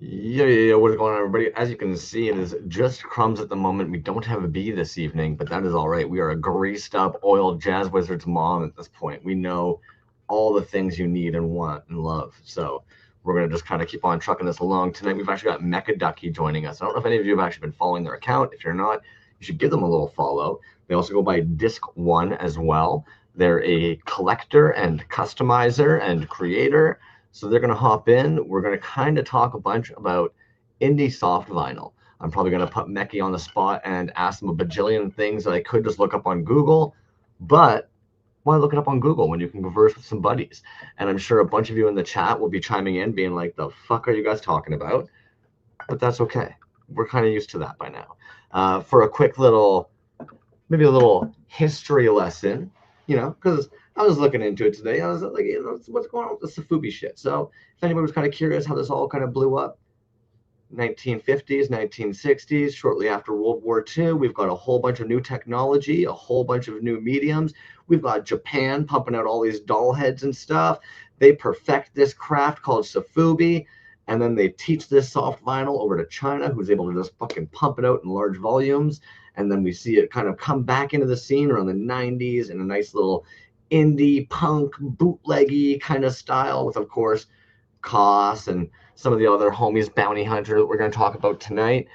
Yeah. What is going on, everybody? As you can see, it is just Crumbs at the moment. We don't have a bee this evening, but that is all right. We are a greased up, oiled jazz wizard's mom at this point. We know all the things you need and want and love. So we're going to just kind of keep on trucking this along. Tonight, we've actually got Mechaducky joining us. I don't know if any of you have actually been following their account. If you're not, you should give them a little follow. They also go by Disc One as well. They're a collector and customizer and creator, so they're going to hop in. We're going to kind of talk a bunch about indie soft vinyl. I'm probably going to put Meki on the spot and ask them a bajillion things that I could just look up on Google. But why look it up on Google when you can converse with some buddies? And I'm sure a bunch of you in the chat will be chiming in, being like, the fuck are you guys talking about? But that's okay. We're kind of used to that by now. For a quick little, maybe a little history lesson, because I was looking into it today. I was like, what's going on with the Safubi shit? So if anybody was kind of curious how this all kind of blew up, 1950s, 1960s, shortly after World War II, we've got a whole bunch of new technology, a whole bunch of new mediums. We've got Japan pumping out all these doll heads and stuff. They perfect this craft called Safubi, and then they teach this soft vinyl over to China, who's able to just fucking pump it out in large volumes. And then we see it kind of come back into the scene around the 90s in a nice little indie punk bootleggy kind of style with, of course, Koss and some of the other homies, Bounty Hunter, that we're going to talk about tonight.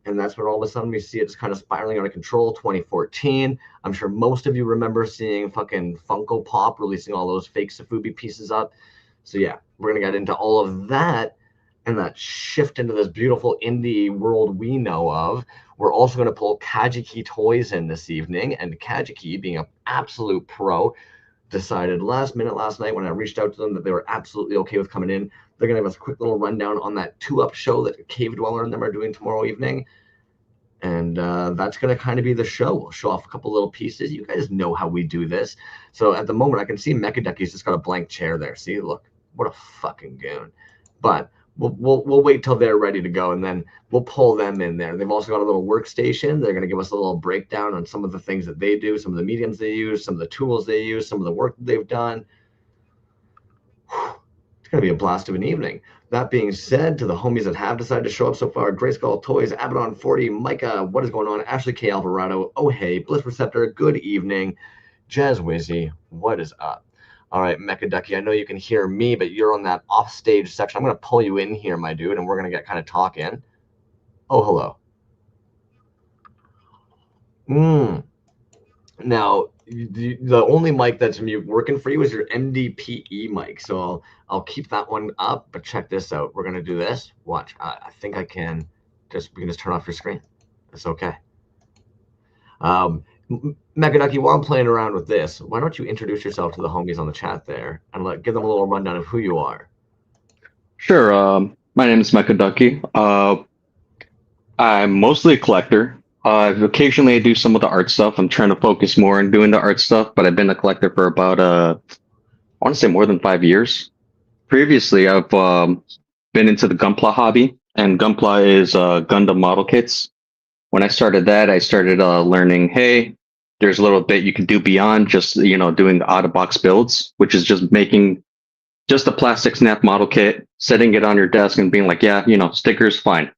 And that's when all of a sudden we see it just kind of spiraling out of control. 2014. I'm sure most of you remember seeing fucking Funko Pop releasing all those fake Safubi pieces up. So yeah, we're going to get into all of that and that shift into this beautiful indie world we know of. We're also going to pull Kagekitoys in this evening, and Kageki, being an absolute pro, decided last minute last night when I reached out to them that they were absolutely okay with coming in. They're going to give us a quick little rundown on that 2-up show that Cave Dweller and them are doing tomorrow evening. And that's going to kind of be the show. We'll show off a couple little pieces. You guys know how we do this. So at the moment, I can see Mechaducky's just got a blank chair there. See, look, what a fucking goon. But we'll wait till they're ready to go, and then we'll pull them in there. They've also got a little workstation. They're going to give us a little breakdown on some of the things that they do, some of the mediums they use, some of the tools they use, some of the work that they've done. It's going to be a blast of an evening. That being said, to the homies that have decided to show up so far, Grayskull Toys, Abaddon 40, Micah, what is going on? Ashley K. Alvarado, oh hey, Bliss Receptor, good evening. Jazz Wizzy, what is up? All right, Mechaducky, I know you can hear me, but you're on that offstage section. I'm going to pull you in here, my dude, and we're going to get kind of talking. Oh, hello. Now, the only mic that's working for you is your MDPE mic, so I'll keep that one up. But check this out. We're gonna do this. Watch. I think I can we can just turn off your screen. It's okay. Mechaducky, while I'm playing around with this, why don't you introduce yourself to the homies on the chat there and give them a little rundown of who you are? Sure. My name is Mechaducky. I'm mostly a collector. Occasionally, I do some of the art stuff. I'm trying to focus more on doing the art stuff, but I've been a collector for about, I want to say more than 5 years. Previously, I've been into the Gunpla hobby, and Gunpla is Gundam model kits. When I started that, I started learning, hey, there's a little bit you can do beyond just, doing the out-of-box builds, which is just making just a plastic snap model kit, setting it on your desk and being like, yeah, stickers, fine.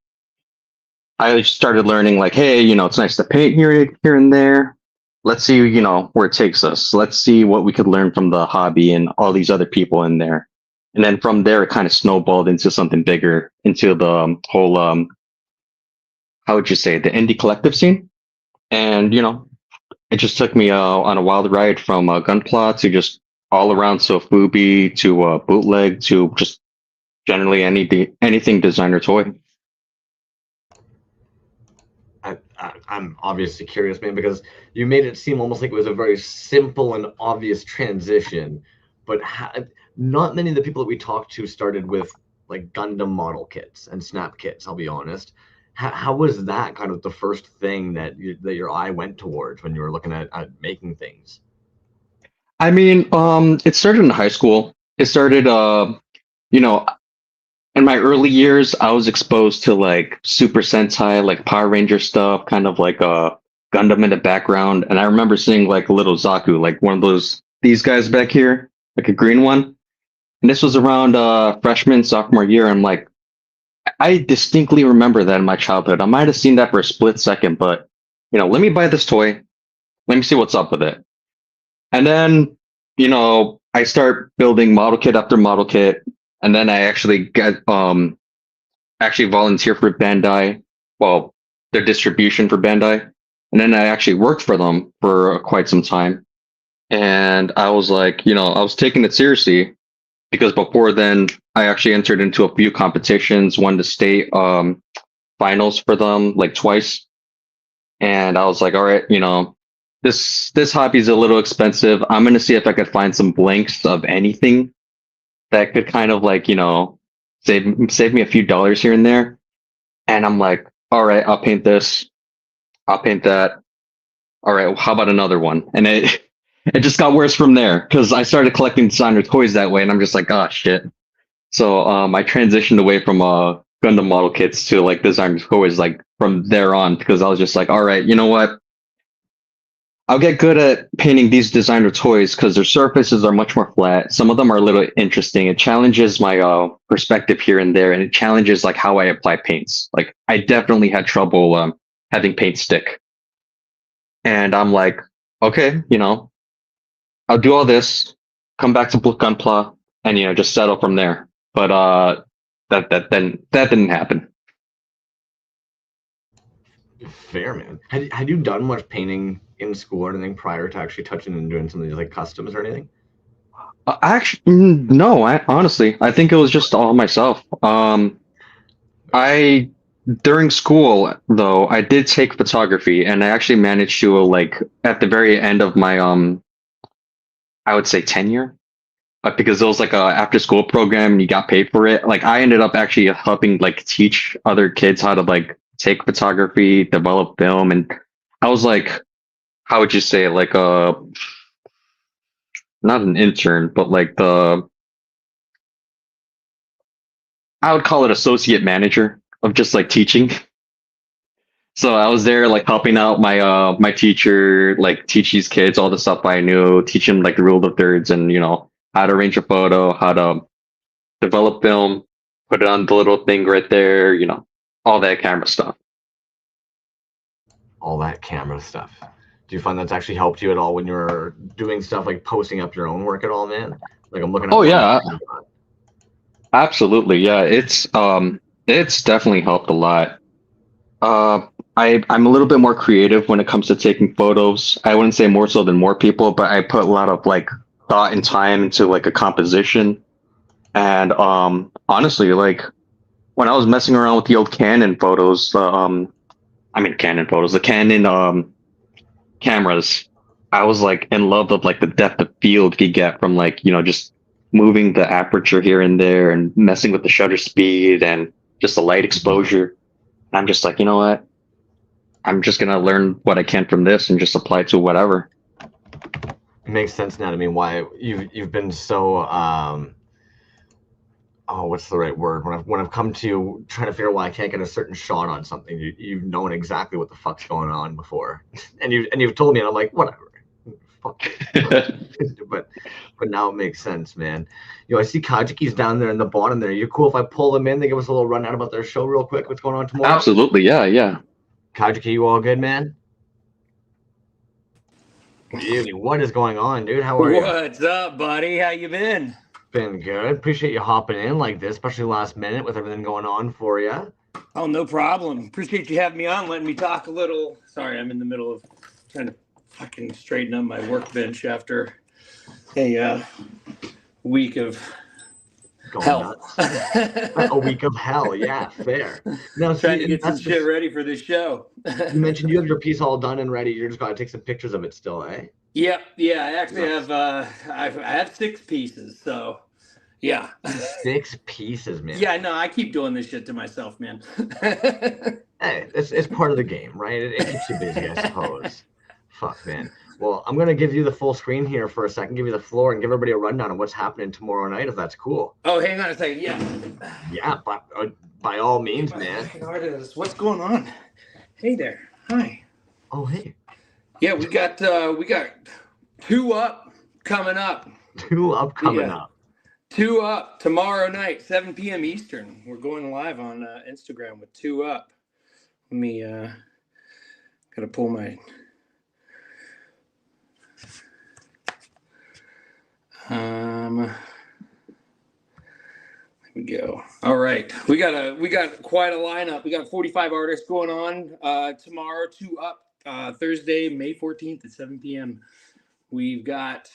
I started learning like, hey, it's nice to paint here and there. Let's see, where it takes us. Let's see what we could learn from the hobby and all these other people in there. And then from there, it kind of snowballed into something bigger, into the whole, how would you say, the indie collective scene. And, it just took me on a wild ride from Gunpla to just all around Sofubi to bootleg to just generally anything designer toy. I'm obviously curious, man, because you made it seem almost like it was a very simple and obvious transition, but not many of the people that we talked to started with like Gundam model kits and snap kits. I'll be honest. How was that kind of the first thing that your eye went towards when you were looking at making things? I mean, it started in high school. It started, you know, in my early years, I was exposed to like Super Sentai, like Power Ranger stuff, kind of like Gundam in the background. And I remember seeing like a little Zaku, like one of these guys back here, like a green one. And this was around freshman, sophomore year. I'm like, I distinctly remember that in my childhood. I might have seen that for a split second, but let me buy this toy. Let me see what's up with it. And then, I start building model kit after model kit, and then I actually get actually volunteer for Bandai, well, their distribution for Bandai. And then I actually worked for them for quite some time. And I was like, I was taking it seriously because before then I actually entered into a few competitions, won the state finals for them like twice. And I was like, all right, this hobby is a little expensive. I'm gonna see if I could find some blanks of anything that could kind of like, save me a few dollars here and there. And I'm like, all right, I'll paint this, I'll paint that. All right, well, how about another one? And it just got worse from there because I started collecting designer toys that way, and I'm just like, oh shit. So I transitioned away from Gundam model kits to like designer toys like from there on because I was just like, all right, you know what? I'll get good at painting these designer toys because their surfaces are much more flat. Some of them are a little interesting. It challenges my perspective here and there, and it challenges like how I apply paints. Like I definitely had trouble having paint stick, and I'm like, okay, I'll do all this, come back to Gunpla, and just settle from there. But that didn't happen. Fair, man. Had you done much painting in school or anything prior to actually touching and doing some of these like customs or anything? Actually, no. Honestly, I think it was just all myself. I during school though, I did take photography, and I actually managed to like at the very end of my I would say tenure, because it was like a after school program and you got paid for it. Like I ended up actually helping like teach other kids how to like take photography, develop film, and I was like, how would you say, like not an intern, but like I would call it associate manager of just like teaching. So I was there like helping out my teacher, like teach these kids all the stuff I knew, teach them like the rule of thirds and how to arrange a photo, how to develop film, put it on the little thing right there, all that camera stuff. All that camera stuff. Do you find that's actually helped you at all when you're doing stuff like posting up your own work at all, man? Like I'm looking at Oh yeah, absolutely. Yeah, it's definitely helped a lot. Uh, I'm a little bit more creative when it comes to taking photos. I wouldn't say more so than more people, but I put a lot of like thought and time into like a composition. And honestly, like when I was messing around with the old Canon photos, I mean Canon photos, the Canon cameras, I was like in love with like the depth of field you get from like, just moving the aperture here and there and messing with the shutter speed and just the light exposure. And I'm just like, you know what? I'm just gonna learn what I can from this and just apply it to whatever. it makes sense now to me why you've been so oh, what's the right word? When I've come to you trying to figure out why I can't get a certain shot on something, you've known exactly what the fuck's going on before, and you've told me, and I'm like, whatever, fuck it. but now it makes sense, man. I see Kajiki's down there in the bottom there. You're cool if I pull them in. They give us a little rundown about their show real quick. What's going on tomorrow? Absolutely, yeah, yeah. Kajiki, you all good, man? Beauty, what is going on, dude? How are you? What's up, buddy? How you been? Been good. Appreciate you hopping in like this, especially last minute with everything going on for you. Oh, no problem. Appreciate you having me on, letting me talk a little. Sorry, I'm in the middle of trying to fucking straighten up my workbench after a week of hell. A week of hell, yeah, fair. Now, trying to get some shit ready for this show. You mentioned you have your piece all done and ready. You're just gotta take some pictures of it still, eh? Yeah. I actually have I have 6 pieces, so yeah. 6 pieces, man. Yeah, no, I keep doing this shit to myself, man. Hey, it's part of the game, right? It keeps you busy, I suppose. Fuck, man. Well, I'm gonna give you the full screen here for a second, give you the floor, and give everybody a rundown of what's happening tomorrow night, if that's cool. Oh, hang on a second. Yeah. Yeah, by all means, man. What's going on? Hey there. Hi. Oh, hey. Yeah, we got 2 up coming up. 2 up coming up. 2 Up tomorrow night, 7 p.m. Eastern. We're going live on Instagram with 2 Up. Let me gotta pull my there we go. All right, we got quite a lineup. We got 45 artists going on tomorrow. 2 Up Thursday, May 14th at 7 p.m. We've got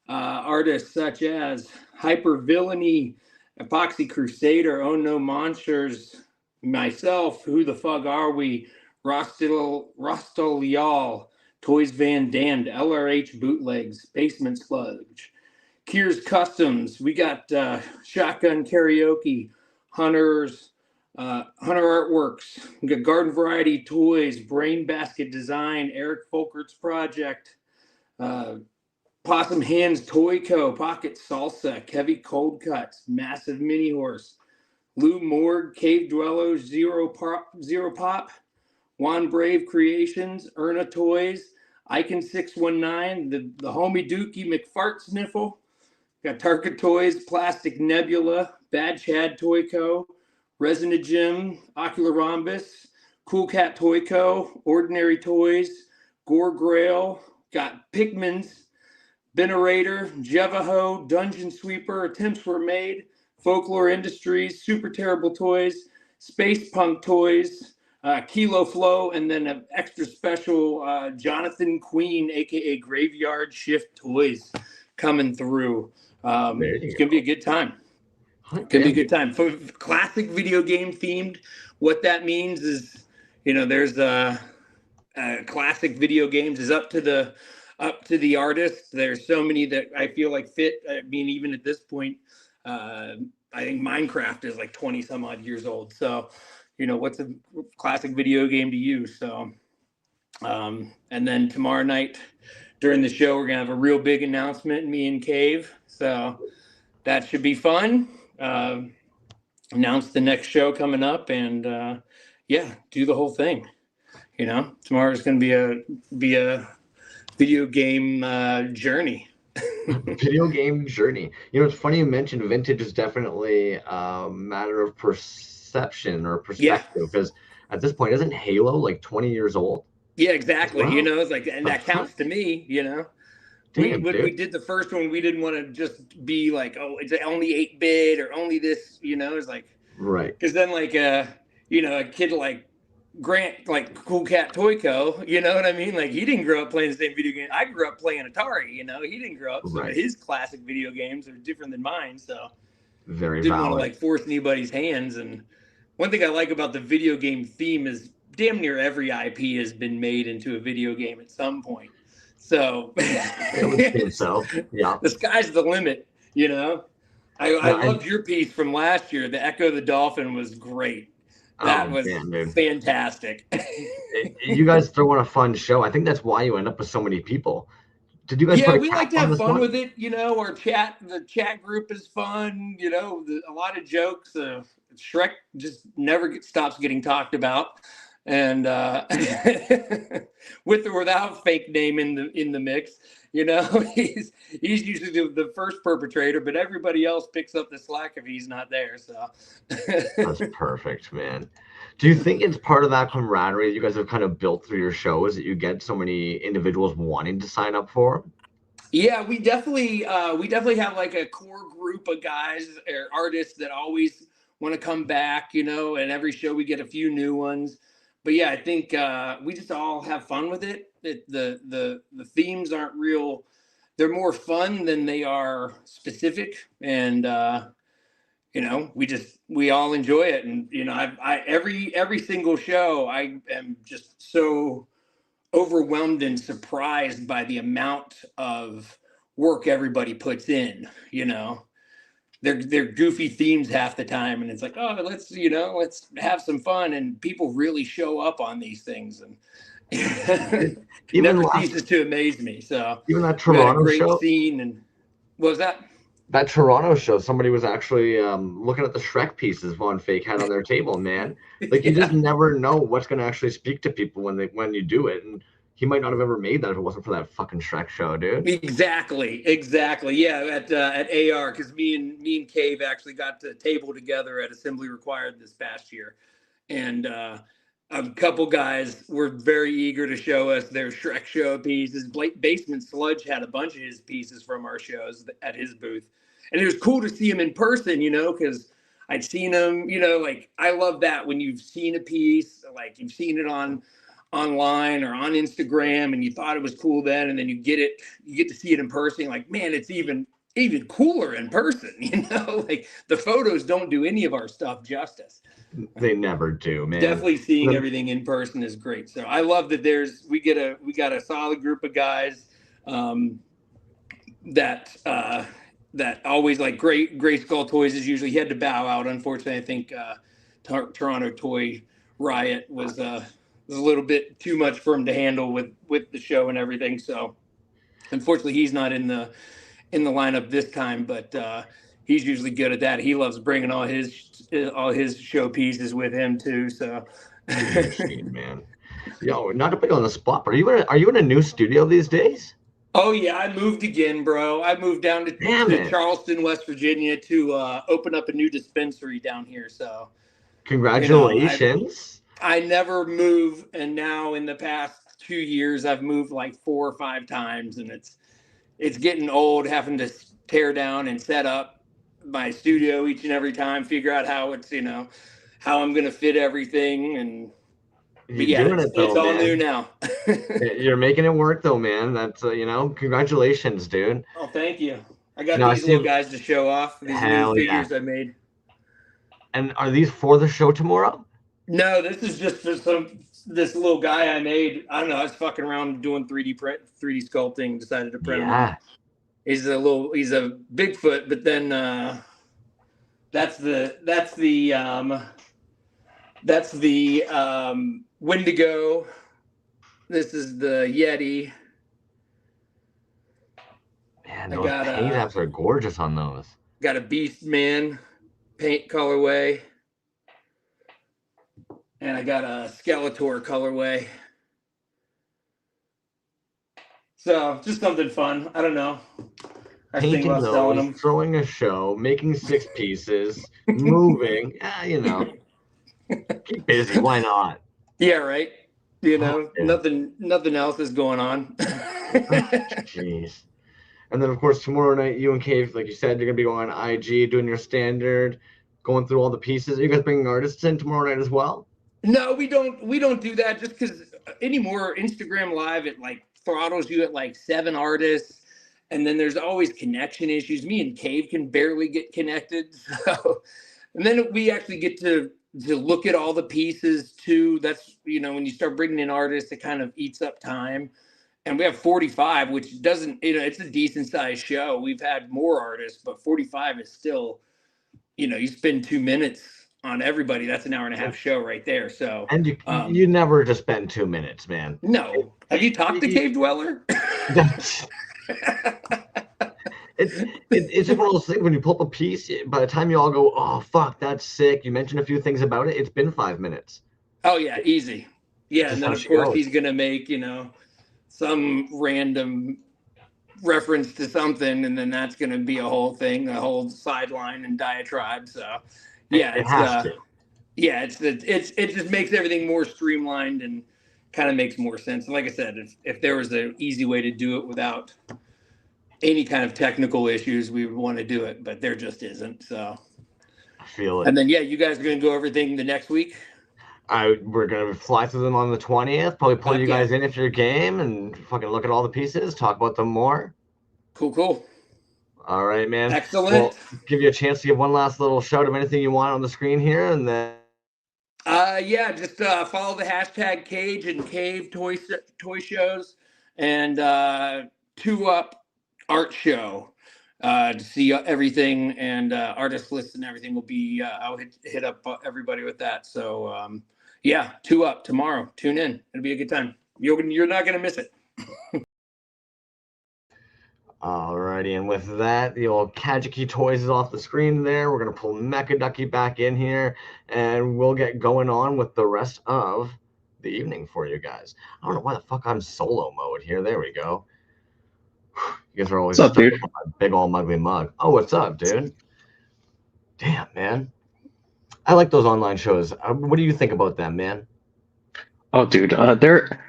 artists such as Hypervillainy, Epoxy Crusader, Oh No Monsters, myself, Who the Fug Are We, Rostel Y'all, Toys Van Damned, LRH Bootlegs, Basement Sludge, Kier's Customs. We got Shotgun Karaoke, Hunter Artworks. We got Garden Variety Toys, Brain Basket Design, Eric Folkert's Project, Possum Hands Toy Co., Pocket Salsa, Kevy Cold Cuts, Massive Mini Horse, Lou Morgue, Cave Dwellers, Zero Pop, Juan Brave Creations, Erna Toys, Icon 619, the homie Dookie McFart Sniffle, got Tarka Toys, Plastic Nebula, Bad Chad Toy Co., Resina Jim, Ocular Rhombus, Cool Cat Toy Co., Ordinary Toys, Gore Grail, got Pikmin's, Benerator, Jevaho, Dungeon Sweeper, Attempts Were Made, Folklore Industries, Super Terrible Toys, Space Punk Toys, Kilo Flow, and then an extra special Jonathan Queen, aka Graveyard Shift Toys, coming through. It's gonna be a good time. It's gonna be a good time. For classic video game themed, what that means is, there's classic video games is up to the artist. There's so many that I feel like fit. I mean, even at this point, I think Minecraft is like 20 some odd years old. So, what's a classic video game to you? So, and then tomorrow night during the show, we're gonna have a real big announcement, me and Cave. So that should be fun. Announce the next show coming up, and do the whole thing. Tomorrow's gonna be a video game journey. Video game journey. It's funny you mentioned vintage is definitely a matter of perception or perspective, because at this point, isn't Halo like 20 years old? Yeah, exactly. Well, it's like, and that counts to me. When we did the first one, we didn't want to just be like, oh, it's only 8-bit or only this. It's like, right, because then like a kid like Grant, like Cool Cat Toy Co., you know what I mean? Like, he didn't grow up playing the same video game. I grew up playing Atari, he didn't grow up. So his classic video games are different than mine. So very didn't valid. want to like force anybody's hands. And one thing I like about the video game theme is damn near every IP has been made into a video game at some point. So yeah, the sky's the limit, I loved your piece from last year. The Echo the Dolphin was great. That was fantastic. You guys throw on a fun show. I think that's why you end up with so many people. Did you guys? Yeah, we like to have fun with it. The chat group is fun. A lot of jokes. Shrek just never stops getting talked about, and with or without fake name in the mix. He's usually the first perpetrator, but everybody else picks up the slack if he's not there. So that's perfect, man. Do you think it's part of that camaraderie you guys have kind of built through your shows that you get so many individuals wanting to sign up for? Yeah, we definitely have like a core group of guys or artists that always want to come back, and every show we get a few new ones. But yeah, I think we just all have fun with it. The themes aren't real; they're more fun than they are specific, and we all enjoy it. And every single show, I am just so overwhelmed and surprised by the amount of work everybody puts in. They're goofy themes half the time, and it's like, oh, let's have some fun, and people really show up on these things, and it never ceases to amaze me. So even that Toronto great show scene, and what was that? That Toronto show, somebody was actually looking at the Shrek pieces Von Fake had on their table, man. Like, you just never know what's going to actually speak to people when you do it. And he might not have ever made that if it wasn't for that fucking Shrek show, dude. Exactly. Yeah, at AR, because me and Cave actually got to table together at Assembly Required this past year, and a couple guys were very eager to show us their Shrek show pieces. Basement Sludge had a bunch of his pieces from our shows at his booth, and it was cool to see him in person, because I'd seen him, like I love that when you've seen a piece, like you've seen it online or on Instagram, and you thought it was cool then, and then you get to see it in person. Like, man, it's even cooler in person. Like the photos don't do any of our stuff justice. They never do, man. Definitely seeing everything in person is great. So I love that we got a solid group of guys that always like Gray Skull Toys is usually, he had to bow out. Unfortunately, I think Toronto Toy Riot was a little bit too much for him to handle with the show and everything. So unfortunately, he's not in the lineup this time, but he's usually good at that. He loves bringing all his show pieces with him too. So, man, yo, not to put you on the spot, but are you in a new studio these days? Oh yeah, I moved again, bro. I moved down to Charleston, West Virginia, to open up a new dispensary down here. So, congratulations. I never move, and now in the past 2 years, I've moved like 4 or 5 times, and it's getting old having to tear down and set up my studio each and every time, figure out how it's how I'm gonna fit everything, and it's all new now. You're making it work though, man. That's congratulations, dude. Oh, thank you. I got these little guys to show off, these new figures I made. And are these for the show tomorrow? No, this is just for this little guy I made. I don't know. I was fucking around doing 3D sculpting. Decided to print him. He's a Bigfoot, but then that's the Wendigo. This is the Yeti. Man, those paint apps are gorgeous on those. Got a Beast Man paint colorway. And I got a Skeletor colorway. So just something fun. I don't know. I think about selling them. Throwing a show, making 6 pieces, moving. Keep busy. Why not? Yeah, right. Nothing else is going on. Jeez. And then of course tomorrow night, you and Cave, like you said, you're gonna be going on IG, doing your standard, going through all the pieces. Are you guys bringing artists in tomorrow night as well? No, we don't do that, just because anymore Instagram Live, it like throttles you at like 7 artists, and then there's always connection issues. Me and Cave can barely get connected. So, and then we actually get to look at all the pieces too. That's when you start bringing in artists, it kind of eats up time. And we have 45, which doesn't, it's a decent sized show. We've had more artists, but 45 is still, you spend 2 minutes on everybody. That's an hour-and-a-half show right there. So, and you never just spend 2 minutes, man. No. Have you talked to Cave Dweller? It's just one of those things when you pull up a piece, by the time you all go, oh fuck, that's sick, you mention a few things about it, it's been 5 minutes. Oh yeah, easy. Yeah, and then of course he's gonna make some random reference to something, and then that's gonna be a whole thing, a whole sideline and diatribe. So yeah, it just makes everything more streamlined and kind of makes more sense. And like I said, if there was an easy way to do it without any kind of technical issues, we would want to do it, but there just isn't. So I feel it. And then you guys are gonna go everything the next week. We're gonna fly through them on the 20th. Probably pull you guys in if you're game and fucking look at all the pieces, talk about them more. Cool. All right, man. Excellent. Well, give you a chance to give one last little shout of anything you want on the screen here, and then. Just follow the hashtag Cage and Cave toy shows, and 2UP art show to see everything, and artist lists and everything will be. I'll hit up everybody with that. So 2UP tomorrow. Tune in. It'll be a good time. You're not gonna miss it. Alrighty, and with that, the old Kagekitoys is off the screen there. We're going to pull Mechaducky back in here, and we'll get going on with the rest of the evening for you guys. I don't know why the fuck I'm solo mode here. There we go. You guys are always What's up, stuck dude? with my big old mugly mug. Oh, what's up, dude? Damn, man. I like those online shows. What do you think about them, man? Oh, dude, they're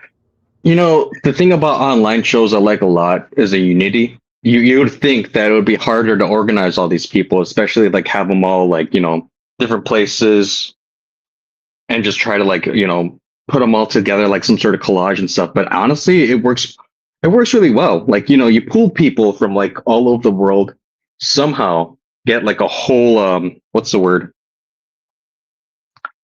the thing about online shows I like a lot is a unity. You would think that it would be harder to organize all these people, especially like have them all like different places and just try to like put them all together like some sort of collage and stuff. But honestly, it works. It works really well. Like you pull people from like all over the world, somehow get like a whole what's the word?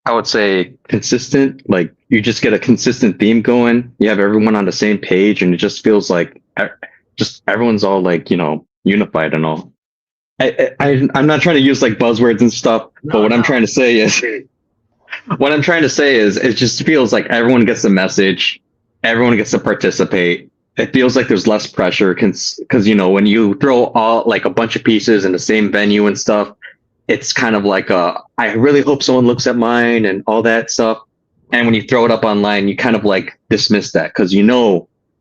I would say consistent. Like you just get a consistent theme going. You have everyone on the same page, and it just feels like just everyone's all like unified and all. I'm not trying to use like buzzwords and stuff, but No, what I'm no. trying to say is what I'm trying to say is it just feels like everyone gets the message, everyone gets to participate. It feels like there's less pressure because when you throw all like a bunch of pieces in the same venue and stuff, it's kind of like I really hope someone looks at mine and all that stuff. And when you throw it up online, you kind of like dismiss that because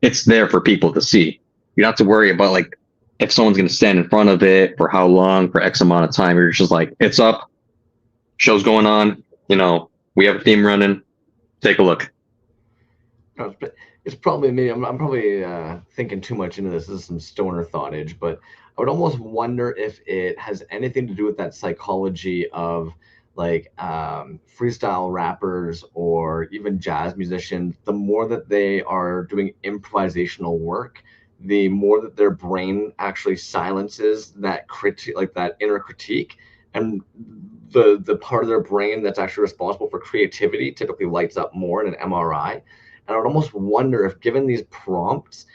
it's there for people to see. You don't have to worry about like if someone's going to stand in front of it for how long, for X amount of time. You're just like, it's up, show's going on. We have a theme running. Take a look. No, it's probably me. I'm probably thinking too much into this. This is some stoner thoughtage, but I would almost wonder if it has anything to do with that psychology of like freestyle rappers or even jazz musicians. The more that they are doing improvisational work, the more that their brain actually silences that critique, like that inner critique, and the part of their brain that's actually responsible for creativity typically lights up more in an MRI. And I would almost wonder if, given these prompts,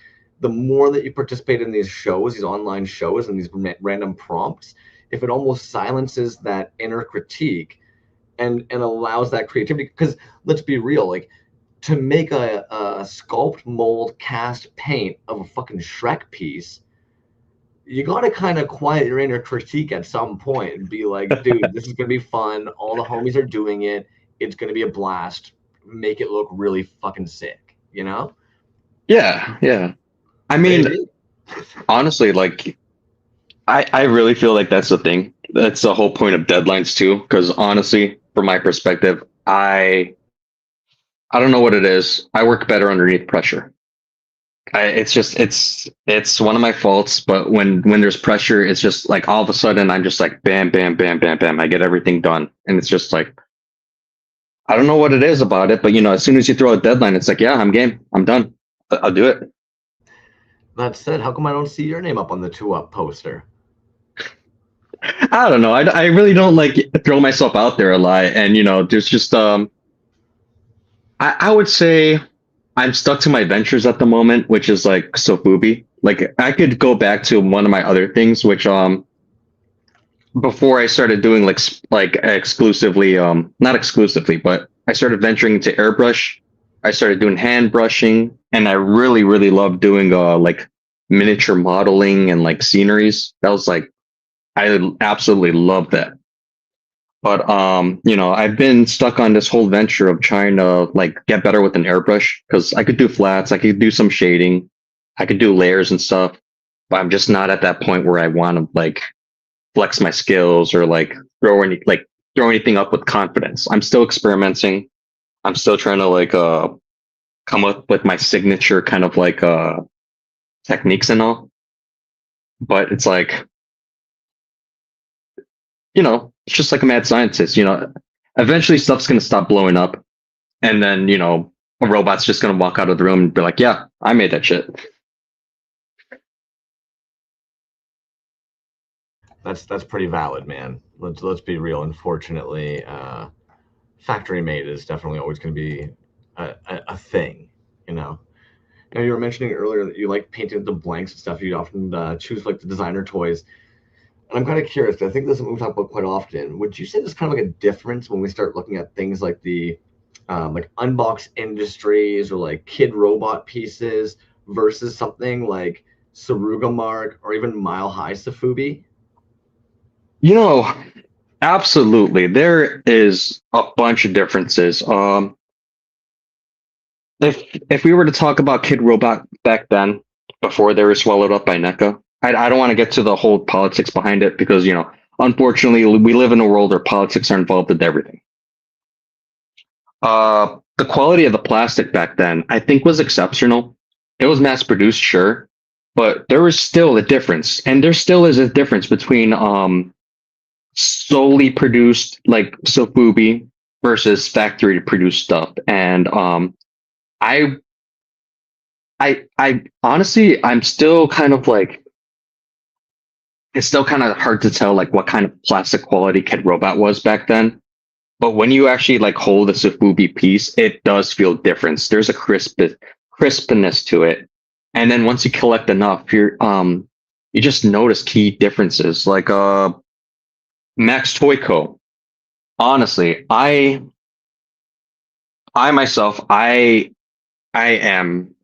the more that you participate in these shows, these online shows, and these random prompts, if it almost silences that inner critique and allows that creativity. Because let's be real, like to make a sculpt, mold, cast, paint of a fucking Shrek piece, you got to kind of quiet your inner critique at some point and be like, dude, this is going to be fun. All the homies are doing it. It's going to be a blast. Make it look really fucking sick, you know? Yeah, yeah. I mean, Maybe. honestly, like I really feel like that's the thing. That's the whole point of deadlines too. Because honestly, from my perspective, I don't know what it is. I work better underneath pressure. It's just it's one of my faults. But when there's pressure, it's just like all of a sudden I'm just like bam, bam, bam, bam, bam. I get everything done, and it's just like I don't know what it is about it. But as soon as you throw a deadline, it's like yeah, I'm game. I'm done. I'll do it. That said, how come I don't see your name up on the two up poster? I don't know. I really don't like throw myself out there a lot, and there's just I would say I'm stuck to my ventures at the moment, which is like Sofubi. Like I could go back to one of my other things, which before I started doing like exclusively not exclusively, but I started venturing into airbrush. I started doing hand brushing, and I really really love doing like miniature modeling and like sceneries. That was like I absolutely love that. But I've been stuck on this whole venture of trying to like get better with an airbrush because I could do flats, I could do some shading, I could do layers and stuff, but I'm just not at that point where I want to like flex my skills or like throw anything up with confidence. I'm still experimenting. I'm still trying to like come up with my signature kind of like techniques and all. But it's like it's just like a mad scientist. Eventually stuff's gonna stop blowing up, and then a robot's just gonna walk out of the room and be like, "Yeah, I made that shit." That's pretty valid, man. Let's be real. Unfortunately, factory made is definitely always going to be a thing, you know. Now you were mentioning earlier that you like painting the blanks and stuff. You often choose like the designer toys. And I'm kind of curious. I think this is something we talk about quite often. Would you say there's kind of like a difference when we start looking at things like the like unbox industries or like kid robot pieces versus something like Saruga Mark or even Mile High Safubi? You know, absolutely. There is a bunch of differences. if we were to talk about Kid Robot back then, before they were swallowed up by NECA, I don't want to get to the whole politics behind it because unfortunately we live in a world where politics are involved with everything. The quality of the plastic back then, I think, was exceptional. It was mass produced, sure, but there was still a difference, and there still is a difference between solely produced like sofubi versus factory produced stuff. And I I honestly, I'm still kind of like, it's still kind of hard to tell like what kind of plastic quality Kid Robot was back then. But when you actually like hold a sofubi piece, it does feel different. There's a crispness to it. And then once you collect enough, you just notice key differences. Like Max Toy Co. Honestly, I myself, I am,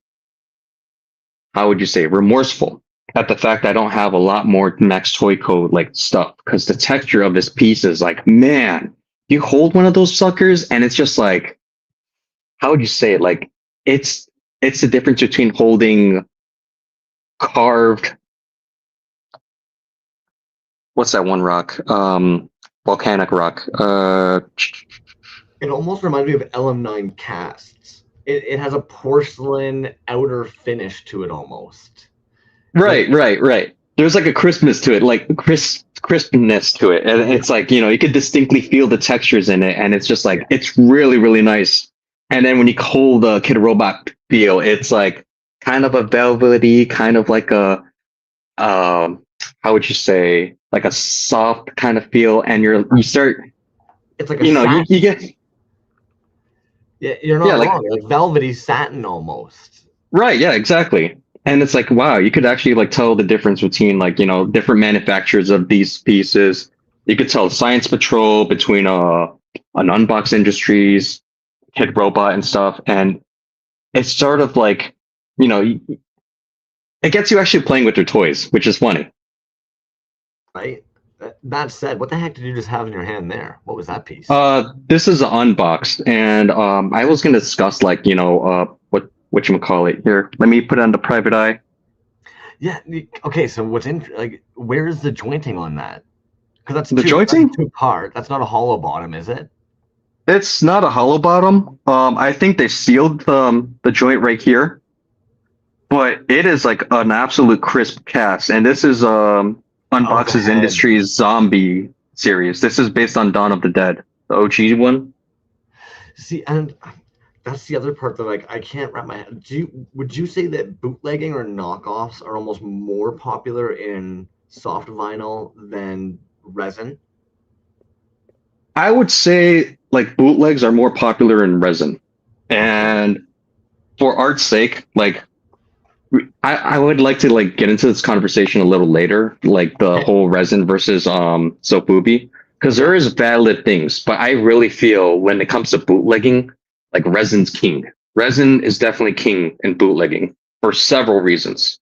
how would you say, remorseful at the fact I don't have a lot more Max Toy Co. like stuff, because the texture of this piece is like, man, you hold one of those suckers and it's just like, how would you say it? Like it's the difference between holding carved, what's that one rock? Volcanic rock. It almost reminds me of LM9 casts. It has a porcelain outer finish to it almost. Right. There's like a crispness to it, like crispness to it. And it's like, you could distinctly feel the textures in it. And it's just like, it's really, really nice. And then when you hold the Kid Robot feel, it's like kind of a velvety, kind of like a, how would you say, like a soft kind of feel. And you start, it's like a you get, yeah, you're not wrong. Like velvety satin almost. Right. Yeah, exactly. And it's like, wow, you could actually like tell the difference between like, different manufacturers of these pieces. You could tell Science Patrol between an Unbox Industries, Kid Robot and stuff. And it's sort of like, it gets you actually playing with your toys, which is funny. Right. That said, what the heck did you just have in your hand there? What was that piece? This is an unboxed, and I was going to discuss like, what you call it here. Let me put it on the private eye. Yeah. Okay. So where's the jointing on that? Because that's the jointing. That's 2 part. That's not a hollow bottom, is it? It's not a hollow bottom. I think they sealed the joint right here, but it is like an absolute crisp cast. And this is Unboxes Industries Zombie series. This is based on Dawn of the Dead, the OG one. See, and that's the other part that I can't wrap my head. Would you say that bootlegging or knockoffs are almost more popular in soft vinyl than resin? I would say like bootlegs are more popular in resin, and for art's sake, like I would like to like get into this conversation a little later, like the whole resin versus sofubi, because there is valid things, but I really feel when it comes to bootlegging, like resin's king. Resin is definitely king in bootlegging for several reasons.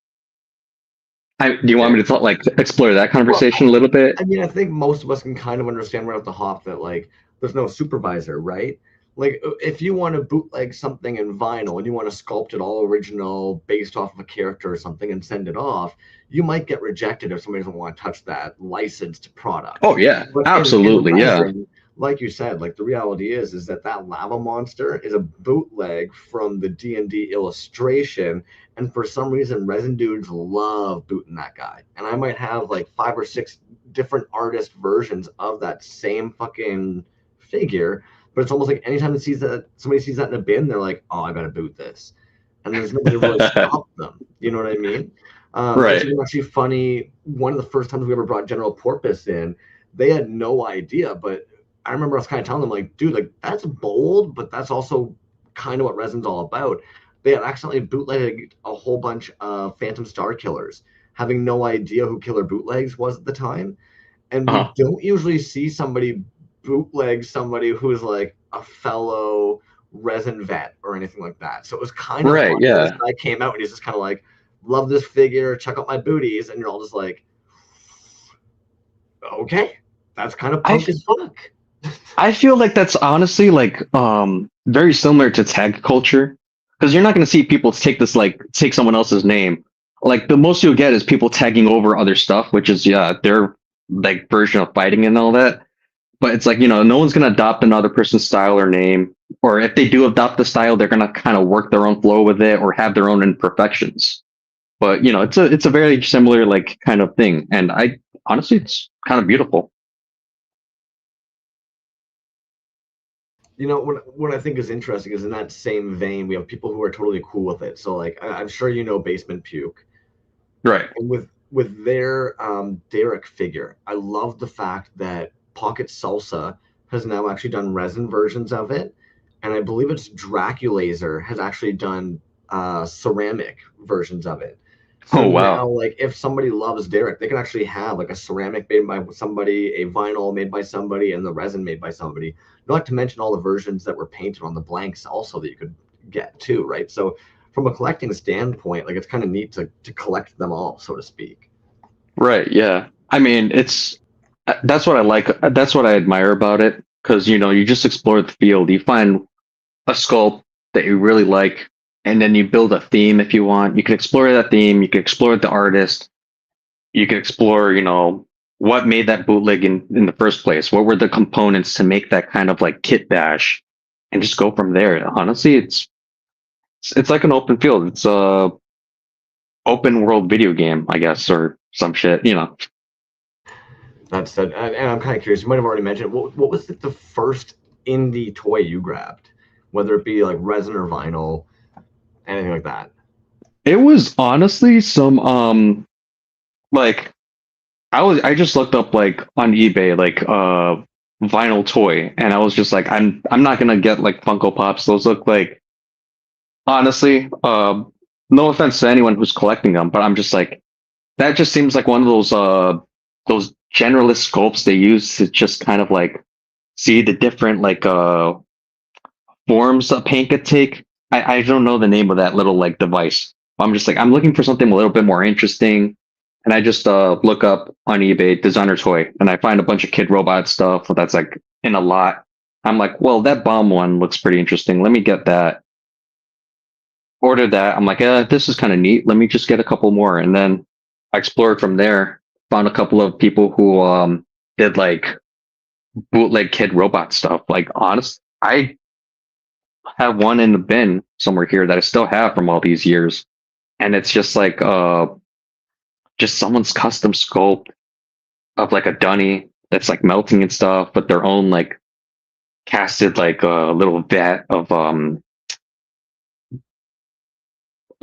Do you want me to explore that conversation a little bit? I mean, I think most of us can kind of understand right off the hop that like there's no supervisor, right? Like if you want to bootleg something in vinyl and you want to sculpt it all original based off of a character or something and send it off, you might get rejected if somebody doesn't want to touch that licensed product. Oh yeah, but absolutely, in resin, like you said, like the reality is that lava monster is a bootleg from the D&D illustration, and for some reason resin dudes love booting that guy. And I might have like 5 or 6 different artist versions of that same fucking figure, but it's almost like anytime somebody sees that in a bin, they're like, oh, I gotta boot this, and there's nobody to really stop them. You know what I mean? Right. It's actually funny. One of the first times we ever brought General Porpoise in, they had no idea, but I remember us kind of telling them, like, dude, like that's bold, but that's also kind of what resin's all about. They had accidentally bootlegged a whole bunch of Phantom Star Killers, having no idea who Killer Bootlegs was at the time. And we don't usually see somebody bootleg somebody who's like a fellow resin vet or anything like that. So it was kind of right. Yeah. This guy came out and he's just kind of like, love this figure, check out my booties, and you're all just like, okay, that's kind of punk as fuck. I feel like that's honestly like very similar to tag culture, because you're not going to see people take someone else's name. Like the most you'll get is people tagging over other stuff, which is their like version of fighting and all that. But it's like, no one's going to adopt another person's style or name, or if they do adopt the style, they're going to kind of work their own flow with it or have their own imperfections. But it's a very similar like kind of thing, and I honestly, it's kind of beautiful. What I think is interesting is in that same vein, we have people who are totally cool with it. So like, I'm sure Basement Puke, Right. and with their Derek figure, I love the fact that Pocket Salsa has now actually done resin versions of it, and I believe it's Draculaser has actually done ceramic versions of it. So Oh wow. now, like, if somebody loves Derek, they can actually have like a ceramic made by somebody, a vinyl made by somebody, and the resin made by somebody. Not to mention all the versions that were painted on the blanks also that you could get too, right? So from a collecting standpoint, like it's kind of neat to collect them all, so to speak. Right. Yeah. I mean, that's what I like. That's what I admire about it, because you just explore the field. You find a sculpt that you really like, and then you build a theme if you want. You can explore that theme. You can explore the artist. You can explore, what made that bootleg in the first place. What were the components to make that kind of like kit bash, and just go from there. Honestly, it's like an open field. It's a open world video game, I guess, or some shit. That's and I'm kind of curious. You might have already mentioned what was the first indie toy you grabbed, whether it be like resin or vinyl, anything like that. It was honestly some like I just looked up like on eBay like vinyl toy, and I was just like, I'm not gonna get like Funko Pops. Those look like, honestly, no offense to anyone who's collecting them, but I'm just like, that just seems like one of those generalist sculpts they use to just kind of like see the different like forms a paint could take. I don't know the name of that little like device. I'm just like, I'm looking for something a little bit more interesting, and I just look up on eBay designer toy, and I find a bunch of kid robot stuff that's like in a lot. I'm like, well, that bomb one looks pretty interesting. Let me get that. Ordered that. I'm like, this is kind of neat. Let me just get a couple more, and then I explored from there. Found a couple of people who did like bootleg kid robot stuff. Like, honest, I have one in the bin somewhere here that I still have from all these years, and it's just like just someone's custom sculpt of like a dunny that's like melting and stuff, but their own like casted like a little vat of a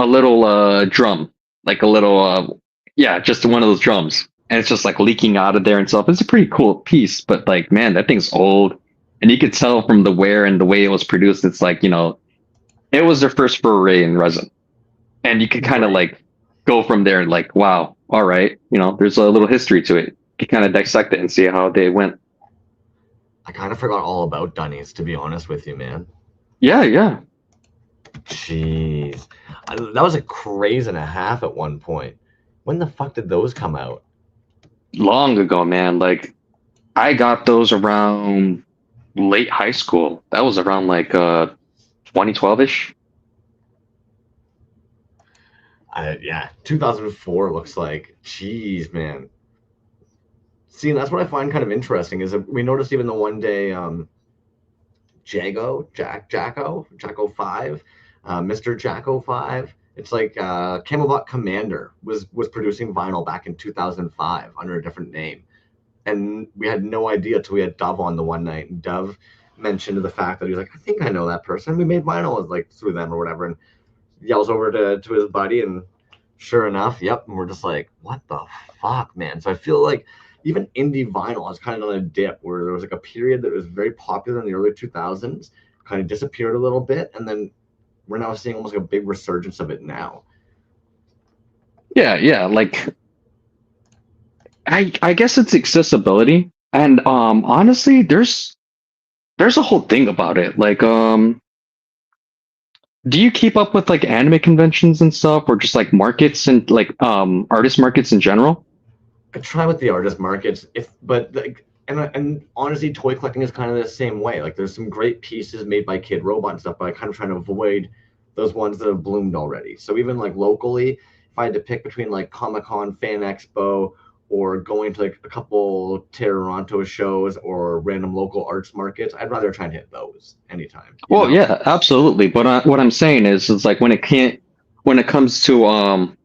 little drum, like a little yeah, just one of those drums, and it's just like leaking out of there and stuff. It's a pretty cool piece, but like, man, that thing's old, and you could tell from the wear and the way it was produced. It's like, it was their first foray in resin, and you could kind of like go from there and like, wow, all right, there's a little history to it. You kind of dissect it and see how they went. I kind of forgot all about dunnies, to be honest with you, man. Yeah, yeah. Jeez, that was a craze and a half at one point. When the fuck did those come out? Long ago, man. Like, I got those around late high school. That was around like 2012-ish. Yeah, 2004 looks like. Jeez, man. See, and that's what I find kind of interesting is that we noticed even the one day Jacko 5, Mr. Jacko 5. It's like Camelot Commander was producing vinyl back in 2005 under a different name, and we had no idea till we had Dove on the one night, and Dove mentioned the fact that he was like, I think I know that person. We made vinyl like through them or whatever, and yells over to his buddy, and sure enough, yep. And we're just like, what the fuck, man? So I feel like even indie vinyl has kind of done a dip where there was like a period that was very popular in the early 2000s, kind of disappeared a little bit, and then we're now seeing almost like a big resurgence of it now. Yeah, yeah. Like, I guess it's accessibility, and honestly, there's a whole thing about it. Like, do you keep up with like anime conventions and stuff, or just like markets and like artist markets in general? I try with the artist markets, but like, and honestly, toy collecting is kind of the same way. Like, there's some great pieces made by Kid Robot and stuff, but I kind of try to avoid those ones that have bloomed already. So even like locally, if I had to pick between like Comic-Con, Fan Expo, or going to like a couple Toronto shows or random local arts markets, I'd rather try and hit those anytime. Well, yeah, absolutely. But what I'm saying is, it's like when it comes to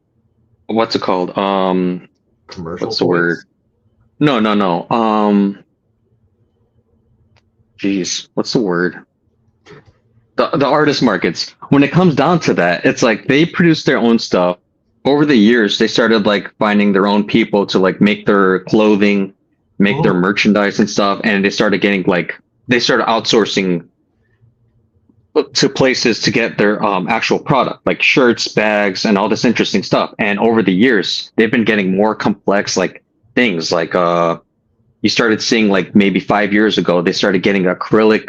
what's it called? Commercial What's the toys? word? No. Geez, what's the word? The artist markets. When it comes down to that, it's like they produce their own stuff. Over the years, they started like finding their own people to like make their clothing, make their merchandise and stuff, and they started outsourcing to places to get their actual product, like shirts, bags, and all this interesting stuff. And over the years, they've been getting more complex, like things like you started seeing like maybe 5 years ago, they started getting the acrylic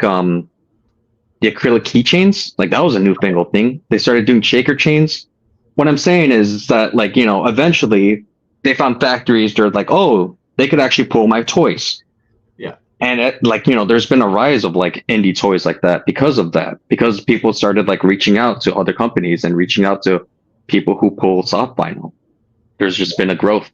keychains. Like that was a newfangled thing. They started doing shaker chains. What I'm saying is that, like, eventually they found factories that are like, oh, they could actually pull my toys. Yeah. And there's been a rise of like indie toys like that because people started like reaching out to other companies and reaching out to people who pull soft vinyl. There's just been a growth.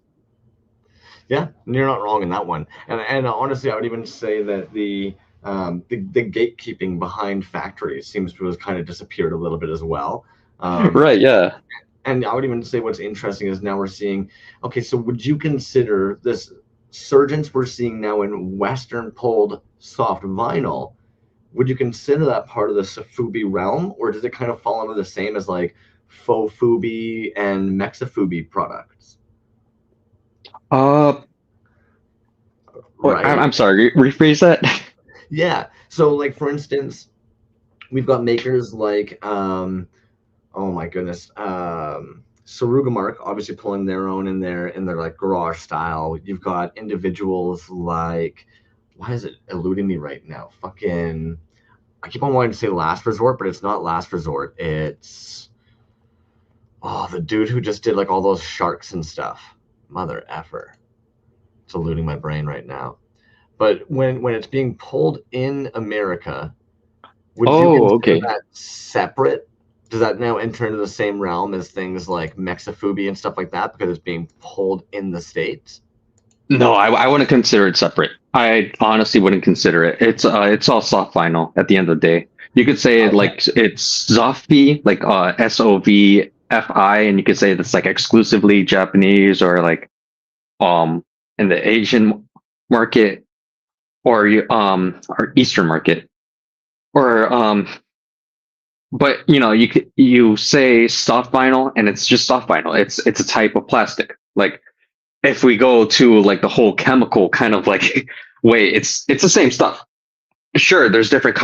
Yeah, you're not wrong in that one. And honestly, I would even say that the gatekeeping behind factories seems to have kind of disappeared a little bit as well. Right. Yeah. And I would even say what's interesting is now we're seeing, okay, so would you consider this surgence we're seeing now in Western pulled soft vinyl, would you consider that part of the Sofubi realm, or does it kind of fall under the same as like faux fubi and mexafubi products? Right. I'm sorry, rephrase that. Yeah. So like, for instance, we've got makers like, oh my goodness, Sarugamark obviously pulling their own in their like garage style. You've got individuals like, why is it eluding me right now? Fucking, I keep on wanting to say Last Resort, but it's not Last Resort. It's the dude who just did like all those sharks and stuff. Mother effer. It's eluding my brain right now. But when it's being pulled in America, would you consider that separate? Does that now enter into the same realm as things like mexafubi and stuff like that because it's being pulled in the States? No, I wouldn't consider it separate. I honestly wouldn't consider it. It's all soft vinyl at the end of the day. You could say like it's Zoffi, like SOVFI, and you could say that's like exclusively Japanese or like in the Asian market or or Eastern market or but you say soft vinyl and it's just soft vinyl. It's a type of plastic. Like if we go to like the whole chemical kind of like way, it's the same stuff. Sure, there's different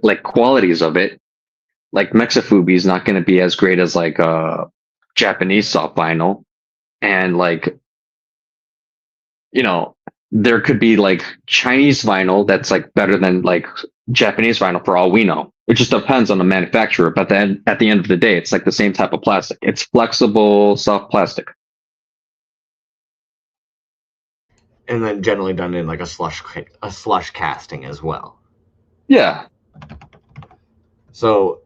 like qualities of it. Like mexafubi is not going to be as great as like Japanese soft vinyl, and like there could be like Chinese vinyl that's like better than like Japanese vinyl for all we know. It just depends on the manufacturer. But then at the end of the day, it's like the same type of plastic. It's flexible, soft plastic. And then generally done in like a slush casting as well. Yeah. So,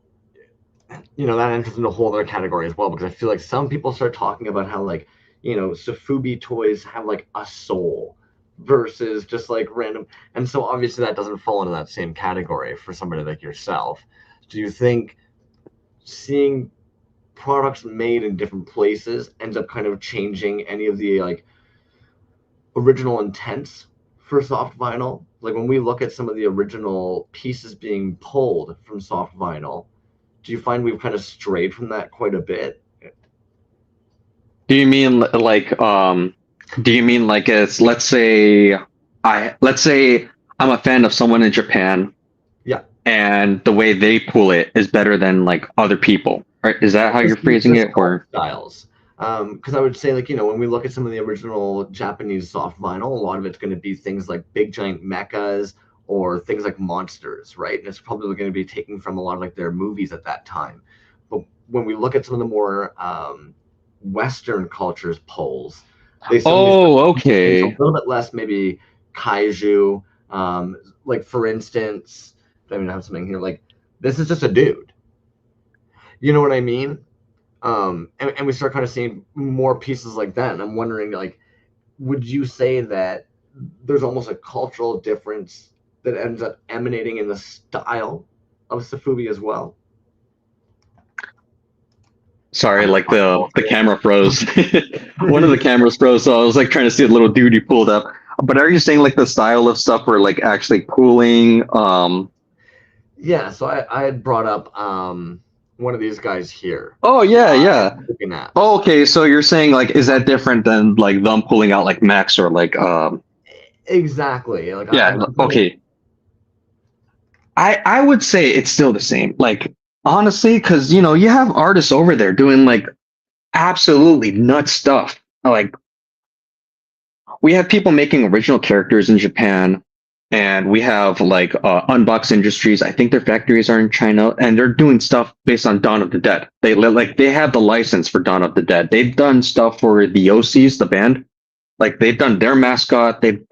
that enters into a whole other category as well, because I feel like some people start talking about how like, Sofubi toys have like a soul versus just like random. And so obviously that doesn't fall into that same category for somebody like yourself. Do you think seeing products made in different places ends up kind of changing any of the like original intents for soft vinyl? Like when we look at some of the original pieces being pulled from soft vinyl, do you find we've kind of strayed from that quite a bit? Do you mean like as let's say I'm a fan of someone in Japan, yeah, and the way they pull it is better than like other people, right? Is that how you're phrasing it? Or styles? Because I would say, like, when we look at some of the original Japanese soft vinyl, a lot of it's going to be things like big giant mechas or things like monsters, right? And it's probably going to be taken from a lot of like their movies at that time. But when we look at some of the more Western cultures pulls, they a little bit less maybe kaiju. Like for instance, I mean, I have something here like this is just a dude. You know what I mean? And we start kind of seeing more pieces like that. And I'm wondering, like, would you say that there's almost a cultural difference that ends up emanating in the style of Safubi as well? Sorry, like the camera froze. One of the cameras froze, so I was like trying to see a little dude you pulled up. But are you saying like the style of stuff where like actually pooling? Yeah, so I had brought up one of these guys here. Oh yeah, yeah. Looking at. Oh, okay, so you're saying like is that different than like them pulling out like Max or like Exactly. Like yeah, okay. I would say it's still the same. Like honestly, because you know, you have artists over there doing like absolutely nuts stuff. Like we have people making original characters in Japan, and we have like Unbox Industries. I think their factories are in China, and they're doing stuff based on Dawn of the Dead. They have the license for Dawn of the Dead. They've done stuff for the OCs, the band. Like they've done their mascot. They've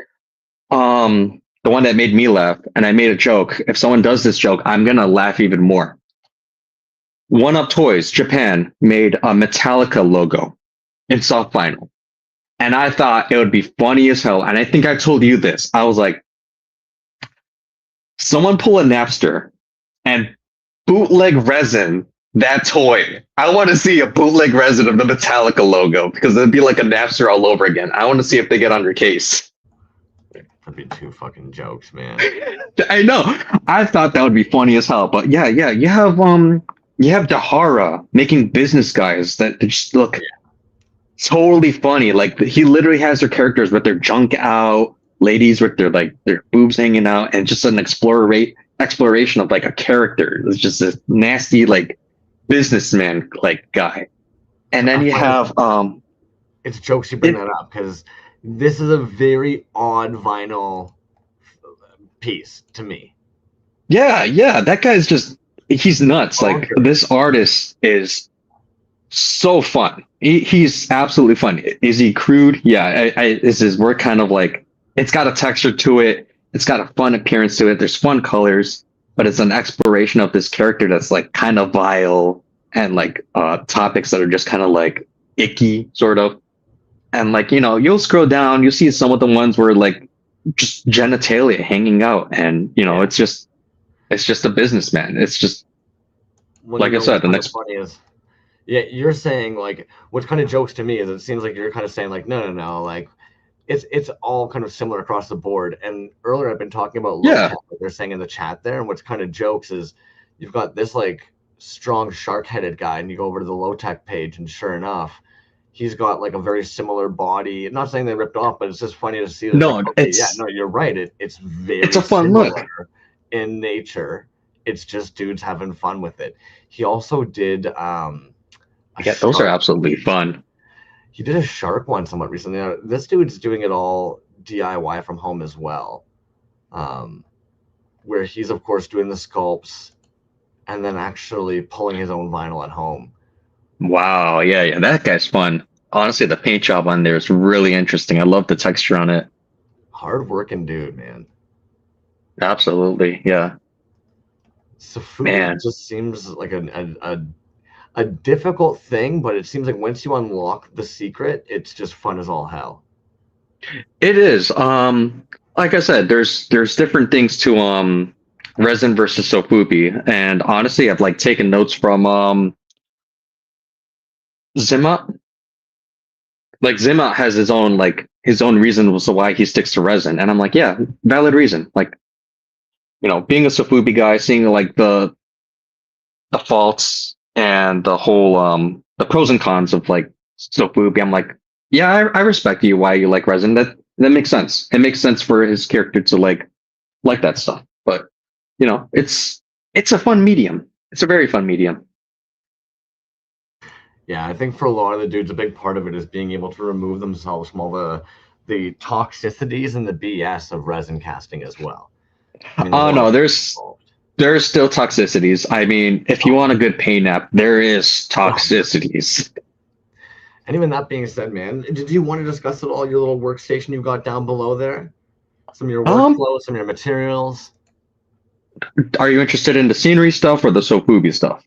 the one that made me laugh, and I made a joke. If someone does this joke, I'm gonna laugh even more. One Up Toys Japan made a Metallica logo in soft vinyl. And I thought it would be funny as hell. And I think I told you this. I was like, someone pull a Napster and bootleg resin that toy. I want to see a bootleg resin of the Metallica logo because it'd be like a Napster all over again. I want to see if they get on your case. That'd be two fucking jokes, man. I know. I thought that would be funny as hell. But yeah, you have Dahara making business guys that just look totally funny. Like he literally has their characters with their junk out, ladies with their boobs hanging out, and just an exploration of like a character. It's just this nasty like businessman like guy. And then you have it's jokes you bring that up because this is a very odd vinyl piece to me. Yeah, that guy's just he's nuts. Like this artist is so fun. He's absolutely fun. Is he crude? Yeah. Is his work kind of like it's got a texture to it? It's got a fun appearance to it. There's fun colors, but it's an exploration of this character that's like kind of vile and like topics that are just kind of like icky, sort of. And like you'll scroll down, you'll see some of the ones where like just genitalia hanging out, and it's just a businessman. It's just like I said, the next funny is. Yeah, you're saying like what kind of jokes to me is it seems like you're kind of saying like no, like it's all kind of similar across the board. And earlier I've been talking about low-tech, like they're saying in the chat there, and what's kind of jokes is you've got this like strong shark-headed guy, and you go over to the low-tech page, and sure enough, he's got like a very similar body. I'm not saying they ripped off, but it's just funny to see. No, like, okay, no, you're right. It's a fun look in nature. It's just dudes having fun with it. He also did those are absolutely fun. He did a shark one somewhat recently. Now, this dude's doing it all DIY from home as well, where he's of course doing the sculpts and then actually pulling his own vinyl at home. Wow, yeah, that guy's fun. Honestly, the paint job on there is really interesting. I love the texture on it. Hard working dude, man. Absolutely, yeah. Safubi just seems like a difficult thing, but it seems like once you unlock the secret, it's just fun as all hell. It is. Like I said, there's different things to resin versus Sofubi, and honestly, I've like taken notes from Zima. Like Zima has his own reason as to why he sticks to resin, and I'm like, yeah, valid reason. Like, being a Sofubi guy, seeing like the faults and the whole the pros and cons of like Sofubi, I'm like, yeah, I respect you why you like resin. That makes sense. It makes sense for his character to like that stuff. But it's a fun medium. It's a very fun medium. Yeah, I think for a lot of the dudes, a big part of it is being able to remove themselves from all the toxicities and the BS of resin casting as well. I mean, no, there's still toxicities. I mean, if you want a good pain nap, there is toxicities. And even that being said, man, did you want to discuss at all your little workstation you've got down below there? Some of your workflow, some of your materials. Are you interested in the scenery stuff or the Sofubi stuff?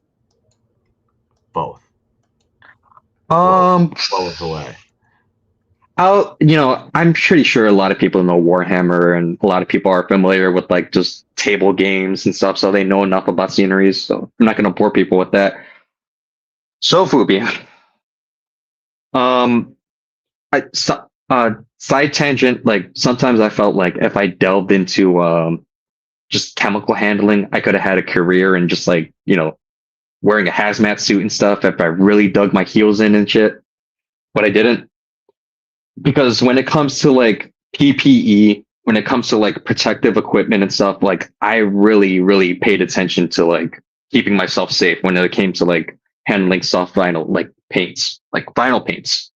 blow us away. I'm pretty sure a lot of people know Warhammer, and a lot of people are familiar with like just table games and stuff, so they know enough about sceneries. So I'm not going to bore people with that. So Phobia. Side tangent. Like sometimes I felt like if I delved into just chemical handling, I could have had a career in just like wearing a hazmat suit and stuff if I really dug my heels in and shit. But I didn't. Because when it comes to like PPE, when it comes to like protective equipment and stuff, like I really, really paid attention to like keeping myself safe when it came to like handling soft vinyl, like paints, like vinyl paints.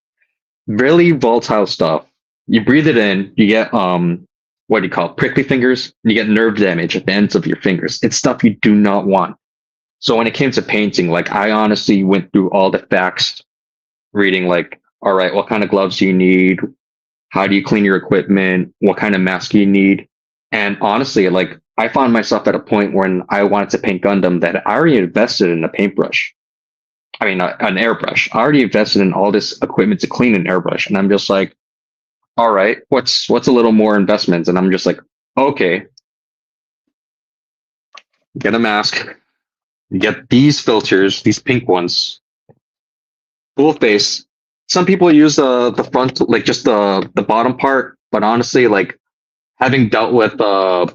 Really volatile stuff. You breathe it in, you get what do you call it? Prickly fingers, you get nerve damage at the ends of your fingers. It's stuff you do not want. So when it came to painting, like I honestly went through all the facts, reading like, all right, what kind of gloves do you need? How do you clean your equipment? What kind of mask do you need? And honestly, like I found myself at a point when I wanted to paint Gundam that I already invested in a paintbrush. I mean, an airbrush. I already invested in all this equipment to clean an airbrush. And I'm just like, all right, what's a little more investments? And I'm just like, okay, get a mask, get these filters, these pink ones, full face. Some people use the front, like just the bottom part, but honestly, like having dealt with dull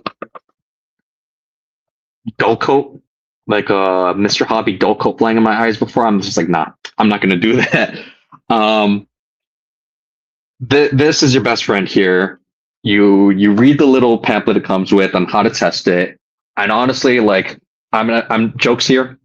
coat, like Mr. Hobby dull coat flying in my eyes before, I'm just like, nah, I'm not gonna do that. This is your best friend here. You read the little pamphlet it comes with on how to test it, and honestly, like I'm jokes here.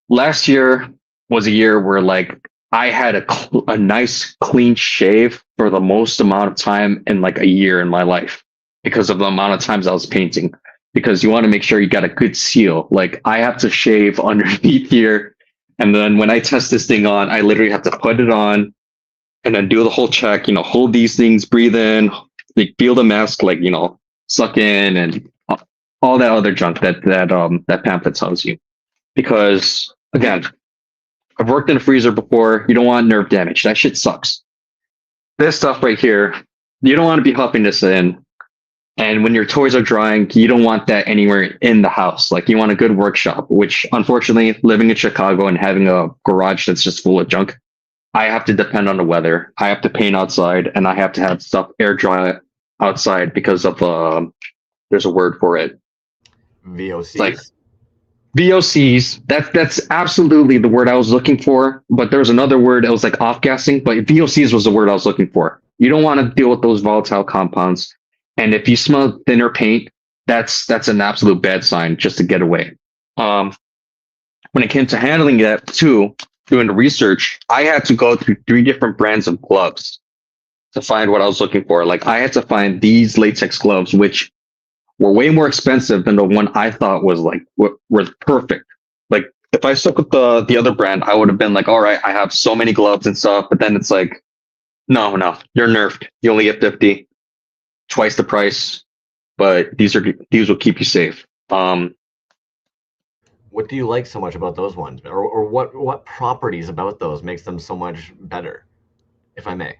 Last year was a year where like I had a nice clean shave for the most amount of time in like a year in my life because of the amount of times I was painting. Because you want to make sure you got a good seal. Like I have to shave underneath here, and then when I test this thing on, I literally have to put it on and then do the whole check. Hold these things, breathe in, like feel the mask, like suck in, and all that other junk that pamphlet tells you. Because again, I've worked in a freezer before. You don't want nerve damage. That shit sucks. This stuff right here, you don't want to be huffing this in. And when your toys are drying, you don't want that anywhere in the house. Like you want a good workshop, which unfortunately, living in Chicago and having a garage that's just full of junk, I have to depend on the weather. I have to paint outside, and I have to have stuff air dry outside because of there's a word for it. VOCs. Like VOCs. That's absolutely the word I was looking for. But there was another word that was like off gassing, but VOCs was the word I was looking for. You don't want to deal with those volatile compounds. And if you smell thinner paint, that's an absolute bad sign just to get away. When it came to handling that too, doing the research, I had to go through 3 different brands of gloves to find what I was looking for. Like I had to find these latex gloves, which were way more expensive than the one I thought was like was perfect. Like if I stuck with the other brand, I would have been like, all right, I have so many gloves and stuff. But then it's like, no, you're nerfed. You only get 50. Twice the price, but these will keep you safe. What do you like so much about those ones, or what properties about those makes them so much better, if I may?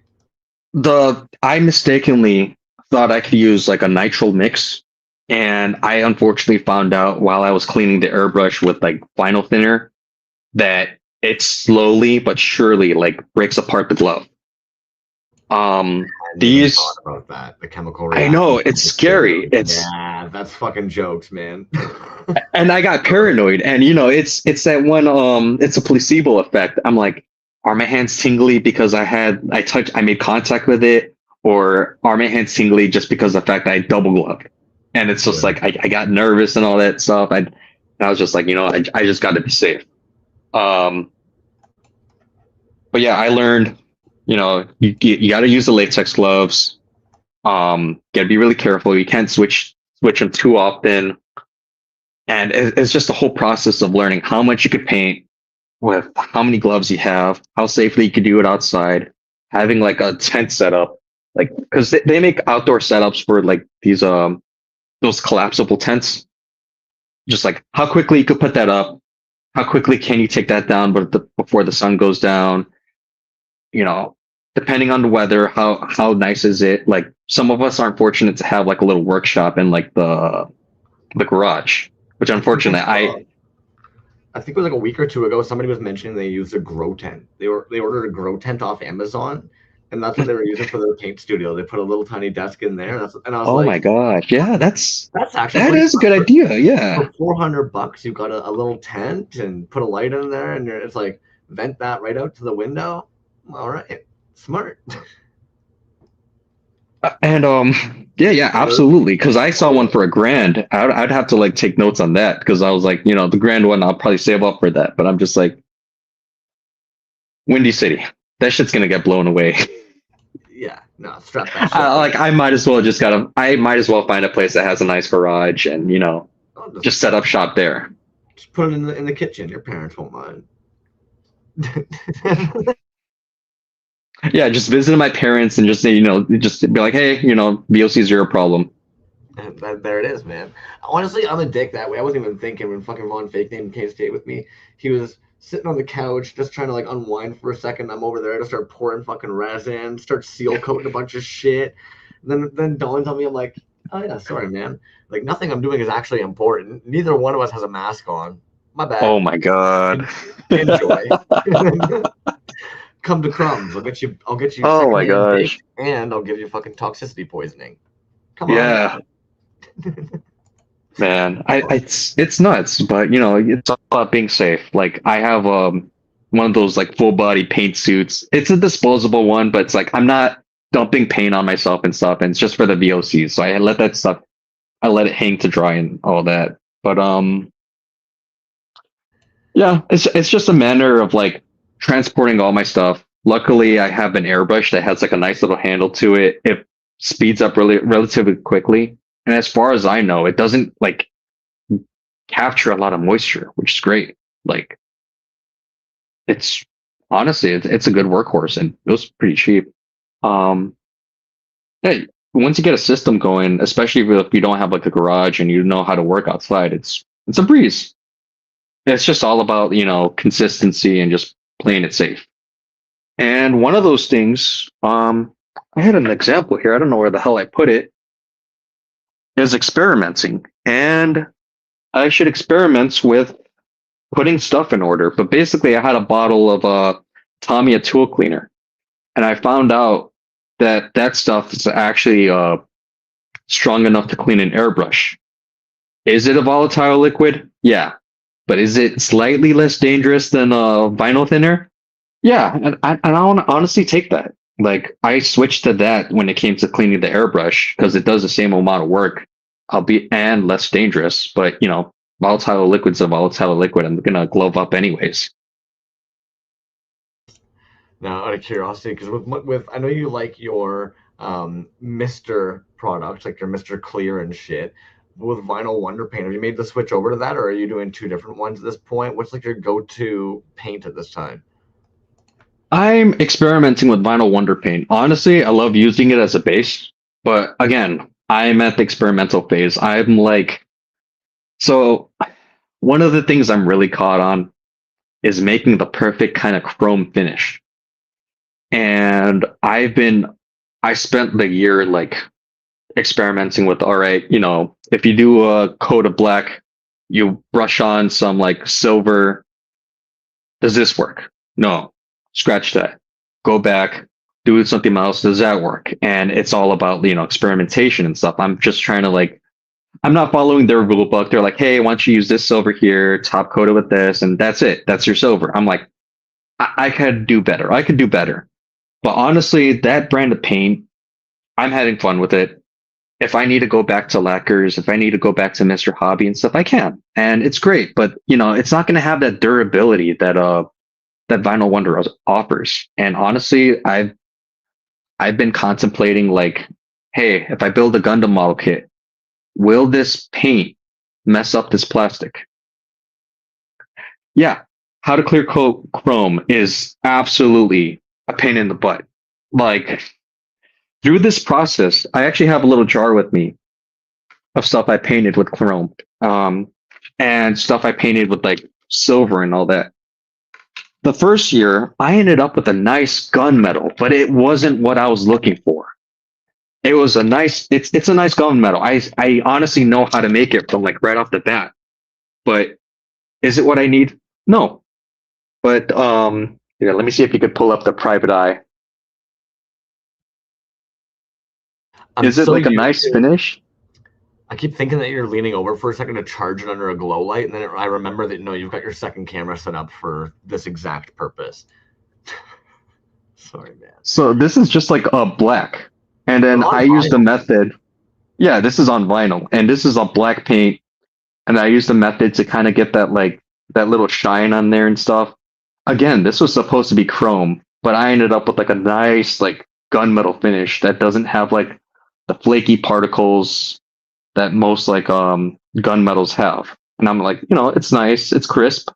I mistakenly thought I could use like a nitrile mix, and I unfortunately found out while I was cleaning the airbrush with like vinyl thinner that it slowly but surely like breaks apart the glove. These thought about that, the chemical reaction. I know, it's scary. Yeah, that's fucking jokes, man. And I got paranoid, and it's that one it's a placebo effect. I'm like, are my hands tingly because I made contact with it, or are my hands tingly just because of the fact that I double gloved? And it's just like I got nervous and all that stuff. And I was just like, I just got to be safe. But yeah, I learned. You got to use the latex gloves. Got to be really careful. You can't switch them too often. And it's just a whole process of learning how much you could paint with how many gloves you have, how safely you could do it outside, having like a tent setup, like because they make outdoor setups for like these those collapsible tents. Just like how quickly you could put that up, how quickly can you take that down, but before the sun goes down, you know, depending on the weather, how nice is it? Like some of us aren't fortunate to have like a little workshop in like the garage, which unfortunately I think it was like a week or two ago. Somebody was mentioning they used a grow tent. They ordered a grow tent off Amazon, and that's what they were using for their paint studio. They put a little tiny desk in there. And I was oh like, my gosh, yeah, that's actually that pretty is a smart. good idea. Yeah. For $400, you've got a little tent and put a light in there, and it's like vent that right out to the window. All right, smart. And yeah, absolutely. Because I saw one for $1,000. I'd have to like take notes on that because I was like, the grand one, I'll probably save up for that. But I'm just like, Windy City, that shit's gonna get blown away. Yeah, no, strap that shit. Like I might as well find a place that has a nice garage and just set up shop there. Just put it in the kitchen. Your parents won't mind. Yeah, just visiting my parents and just just be like, hey, VOCs are a problem. There it is, man. Honestly, I'm a dick that way. I wasn't even thinking when fucking Von Fake Name came to stay with me. He was sitting on the couch just trying to like unwind for a second. I'm over there to start pouring fucking resin, start seal coating a bunch of shit. Then dawns on me, I'm like, oh yeah, sorry, man. Like nothing I'm doing is actually important. Neither one of us has a mask on. My bad. Oh my god. Enjoy. Come to Crumbs. I'll get you. Oh my gosh. And I'll give you fucking toxicity poisoning. Come on. Yeah. Man, it's nuts, but it's all about being safe. Like I have one of those like full body paint suits. It's a disposable one, but it's like I'm not dumping paint on myself and stuff, and it's just for the VOCs. So I let it hang to dry and all that. But yeah, it's just a matter of like transporting all my stuff. Luckily, I have an airbrush that has like a nice little handle to it. It speeds up relatively quickly. And as far as I know, it doesn't like capture a lot of moisture, which is great. Like it's honestly, it's a good workhorse and it was pretty cheap. Hey, once you get a system going, especially if you don't have like a garage and you know how to work outside, it's a breeze. It's just all about, consistency and just playing it safe. And one of those things, I had an example here. I don't know where the hell I put it. Is experimenting, and I should experiment with putting stuff in order. But basically, I had a bottle of Tamiya tool cleaner, and I found out that stuff is actually strong enough to clean an airbrush. Is it a volatile liquid? Yeah, but is it slightly less dangerous than a vinyl thinner? Yeah, and I want to honestly take that. Like I switched to that when it came to cleaning the airbrush because it does the same amount of work, albeit and less dangerous. But volatile liquid's a volatile liquid. I'm gonna glove up anyways. Now, out of curiosity, because with I know you like your Mister products, like your Mister Clear and shit. With Vinyl Wonder Paint, have you made the switch over to that, or are you doing two different ones at this point? What's like your go-to paint at this time? I'm experimenting with Vinyl Wonder Paint. Honestly, I love using it as a base, but again, I'm at the experimental phase. I'm like, so one of the things I'm really caught on is making the perfect kind of chrome finish. And I spent the year like experimenting with, all right, if you do a coat of black, you brush on some like silver. Does this work? No. Scratch that. Go back, do something else. Does that work? And it's all about, experimentation and stuff. I'm just trying to like, I'm not following their rule book. They're like, hey, why don't you use this silver here, top coat it with this, and that's it. That's your silver. I'm like, I could do better. I could do better. But honestly, that brand of paint, I'm having fun with it. If I need to go back to lacquers, if I need to go back to Mr. Hobby and stuff, I can. And it's great. But, it's not going to have that durability that that Vinyl Wonder offers. And honestly, I've been contemplating like, hey, if I build a Gundam model kit, will this paint mess up this plastic? Yeah, how to clear coat chrome is absolutely a pain in the butt. Like through this process, I actually have a little jar with me of stuff I painted with chrome, and stuff I painted with like silver and all that. The first year, I ended up with a nice gunmetal, but it wasn't what I was looking for. It was a nice, it's a nice gunmetal. I honestly know how to make it from like right off the bat, but is it what I need? No. But yeah, let me see if you could pull up the private eye. Is it like a nice finish? I keep thinking that you're leaning over for a second to charge it under a glow light, and then I remember that no, you've got your second camera set up for this exact purpose. Sorry, man. So this is just like a black, and then I use the method. Yeah, this is on vinyl, and this is a black paint, and I use the method to kind of get that like that little shine on there and stuff. Again, this was supposed to be chrome, but I ended up with like a nice like gunmetal finish that doesn't have like the flaky particles that most like gunmetals have. And I'm like, it's nice, it's crisp,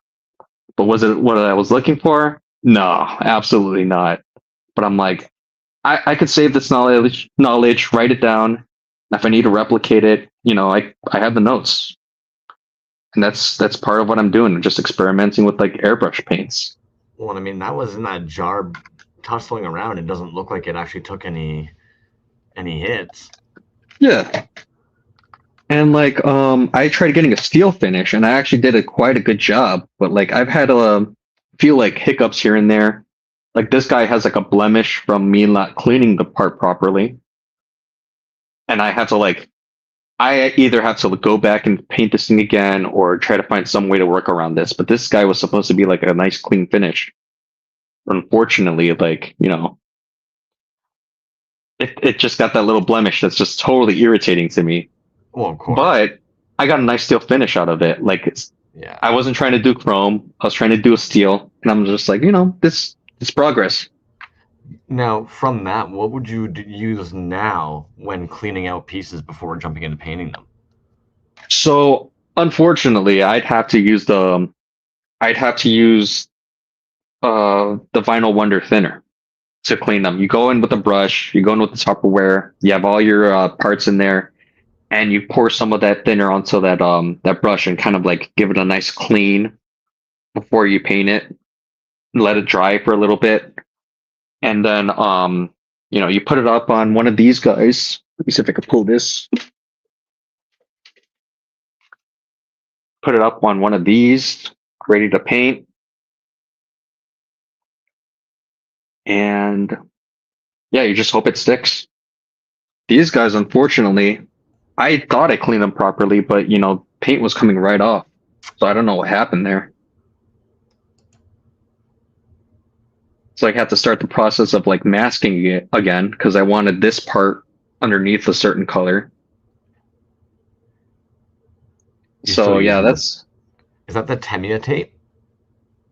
but was it what I was looking for? No, absolutely not. But I'm like, I could save this knowledge, write it down. If I need to replicate it, I have the notes. And that's part of what I'm doing, just experimenting with like airbrush paints. Well, I mean, that was in that jar tussling around. It doesn't look like it actually took any hits. Yeah. And like I tried getting a steel finish and I actually did quite a good job, but like I've had a few like hiccups here and there. Like this guy has like a blemish from me not cleaning the part properly. And I have to like I either have to go back and paint this thing again or try to find some way to work around this. But this guy was supposed to be like a nice clean finish. Unfortunately, like, it just got that little blemish that's just totally irritating to me. Well, of course. But I got a nice steel finish out of it. Like yeah. I wasn't trying to do chrome. I was trying to do a steel. And I'm just like, this progress. Now, from that, what would you use now when cleaning out pieces before jumping into painting them? So, unfortunately, I'd have to use the Vinyl Wonder thinner to clean them. You go in with a brush, you go in with the Tupperware, you have all your parts in there, and you pour some of that thinner onto that brush and kind of like give it a nice clean before you paint it. Let it dry for a little bit. And then, you put it up on one of these guys. Let me see if I can pull this. Put it up on one of these, ready to paint. And yeah, you just hope it sticks. These guys, unfortunately, I thought I cleaned them properly, but paint was coming right off. So I don't know what happened there. So I had to start the process of like masking it again because I wanted this part underneath a certain color. So yeah, is that the Tamiya tape?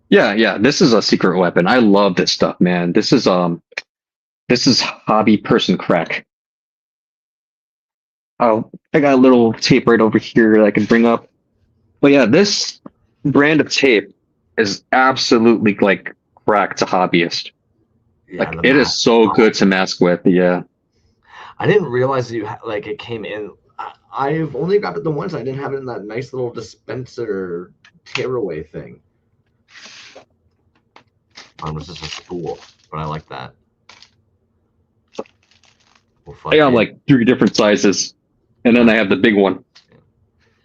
Yeah. This is a secret weapon. I love this stuff, man. This is hobby person crack. Oh, I got a little tape right over here that I can bring up. But yeah, this brand of tape is absolutely like crack to hobbyist. Yeah, like it is so good to mask with. Yeah, I didn't realize that it came in. I've only got it the once. I didn't have it in that nice little dispenser tearaway thing. Mine was just a spool, but I like that. Well, I got like 3 different sizes, and then I have the big one.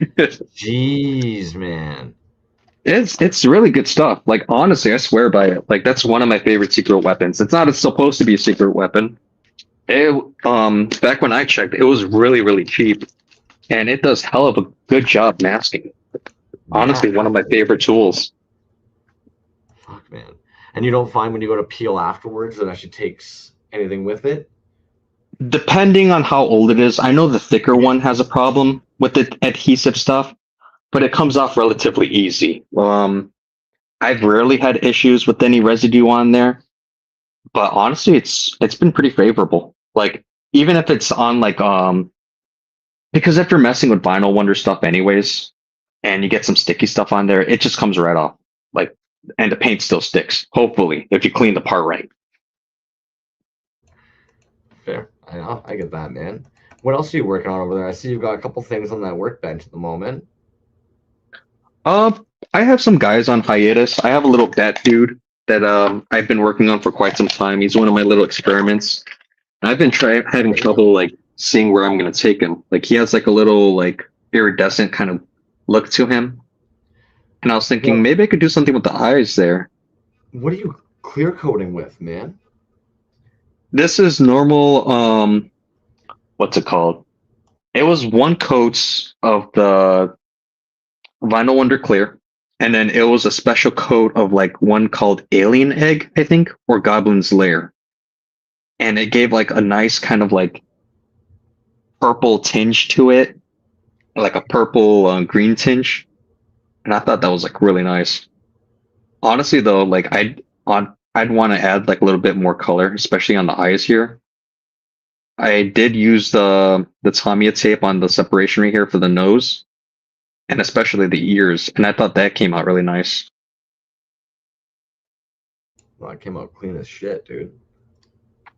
Jeez, man. It's really good stuff. Like honestly, I swear by it. Like that's one of my favorite secret weapons. It's not supposed to be a secret weapon. Back when I checked, it was really, really cheap. And it does hell of a good job masking. Honestly, one of my favorite tools. Fuck, man. And you don't find when you go to peel afterwards that actually takes anything with it? Depending on how old it is. I know the thicker one has a problem with the adhesive stuff, but it comes off relatively easy. I've rarely had issues with any residue on there, but honestly, it's been pretty favorable. Like even if it's on like because if you're messing with Vinyl Wonder stuff anyways, and you get some sticky stuff on there, it just comes right off. Like, and the paint still sticks. Hopefully, if you clean the part right. Fair. I get that, man. What else are you working on over there? I see you've got a couple things on that workbench at the moment. I I have some guys on hiatus. I have a little bat dude that I've been working on for quite some time. He's one of my little experiments. And I've been having trouble like seeing where I'm gonna take him. Like he has like a little like iridescent kind of look to him. And I was thinking maybe I could do something with the eyes there. What are you clear coating with, man? This is normal what's it called? It was 1 coat of the Vinyl Wonder Clear, and then it was a special coat of like one called Alien Egg, I think, or Goblin's Lair. And it gave like a nice kind of like purple tinge to it, like a purple green tinge. And I thought that was like really nice. Honestly, though, like I'd want to add like a little bit more color, especially on the eyes here. I did use the Tamiya tape on the separation right here for the nose, and especially the ears, and I thought that came out really nice. Well, it came out clean as shit, dude.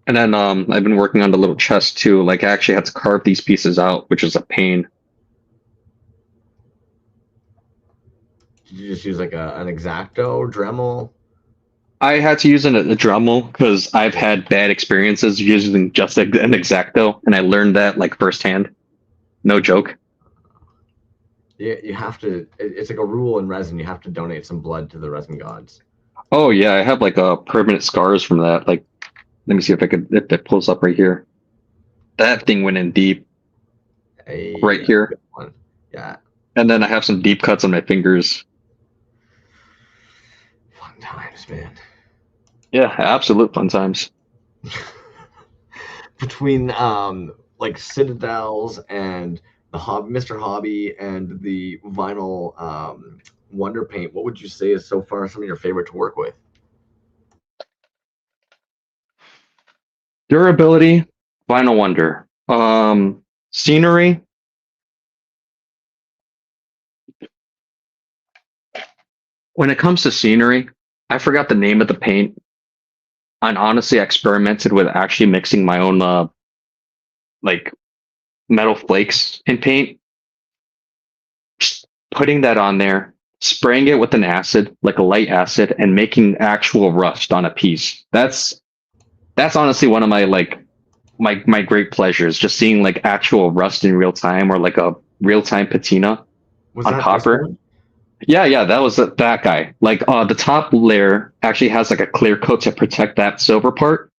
And then I've been working on the little chest too. Like I actually had to carve these pieces out, which is a pain. Did you just use like an X-Acto Dremel? I had to use a Dremel because I've had bad experiences using just an X-Acto, and I learned that like firsthand. No joke. Yeah, you have to. It's like a rule in resin. You have to donate some blood to the resin gods. Oh yeah, I have like permanent scars from that. Like, let me see if it pulls up right here. That thing went in deep. Right here. Yeah. And then I have some deep cuts on my fingers. Fun times, man. Yeah, absolute fun times. Between like Citadels and the Mr. Hobby and the vinyl Wonder Paint, what would you say is so far some of your favorite to work with? Durability, Vinyl Wonder. Scenery. When it comes to scenery, I forgot the name of the paint. And honestly, I experimented with actually mixing my own like metal flakes in paint. Just putting that on there, spraying it with an acid, like a light acid, and making actual rust on a piece. That's honestly one of my like my great pleasures, just seeing like actual rust in real time, or like a real time patina on copper. Yeah, that was that guy. Like the top layer actually has like a clear coat to protect that silver part.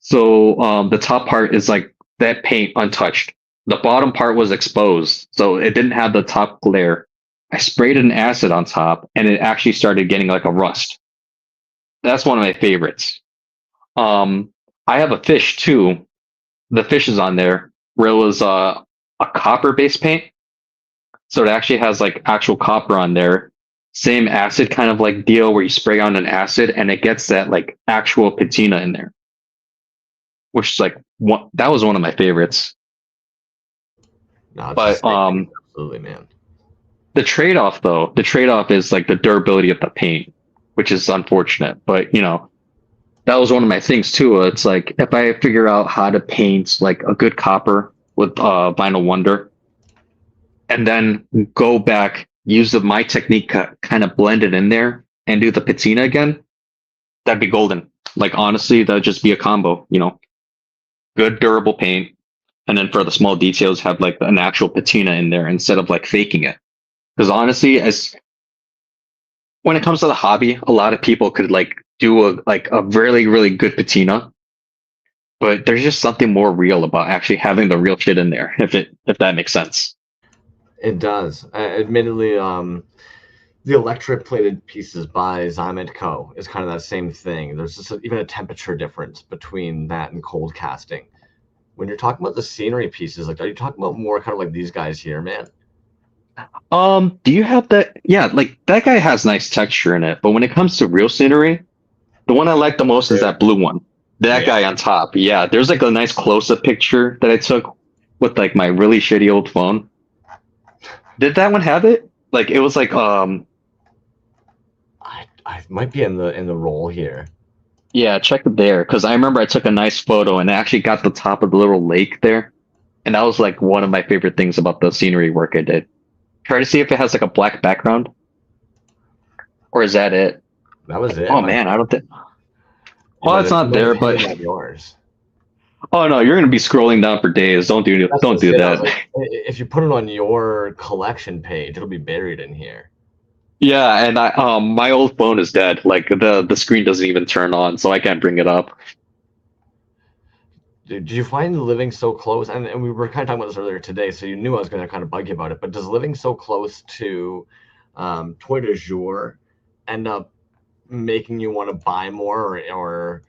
So the top part is like that paint untouched. The bottom part was exposed, so it didn't have the top layer. I sprayed an acid on top, and it actually started getting like a rust. That's one of my favorites. I have a fish too. The fish is on there, where it was a copper-based paint. So it actually has like actual copper on there. Same acid kind of like deal where you spray on an acid and it gets that like actual patina in there. Which is like that was one of my favorites. No, but absolutely, man. The trade-off is like the durability of the paint, which is unfortunate. But you know, that was one of my things too. It's like if I figure out how to paint like a good copper with Vinyl Wonder, and then go back, use my technique, kind of blend it in there, and do the patina again, that'd be golden. Like honestly, that'd just be a combo. You know, good durable paint, and then for the small details, have like an actual patina in there instead of like faking it. Because honestly, when it comes to the hobby, a lot of people could like do a really really good patina, but there's just something more real about actually having the real shit in there. If that makes sense. It does. Admittedly, the electric plated pieces by Zymet Co. is kind of that same thing. There's just even a temperature difference between that and cold casting. When you're talking about the scenery pieces, like, are you talking about more kind of like these guys here, man? Do you have that? Yeah, like that guy has nice texture in it, but when it comes to real scenery, the one I like the most is that blue one. That guy on top. Yeah, there's like a nice close-up picture that I took with like my really shitty old phone. Did that one have it? Like it was like I might be in the roll here. Yeah, check it there, because I remember I took a nice photo and I actually got the top of the little lake there, and that was like one of my favorite things about the scenery work I did. Try to see if it has like a black background. Or is that it? That was it. Oh man, I don't think. You Oh, might it's have, not there, you might but have had yours. oh no, you're gonna be scrolling down for days. Don't do That's don't just do it. I was that. like, if you put it on your collection page, it'll be buried in here. Yeah, and I my old phone is dead. Like the screen doesn't even turn on, so I can't bring it up. Did you find living so close? And we were kind of talking about this earlier today, so you knew I was going to kind of bug you about it. But does living so close to Toy de Jour end up making you want to buy more, or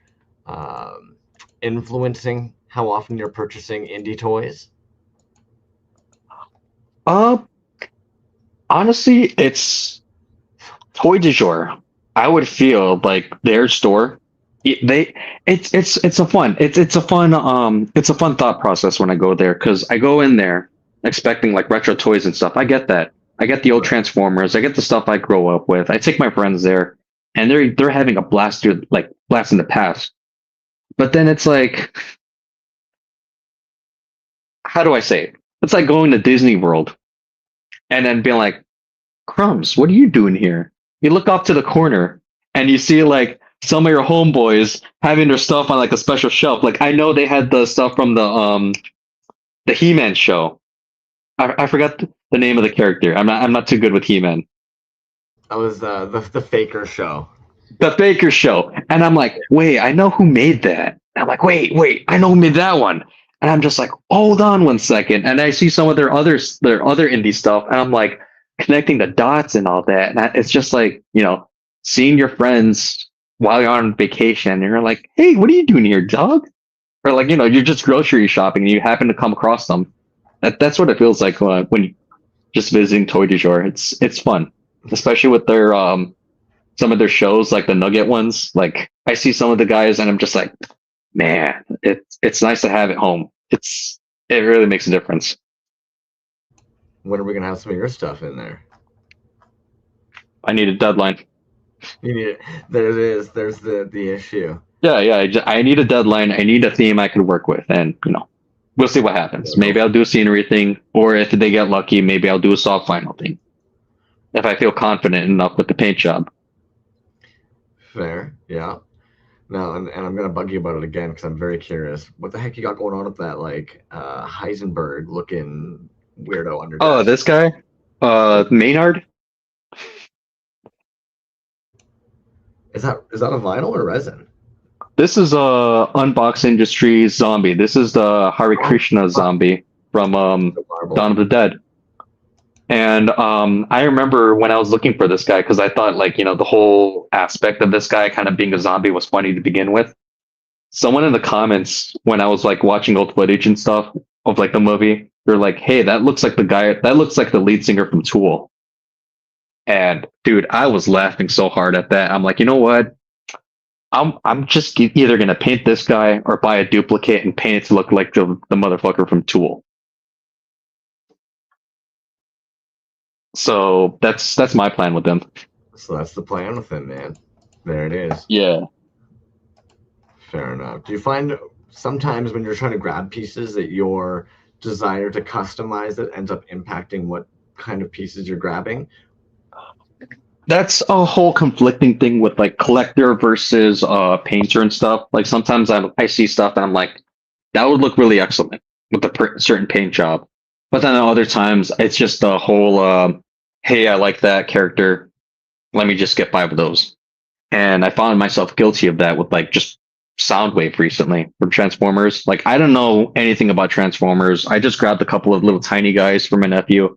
influencing how often you're purchasing indie toys? Uh, Honestly, it's Toy de Jour. I would feel like their store. They it's a fun it's a fun thought process when I go there because I go in there expecting like retro toys and stuff. I get that. I get the old Transformers. I get the stuff I grow up with. I take my friends there, and they're having a blast through like blast in the past. But then it's like, how do I say it? It's like going to Disney World and then being like, Crumbs, what are you doing here? You look off to the corner and you see like some of your homeboys having their stuff on like a special shelf. Like I know they had the stuff from the He-Man show. I forgot the name of the character. I'm not too good with He-Man. That was the Faker show. The Baker show. And I'm like, wait, I know who made that. And I'm like, wait, I know who made that one. And I'm just like, hold on one second. And I see some of their other indie stuff, and I'm like connecting the dots and all that. And it's just like, seeing your friends while you're on vacation, and you're like, hey, what are you doing here, dog? Or like, you're just grocery shopping and you happen to come across them. That's what it feels like when you just visiting Toy de Jour. It's fun, especially with their some of their shows, like the Nugget ones. Like I see some of the guys, and I'm just like, man, it's nice to have it home. It really makes a difference. When are we gonna have some of your stuff in there? I need a deadline. You need it. There it is. There's the issue. Yeah. I need a deadline. I need a theme I can work with, and we'll see what happens. Maybe I'll do a scenery thing, or if they get lucky, maybe I'll do a soft final thing. If I feel confident enough with the paint job. Fair, yeah. No, and I'm gonna bug you about it again because I'm very curious. What the heck you got going on with that like Heisenberg looking weirdo under? Oh, this guy, Maynard. Is that a vinyl or resin? This is Unbox Industries zombie. This is the Hare Krishna zombie from Dawn of the Dead. And I remember when I was looking for this guy, because I thought like, the whole aspect of this guy kind of being a zombie was funny to begin with. Someone in the comments, when I was like watching old footage and stuff of like the movie, they're like, hey, that looks like the lead singer from Tool. And dude, I was laughing so hard at that. I'm like, you know what? I'm just either gonna paint this guy or buy a duplicate and paint it to look like the motherfucker from Tool. So that's my plan with them. So that's the plan with him, man. There it is. Yeah. Fair enough. Do you find sometimes when you're trying to grab pieces that your desire to customize it ends up impacting what kind of pieces you're grabbing? That's a whole conflicting thing with like collector versus painter and stuff. Like sometimes I see stuff and I'm like, that would look really excellent with a certain paint job. But then other times it's just the whole, hey, I like that character. Let me just get 5 of those. And I found myself guilty of that with like just Soundwave recently from Transformers. Like I don't know anything about Transformers. I just grabbed a couple of little tiny guys for my nephew.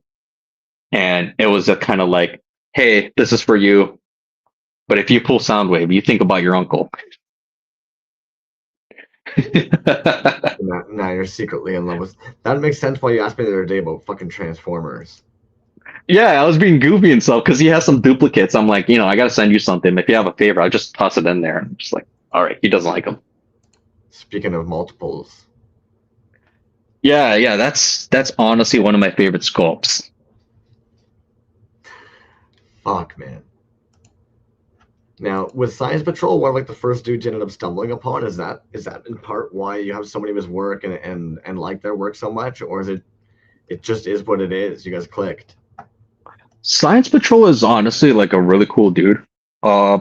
And it was a kind of like, hey, this is for you. But if you pull Soundwave, you think about your uncle. Now you're secretly in love with. That makes sense why you asked me the other day about fucking Transformers. Yeah, I was being goofy and stuff because he has some duplicates. I'm like, I got to send you something. If you have a favor, I'll just toss it in there. I'm just like, all right, he doesn't like them. Speaking of multiples. Yeah, that's honestly one of my favorite sculpts. Fuck, man. Now, was Science Patrol one of like the first dudes you ended up stumbling upon? Is that in part why you have so many of his work and like their work so much, or is it just is what it is? You guys clicked. Science Patrol is honestly like a really cool dude. uh,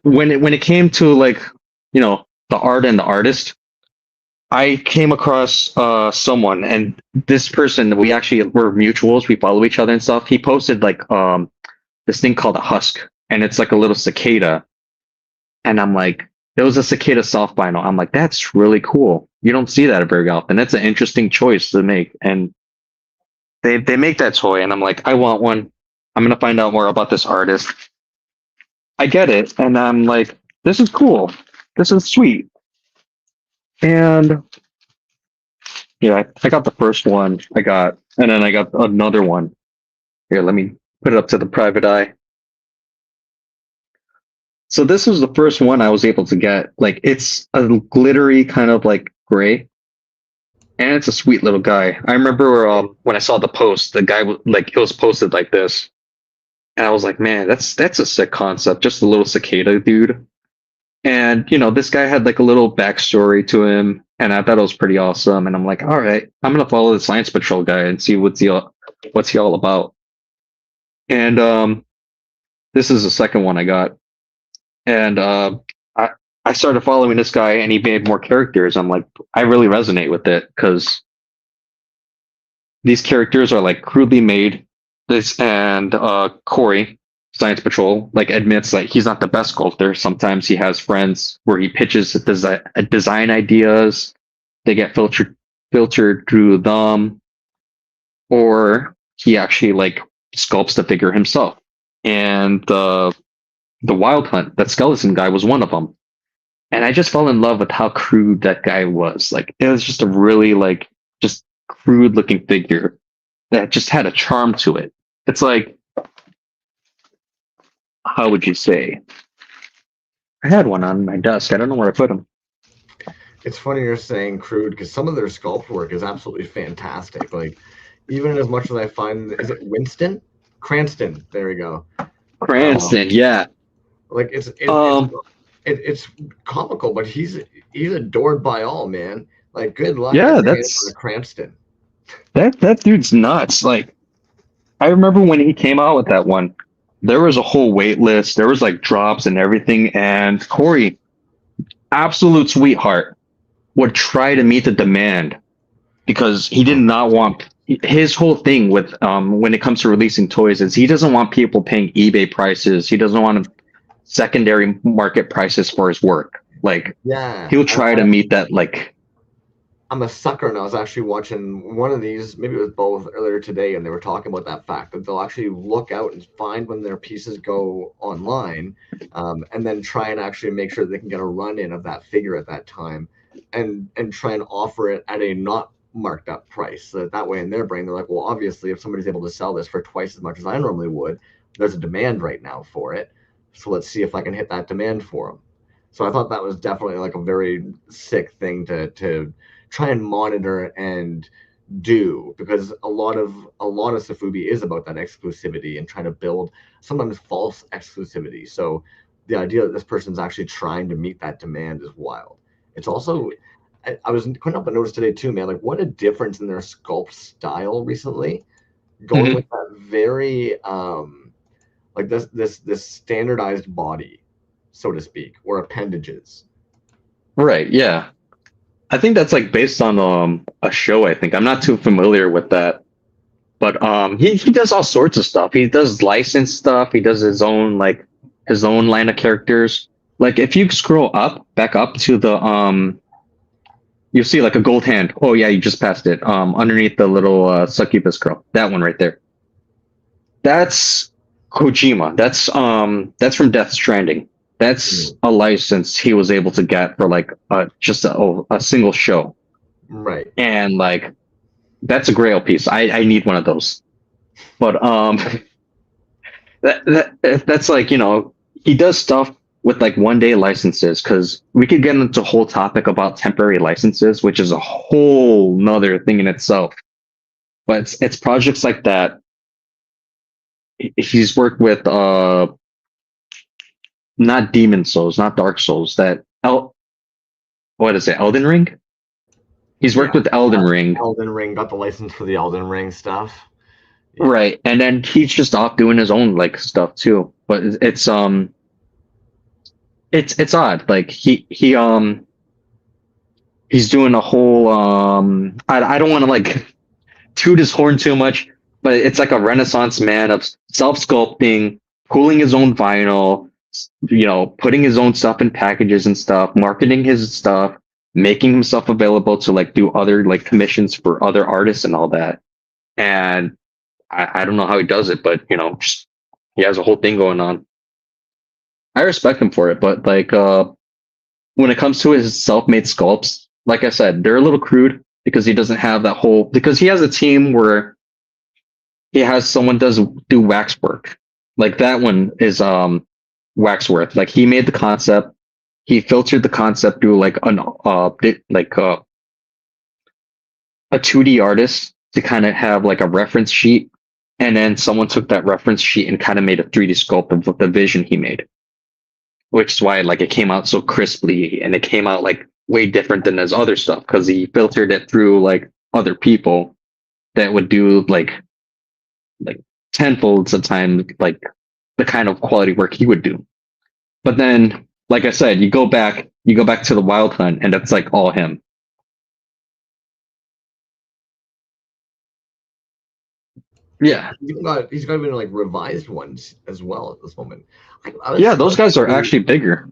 when it came to like, the art and the artist, I came across someone, and this person, we actually were mutuals. We follow each other and stuff. He posted like this thing called a husk, and it's like a little cicada. And I'm like, it was a cicada soft vinyl. I'm like, that's really cool. You don't see that very often. That's an interesting choice to make. And they make that toy, and I'm like, I want one. I'm gonna find out more about this artist. I get it, and I'm like, this is cool. This is sweet. And yeah, I got the first one I got, and then I got another one. Here, let me put it up to the private eye. So this was the first one I was able to get. Like, it's a glittery kind of like gray, and it's a sweet little guy. I remember when I saw the post, the guy like it was posted like this, and I was like, man, that's a sick concept. Just a little cicada dude. And this guy had like a little backstory to him, and I thought it was pretty awesome. And I'm like, all right, I'm gonna follow the Science Patrol guy and see what's he all about. And this is the second one I got, and I started following this guy, and he made more characters. I'm like, I really resonate with it because these characters are like crudely made. And Corey, Science Patrol, like admits like he's not the best sculptor. Sometimes he has friends where he pitches design ideas. They get filtered through them, or he actually like sculpts the figure himself. And the Wild Hunt, that skeleton guy, was one of them. And I just fell in love with how crude that guy was. Like, it was just a really like just crude looking figure that just had a charm to it. It's like, how would you say? I had one on my desk. I don't know where I put him. It's funny you're saying crude because some of their sculpt work is absolutely fantastic. Like, even as much as I find, is it Winston? Cranston. There we go. Cranston, yeah. Like it's comical, but he's adored by all, man. Like, good luck. Yeah, that's Cranston. That dude's nuts. Like, I remember when he came out with that one, there was a whole wait list. There was like drops and everything. And Corey, absolute sweetheart, would try to meet the demand because he did not want his whole thing with when it comes to releasing toys is he doesn't want people paying eBay prices. He doesn't want secondary market prices for his work. Like, yeah, he'll try to meet that. Like, I'm a sucker, and I was actually watching one of these, maybe it was both, earlier today, and they were talking about that fact that they'll actually look out and find when their pieces go online, and then try and actually make sure they can get a run in of that figure at that time, and try and offer it at a not marked up price. So that way, in their brain, they're like, well, obviously, if somebody's able to sell this for twice as much as I normally would, there's a demand right now for it. So let's see if I can hit that demand for them. So I thought that was definitely like a very sick thing to try and monitor and do, because a lot of Sofubi is about that exclusivity and trying to build sometimes false exclusivity. So the idea that this person's actually trying to meet that demand is wild. It's also, I was couldn't help but notice today too, man, like what a difference in their sculpt style recently, going with that very like this standardized body, so to speak, or appendages. right, yeah. I think that's like based on a show, I think. I'm not too familiar with that. But he does all sorts of stuff. He does licensed stuff. He does his own line of characters. Like, if you scroll back up to the you'll see like a gold hand. Oh yeah, you just passed it. Underneath the little succubus girl. That one right there. That's Kojima. That's from Death Stranding. That's a license he was able to get for like just a single show. Right. And like, that's a grail piece. I need one of those. But that's like, he does stuff with like 1-day licenses, because we could get into a whole topic about temporary licenses, which is a whole nother thing in itself. But it's projects like that. He's worked with not Demon Souls, not Dark Souls, what is it, Elden Ring? He's worked with Elden Ring. Elden Ring, got the license for the Elden Ring stuff. Yeah. Right. And then he's just off doing his own like stuff too. But it's it's odd. Like he's doing a whole I don't want to like toot his horn too much, but it's like a renaissance man of self sculpting, pulling his own vinyl, putting his own stuff in packages and stuff, marketing his stuff, making himself available to like do other like commissions for other artists and all that. And I don't know how he does it, but just, he has a whole thing going on. I respect him for it, but like when it comes to his self-made sculpts, like I said, they're a little crude because he doesn't have that whole, because he has a team where he has someone do wax work. Like that one is Waxworth. Like he made the concept, he filtered the concept through like a 2D artist to kind of have like a reference sheet, and then someone took that reference sheet and kind of made a 3D sculpt of the vision he made, which is why like it came out so crisply and it came out like way different than his other stuff because he filtered it through like other people that would do like tenfolds of time like the kind of quality work he would do. But then, like I said, you go back to the Wild Hunt, and that's like all him. Yeah, he's got even like revised ones as well at this moment. Yeah, those guys are actually bigger.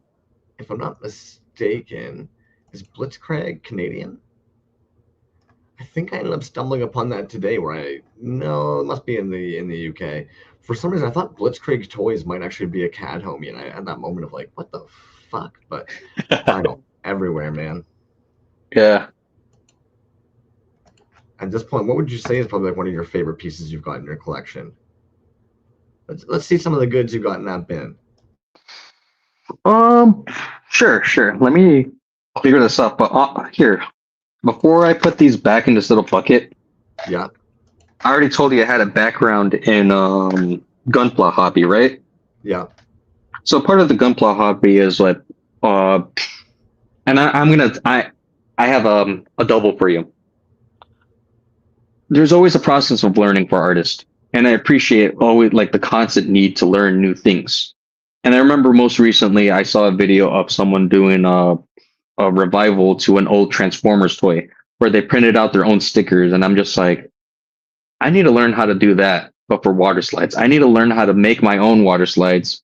If I'm not mistaken, is Blitzkrieg Canadian? I think I ended up stumbling upon that today. No, it must be in the UK. For some reason, I thought Kagekitoys might actually be a CAD homie, and I had that moment of like, what the fuck? But I don't everywhere, man. Yeah. At this point, what would you say is probably like one of your favorite pieces you've got in your collection? Let's see some of the goods you got in that bin. Sure. Let me figure this out. But here, before I put these back in this little bucket, yeah, I already told you I had a background in gunpla hobby, right? Yeah. So part of the gunpla hobby is like, and I have a double for you. There's always a process of learning for artists, and I appreciate always like the constant need to learn new things. And I remember most recently I saw a video of someone doing a revival to an old Transformers toy where they printed out their own stickers, and I'm just like, I need to learn how to do that, but for water slides. I need to learn how to make my own water slides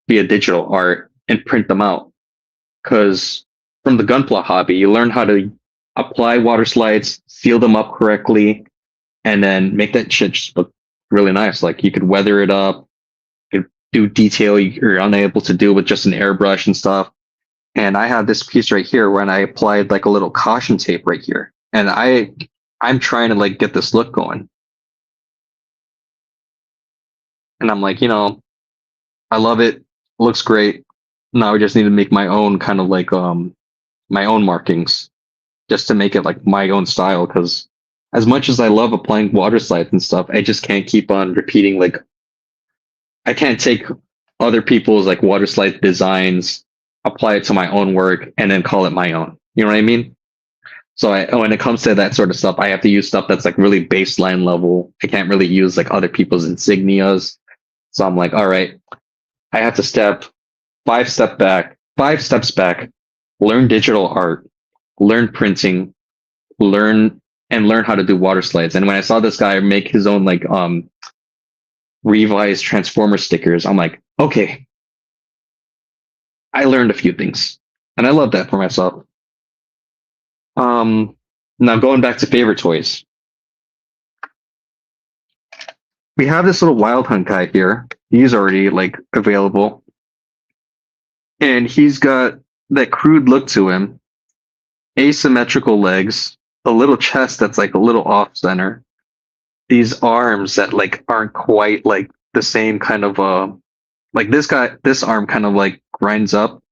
via digital art and print them out. Because from the gunpla hobby, you learn how to apply water slides, seal them up correctly, and then make that shit just look really nice. Like you could weather it up, you could do detail you're unable to do with just an airbrush and stuff. And I have this piece right here when I applied like a little caution tape right here. And I'm trying to like get this look going. And I'm like, I love it. Looks great. Now I just need to make my own kind of like my own markings just to make it like my own style. Because as much as I love applying water slides and stuff, I just can't keep on repeating like I can't take other people's like water slide designs, apply it to my own work, and then call it my own. You know what I mean? So when it comes to that sort of stuff, I have to use stuff that's like really baseline level. I can't really use like other people's insignias. So I'm like, all right, I have to 5 steps back, learn digital art, learn printing, learn how to do water slides. And when I saw this guy make his own like revised Transformer stickers, I'm like, okay, I learned a few things, and I love that for myself. Now going back to favorite toys, we have this little Wild Hunt guy here. He's already like available, and he's got that crude look to him, asymmetrical legs, a little chest that's like a little off center, these arms that like aren't quite like the same kind of like this arm kind of like grinds up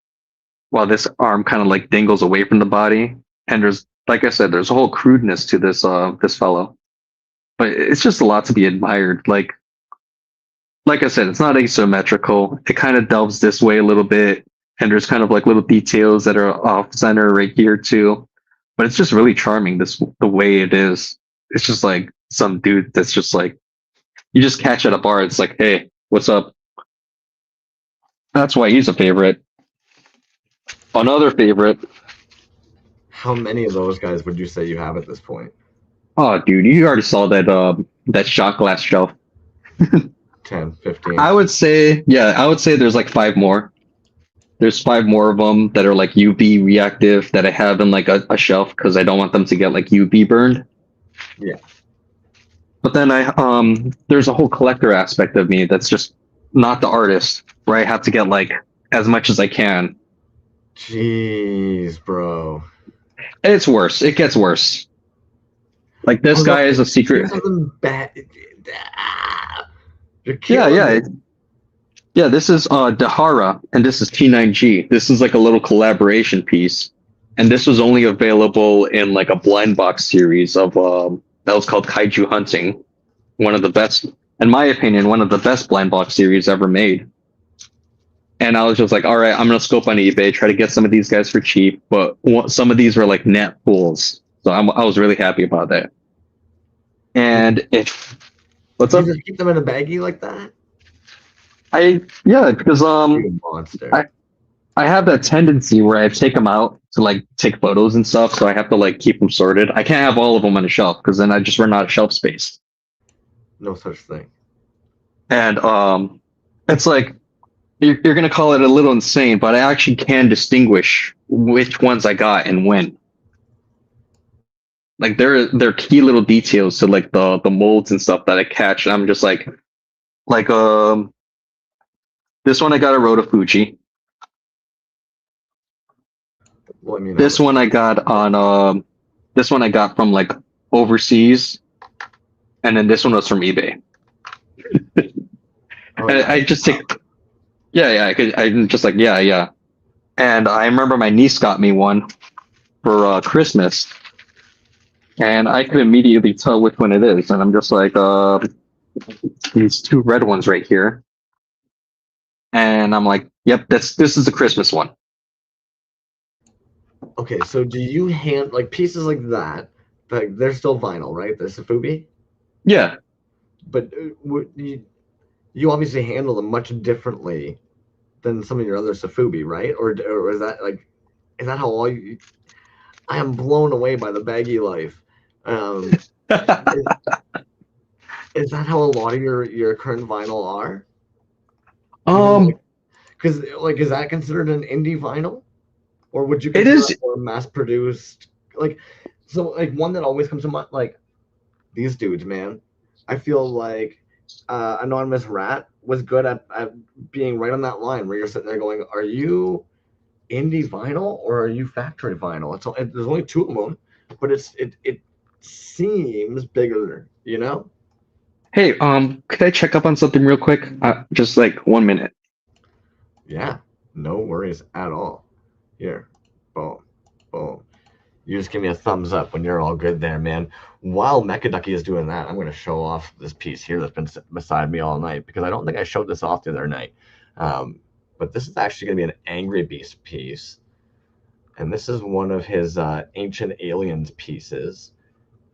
while this arm kind of like dangles away from the body. And there's, like I said, there's a whole crudeness to this fellow, but it's just a lot to be admired. Like I said, it's not asymmetrical. It kind of delves this way a little bit, and there's kind of like little details that are off center right here too. But it's just really charming, the way it is. It's just like some dude that's just like, you just catch at a bar. It's like, hey, what's up? That's why he's a favorite. Another favorite. How many of those guys would you say you have at this point? Oh, dude, you already saw that shot glass shelf. 10, 15? I would say, yeah, I would say there's like five more. There's five more of them that are like UV reactive that I have in like a shelf because I don't want them to get like UV burned. Yeah. But then there's a whole collector aspect of me that's just not the artist, where I have to get like as much as I can. Jeez, bro. It's worse. It gets worse. Like this guy is a secret. Bad. You're Yeah, killing yeah. me. Yeah, this is Dahara, and this is T9G. This is like a little collaboration piece, and this was only available in like a blind box series of that was called Kaiju Hunting. One of the best, in my opinion, one of the best blind box series ever made. And I was just like, all right, I'm gonna scope on eBay, try to get some of these guys for cheap, but some of these were like net pulls, so I was really happy about that. And what's You up? just keep them in a baggie like that? Yeah, because You monster. I have that tendency where I take them out to like take photos and stuff, so I have to like keep them sorted. I can't have all of them on a shelf because then I just run out of shelf space. No such thing. And it's like you're gonna call it a little insane, but I actually can distinguish which ones I got and when. Like there are key little details to like the molds and stuff that I catch, and I'm just like this one I got a Rota Fuji. Well, I mean, This one I got on this one I got from like overseas, and then this one was from eBay. oh, And yeah. I just take, yeah, I'm just like, yeah. And I remember my niece got me one for Christmas, and I could immediately tell which one it is. And I'm just like, these two red ones right here. And I'm like, yep, this is the Christmas one. Okay, so do you hand like pieces like that? Like they're still vinyl, right? The Safubi, Yeah. but you obviously handle them much differently than some of your other Safubi, right? Or is that like is that how all you? I am blown away by the baggy life. Is, is that how a lot of your current vinyl are? um, Because like is that considered an indie vinyl, or would you it consider is. it more mass produced? Like so like one that always comes to mind like these dudes, man. I feel like Anonymous Rat was good at being right on that line where you're sitting there going, are you indie vinyl or are you factory vinyl? There's only two of them, but it seems bigger, you know? Hey, could I check up on something real quick? Just like 1 minute. Yeah, no worries at all. Here, boom, boom. You just give me a thumbs up when you're all good there, man. While Mechaducky is doing that, I'm going to show off this piece here that's been beside me all night because I don't think I showed this off the other night. But this is actually going to be an Angry Beast piece. And this is one of his Ancient Aliens pieces.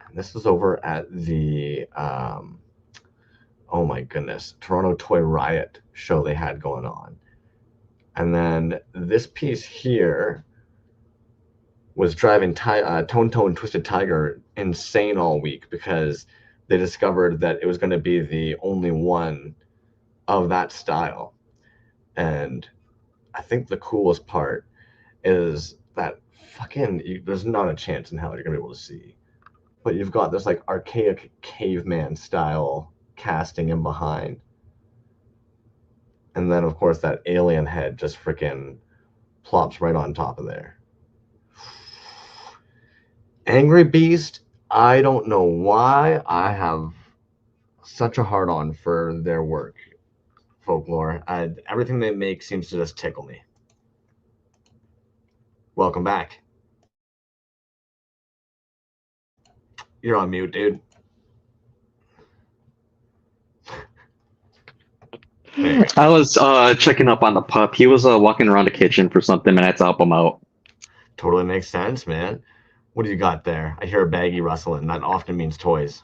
And this is over at the, oh my goodness, Toronto Toy Riot show they had going on. And then this piece here was driving Tone Tone Twisted Tiger insane all week because they discovered that it was going to be the only one of that style. And I think the coolest part is that there's not a chance in hell you're going to be able to see. But you've got this like archaic caveman style casting in behind. And then, of course, that alien head just freaking plops right on top of there. Angry Beast, I don't know why I have such a hard on for their work, Folklore. Everything they make seems to just tickle me. Welcome back. You're on mute, dude. I was checking up on the pup. He was walking around the kitchen for something, and I had to help him out. Totally makes sense, man. What do you got there? I hear a baggy rustling. That often means toys.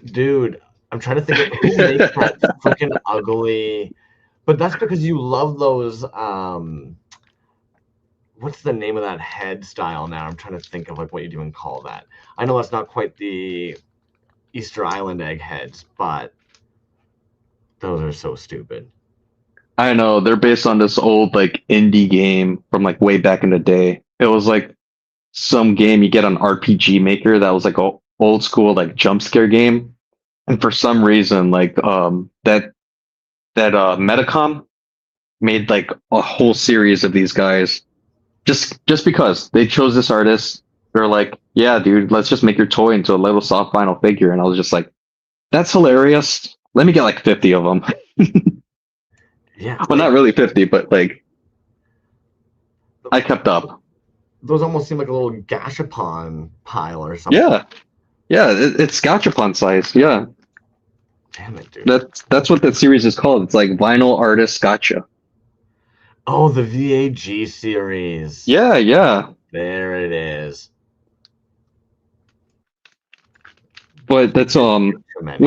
Dude, I'm trying to think of who makes that freaking ugly. But that's because you love those. What's the name of that head style now? I'm trying to think of like what you even call that. I know that's not quite the Easter Island egg heads, but those are so stupid. I know they're based on this old like indie game from like way back in the day. It was like some game you get on RPG Maker that was like a old school like jump scare game. And for some reason, like that Metacom made like a whole series of these guys just because they chose this artist. They're like, yeah, dude, let's just make your toy into a little soft vinyl figure. And I was just like, that's hilarious. Let me get like 50 of them. Yeah, Well, like, not really 50, but like I kept up. those almost seem like a little gashapon pile or something. Yeah. Yeah, it's gachapon size. Yeah. Damn it, dude. That's what that series is called. It's like vinyl artist gotcha. Oh, the VAG series. Yeah, yeah. There it is. But that's when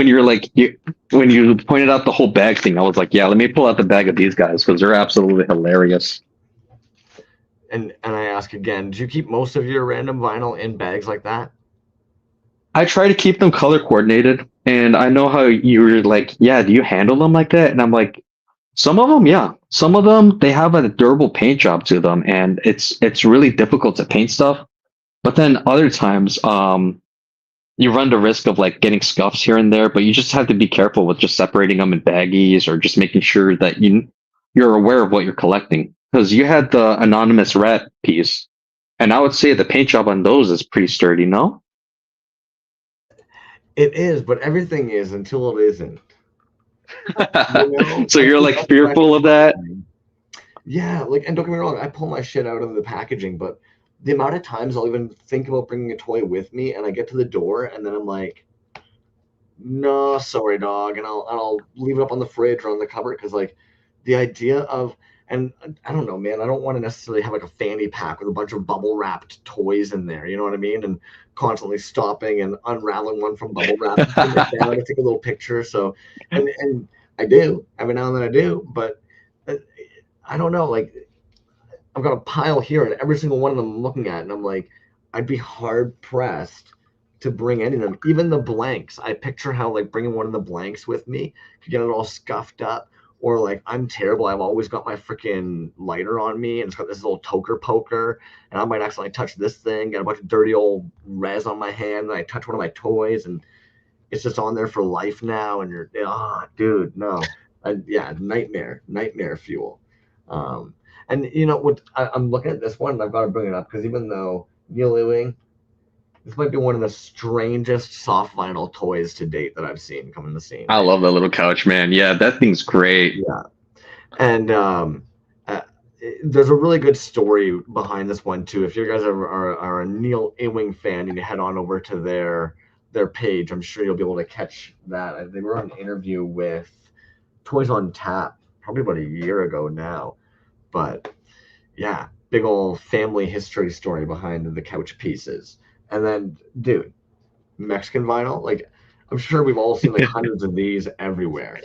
you're like when you pointed out the whole bag thing, I was like, yeah, let me pull out the bag of these guys because they're absolutely hilarious. And I ask again, do you keep most of your random vinyl in bags like that? I try to keep them color coordinated, and I know how you were like, yeah, do you handle them like that? And I'm like, some of them, yeah. Some of them they have a durable paint job to them, and it's really difficult to paint stuff. But then other times, you run the risk of like getting scuffs here and there, but you just have to be careful with just separating them in baggies or just making sure that you're aware of what you're collecting. Because you had the anonymous rat piece, and I would say the paint job on those is pretty sturdy, no? It is, but everything is until it isn't. So you're like fearful of that? Yeah, like, and don't get me wrong, I pull my shit out of the packaging, but the amount of times I'll even think about bringing a toy with me, and I get to the door, and then I'm like, no, sorry, dog, and I'll leave it up on the fridge or on the cupboard because like the idea of, and I don't know, man, I don't want to necessarily have like a fanny pack with a bunch of bubble wrapped toys in there, you know what I mean, and constantly stopping and unraveling one from bubble wrap, and putting it down to take a little picture. So, and I do every now and then I do, but I don't know, like I've got a pile here, and every single one of them I'm looking at, and I'm like, I'd be hard pressed to bring any of them, even the blanks. I picture how like bringing one of the blanks with me could get it all scuffed up, or like I'm terrible. I've always got my freaking lighter on me, and it's got this little toker poker, and I might accidentally touch this thing, get a bunch of dirty old res on my hand, and I touch one of my toys, and it's just on there for life now. And you're, dude, no, yeah, nightmare fuel. And you know what? I'm looking at this one, and I've got to bring it up because even though Neil Ewing, this might be one of the strangest soft vinyl toys to date that I've seen come in the scene. I love that little couch, man. Yeah, that thing's great. Yeah, and there's a really good story behind this one too. If you guys are a Neil Ewing fan and you head on over to their page, I'm sure you'll be able to catch that. They were on an interview with Toys on Tap probably about a year ago now. But yeah, big old family history story behind the couch pieces. And then, dude, Mexican vinyl, like I'm sure we've all seen like hundreds of these everywhere.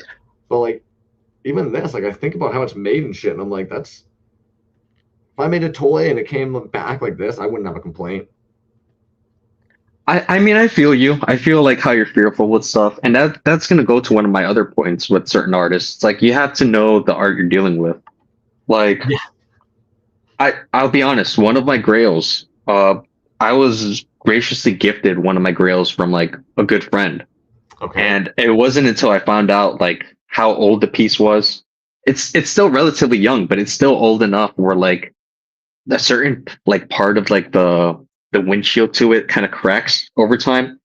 But like even this, like I think about how it's made and shit, and I'm like, that's if I made a toy and it came back like this, I wouldn't have a complaint. I mean, I feel you. I feel like how you're fearful with stuff, and that's gonna go to one of my other points with certain artists. Like you have to know the art you're dealing with. Like, Yeah. I'll be honest. One of my grails, I was graciously gifted one of my grails from like a good friend, Okay. and it wasn't until I found out like how old the piece was. It's still relatively young, but it's still old enough where like a certain like part of like the windshield to it kind of cracks over time.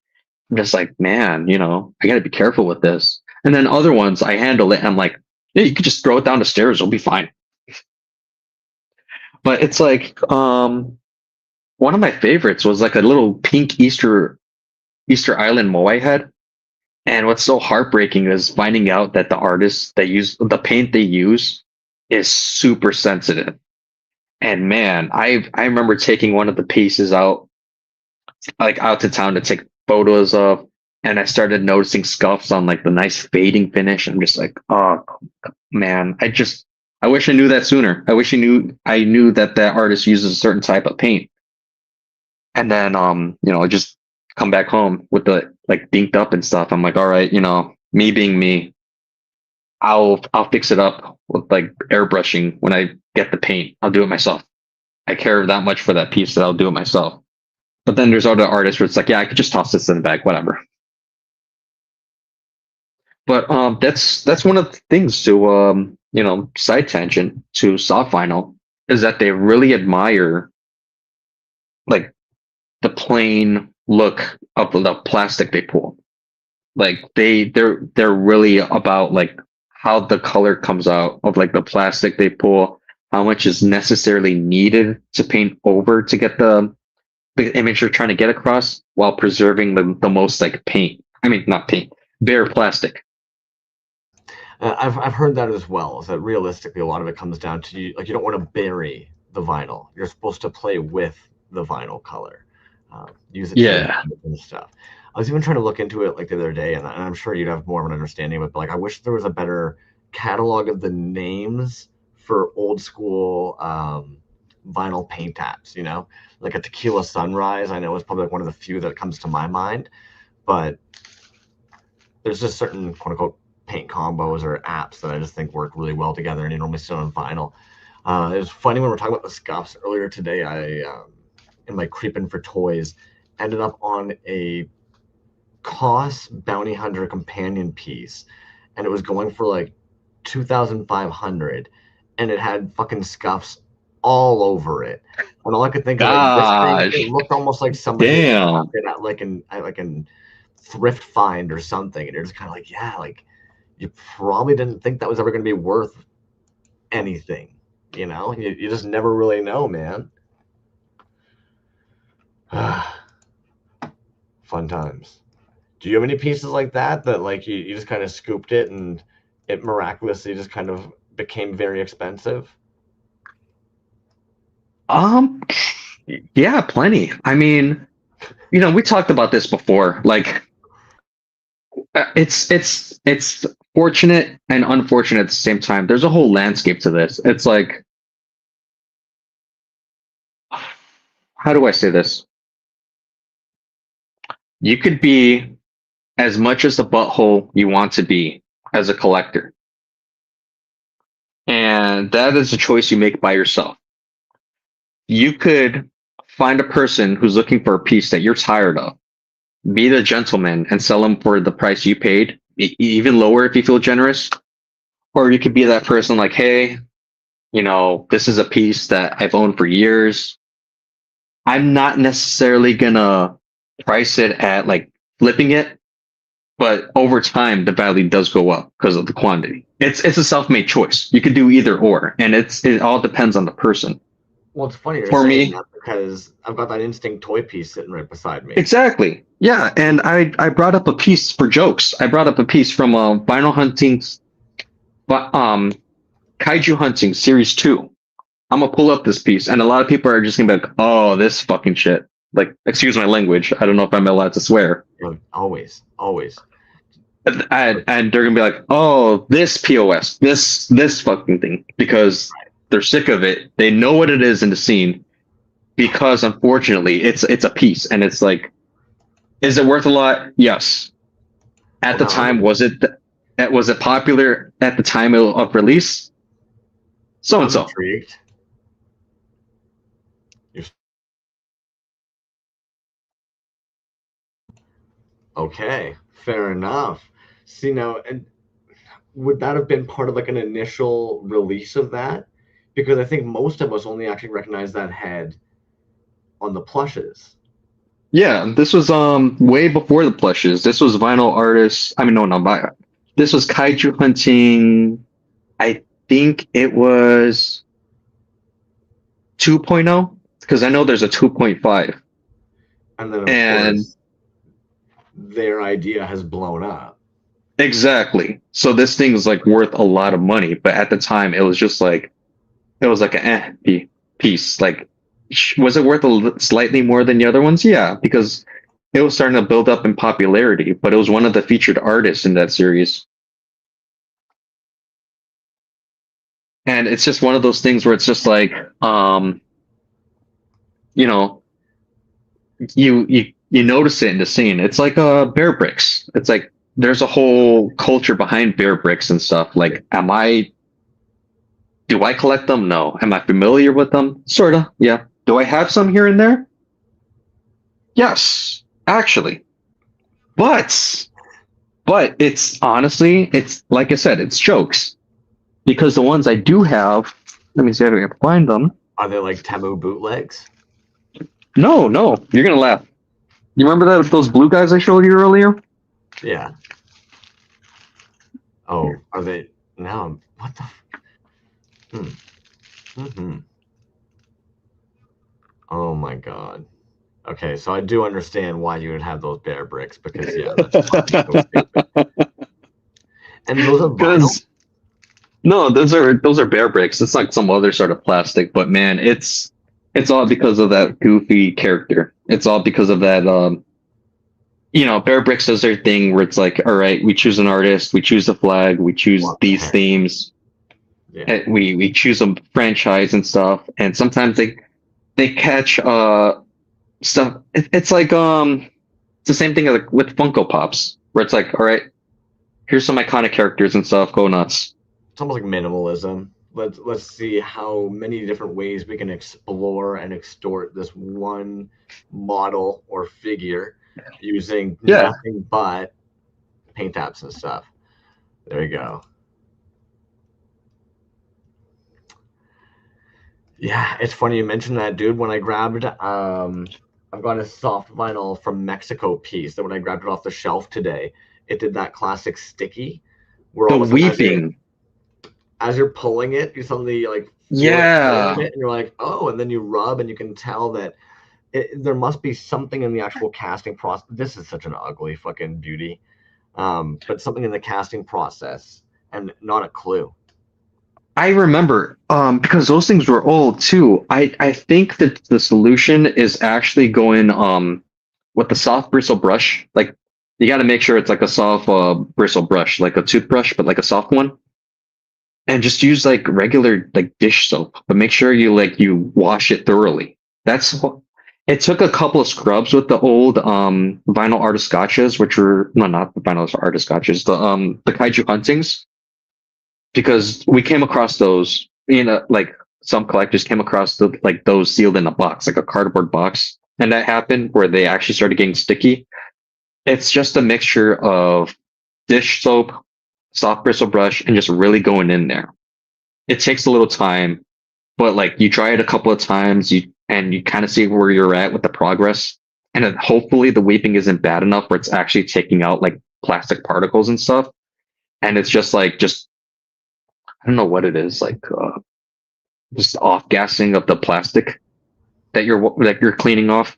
I'm just like, man, I got to be careful with this. And then other ones, I handle it. And I'm like, yeah, you could just throw it down the stairs; it'll be fine. But it's like, one of my favorites was like a little pink Easter Island moai head. And what's so heartbreaking is finding out that the artists that use the paint they use is super sensitive. And man, I remember taking one of the pieces out, like out to town to take photos of. and I started noticing scuffs on like the nice fading finish. I'm just like, oh man, I wish I knew that sooner. I wish I knew that that artist uses a certain type of paint. And then just come back home with the like dinked up and stuff. I'm like, all right, me being me, I'll fix it up with like airbrushing when I get the paint. I'll do it myself. I care that much for that piece that I'll do it myself. But then there's other artists where it's like, yeah, I could just toss this in the bag, whatever. But that's one of the things to side tangent to soft vinyl is that they really admire like the plain look of the plastic they pull. Like they're really about like how the color comes out of like the plastic they pull, how much is necessarily needed to paint over to get the image you're trying to get across while preserving the most like paint. I mean, not paint, bare plastic. I've heard that as well. Is that realistically a lot of it comes down to you don't want to bury the vinyl. You're supposed to play with the vinyl color, use it and stuff. I was even trying to look into it like the other day, and I'm sure you'd have more of an understanding of it. But like, I wish there was a better catalog of the names for old school vinyl paint apps. Like a Tequila Sunrise. I know is probably like one of the few that comes to my mind, but there's just certain quote unquote paint combos or apps that I just think work really well together, and you normally see on vinyl. It was funny when we were talking about the scuffs earlier today. I in my creeping for toys ended up on a COS Bounty Hunter companion piece, and it was going for like 2,500, and it had fucking scuffs all over it. And all I could think of, like, this thing, it looked almost like somebody at like an thrift find or something, and you're just kind of like, yeah, like you probably didn't think that was ever going to be worth anything. You just never really know, man. Fun times. Do you have any pieces like that like you just kind of scooped it and it miraculously just kind of became very expensive? Yeah, plenty. I mean, we talked about this before. Like, it's fortunate and unfortunate at the same time. There's a whole landscape to this. It's like, how do I say this? You could be as much as the butthole you want to be as a collector. And that is a choice you make by yourself. You could find a person who's looking for a piece that you're tired of, be the gentleman and sell them for the price you paid, even lower if you feel generous. Or you could be that person like, hey, this is a piece that I've owned for years. I'm not necessarily gonna price it at like flipping it, but over time the value does go up because of the quantity. It's a self-made choice. You could do either or, and it all depends on the person. Well, it's funny for me that because I've got that Instinct toy piece sitting right beside me. Exactly. Yeah, and I brought up a piece for jokes. I brought up a piece from Vinyl Hunting's, but Kaiju Hunting Series 2. I'm gonna pull up this piece, and a lot of people are just gonna be like, "Oh, this fucking shit." Like, excuse my language. I don't know if I'm allowed to swear. Always. And they're gonna be like, "Oh, this POS, this fucking thing," because they're sick of it. They know what it is in the scene, because unfortunately, it's a piece, and it's like, is it worth a lot? Yes. At the time, was it popular at the time of release? So and so. Intrigued. Okay, fair enough. See now, and would that have been part of like an initial release of that? Because I think most of us only actually recognize that head on the plushes. Yeah, this was way before the plushes. This was Vinyl Artists. I mean, no, not this was Kaiju Hunting. I think it was 2.0, because I know there's a 2.5. And then of course, their idea has blown up. Exactly. So this thing is like worth a lot of money, but at the time it was just like, it was like an piece. Like, was it worth slightly more than the other ones? Yeah, because it was starting to build up in popularity, but it was one of the featured artists in that series. And it's just one of those things where it's just like, you know, you notice it in the scene. It's like bear bricks. It's like there's a whole culture behind bear bricks and stuff. Like, do I collect them? No. Am I familiar with them? Sorta. Yeah. Do I have some here and there? Yes, actually. But it's honestly, it's like I said, it's jokes. Because the ones I do have, let me see if I can find them. Are they like Temu bootlegs? No, you're gonna laugh. You remember those blue guys I showed you earlier? Yeah. Oh, are they now? What the? Oh my god. Okay, so I do understand why you would have those bear bricks because yeah, that's so stupid. And those are vinyl. No, those are bear bricks. It's like some other sort of plastic, but man, it's all because of that goofy character. It's all because of that. Bear bricks does their thing where it's like, all right, we choose an artist, we choose a flag, we choose these themes, we choose a franchise and stuff, and sometimes they catch stuff. It's like it's the same thing like with Funko Pops, where it's like, all right, here's some iconic characters and stuff, go nuts. It's almost like minimalism. Let's see how many different ways we can explore and extort this one model or figure using nothing but paint apps and stuff. There you go. Yeah, it's funny you mentioned that, dude. When I grabbed I've got a soft vinyl from Mexico piece that when I grabbed it off the shelf today, it did that classic sticky where the weeping. As you're pulling it, you suddenly like yeah, it and you're like, oh, and then you rub and you can tell that there must be something in the actual casting process. This is such an ugly fucking beauty, but something in the casting process and not a clue. I remember because those things were old too. I think that the solution is actually going with the soft bristle brush. Like you got to make sure it's like a soft bristle brush, like a toothbrush, but like a soft one. And just use like regular like dish soap, but make sure you wash it thoroughly. It took a couple of scrubs with the old vinyl artist gotchas, which were not the vinyl artist gotchas, the kaiju huntings, because we came across those. Like some collectors came across those sealed in a box, like a cardboard box, and that happened where they actually started getting sticky. It's just a mixture of dish soap, soft bristle brush, and just really going in there. It takes a little time, but like you try it a couple of times, you kind of see where you're at with the progress, and then hopefully the weeping isn't bad enough where it's actually taking out like plastic particles and stuff, and it's just I don't know what it is, like just off gassing of the plastic that you're cleaning off.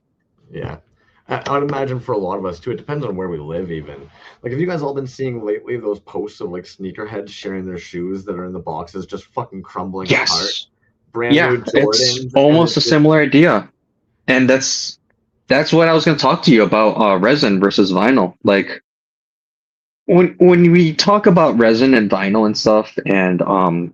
Yeah. I would imagine for a lot of us too, it depends on where we live even. Like, have you guys all been seeing lately those posts of like sneakerheads sharing their shoes that are in the boxes just fucking crumbling apart? Brand new Jordans. It's almost a similar idea. And that's what I was going to talk to you about, resin versus vinyl. Like when we talk about resin and vinyl and stuff, and a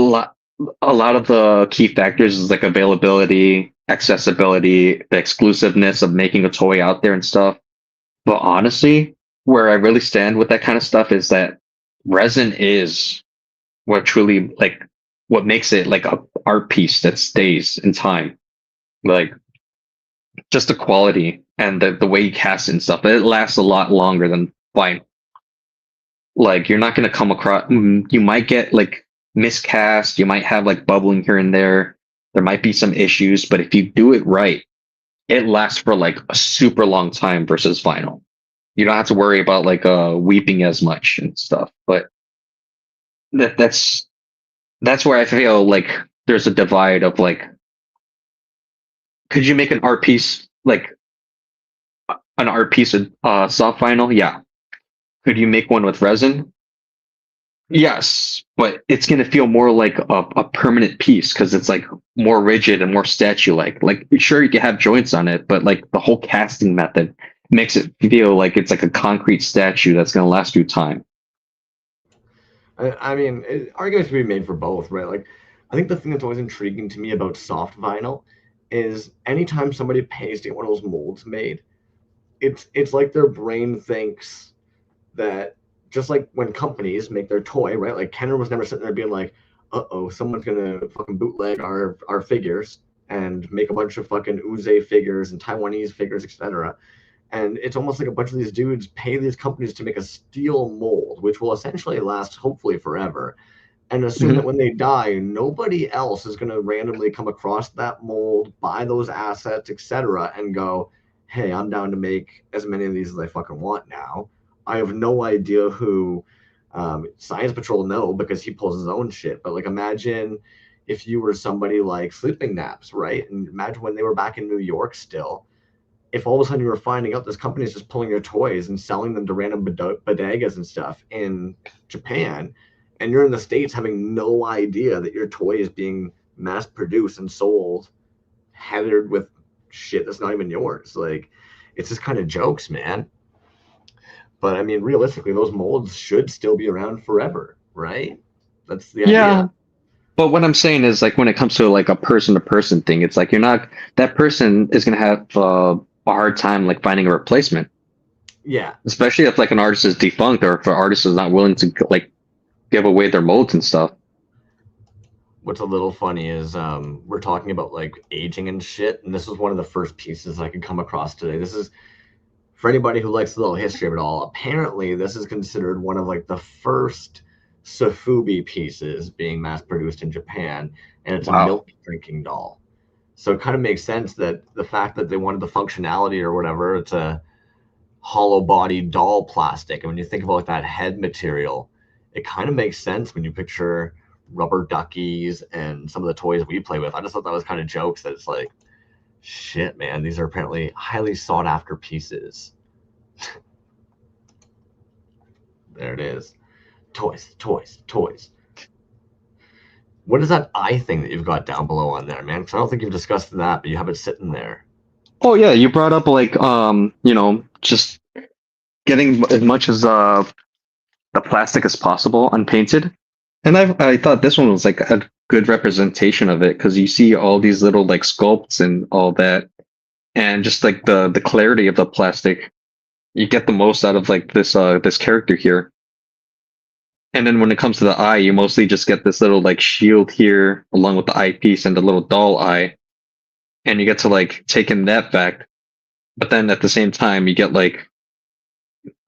lot of the key factors is like availability, accessibility, the exclusiveness of making a toy out there and stuff. But honestly, where I really stand with that kind of stuff is that resin is what truly what makes it like a art piece that stays in time. Like just the quality and the way you cast it and stuff. It lasts a lot longer than vinyl. Like you're not going to come across, you might get like miscast, you might have like bubbling here and there might be some issues, but if you do it right, it lasts for like a super long time versus vinyl. You don't have to worry about like weeping as much and stuff. But that's where I feel like there's a divide of like, could you make an art piece with soft vinyl? Yeah. Could you make one with resin? Yes, but it's gonna feel more like a permanent piece because it's like more rigid and more statue-like. Like sure you can have joints on it, but like the whole casting method makes it feel like it's like a concrete statue that's gonna last through time. I mean, arguments can be made for both, right? Like, I think the thing that's always intriguing to me about soft vinyl is anytime somebody pays to get one of those molds made, it's like their brain thinks that just like when companies make their toy, right? Like Kenner was never sitting there being like, "Uh-oh, someone's gonna fucking bootleg our figures and make a bunch of fucking Uze figures and Taiwanese figures, etc." And it's almost like a bunch of these dudes pay these companies to make a steel mold, which will essentially last hopefully forever, and assume that Mhm. when they die, nobody else is going to randomly come across that mold, buy those assets, etc., and go, "Hey, I'm down to make as many of these as I fucking want now." I have no idea who Science Patrol know because he pulls his own shit. But like, imagine if you were somebody like Sleeping Naps, right? And imagine when they were back in New York still. If all of a sudden you were finding out this company is just pulling your toys and selling them to random bodegas and stuff in Japan, and you're in the States having no idea that your toy is being mass produced and sold, heathered with shit that's not even yours. Like, it's just kind of jokes, man. But I mean, realistically, those molds should still be around forever, right? That's the Yeah, idea. but what I'm saying is like when it comes to like a person to person thing, it's like you're not that person is gonna have a hard time like finding a replacement, Yeah. especially if like an artist is defunct or if an artist is not willing to like give away their molds and stuff. What's a little funny is we're talking about like aging and shit, and this was one of the first pieces I could come across today. This is for anybody who likes a little history of it all. Apparently, this is considered one of like the first Sofubi pieces being mass produced in Japan, and it's a Wow. milk drinking doll. So it kind of makes sense that the fact that they wanted the functionality or whatever, it's a hollow body doll plastic. And when you think about that head material, it kind of makes sense when you picture rubber duckies and some of the toys we play with. I just thought that was kind of jokes that it's like, shit, man, these are apparently highly sought after pieces. There it is. Toys, toys, toys. What is that eye thing that you've got down below on there, man? Because I don't think you've discussed that, but you have it sitting there. Oh yeah, you brought up like just getting as much as the plastic as possible unpainted. And I thought this one was like a good representation of it because you see all these little like sculpts and all that, and just like the clarity of the plastic, you get the most out of like this character here. And then when it comes to the eye, you mostly just get this little like shield here along with the eyepiece and the little doll eye, and you get to like take in that fact. But then at the same time, you get like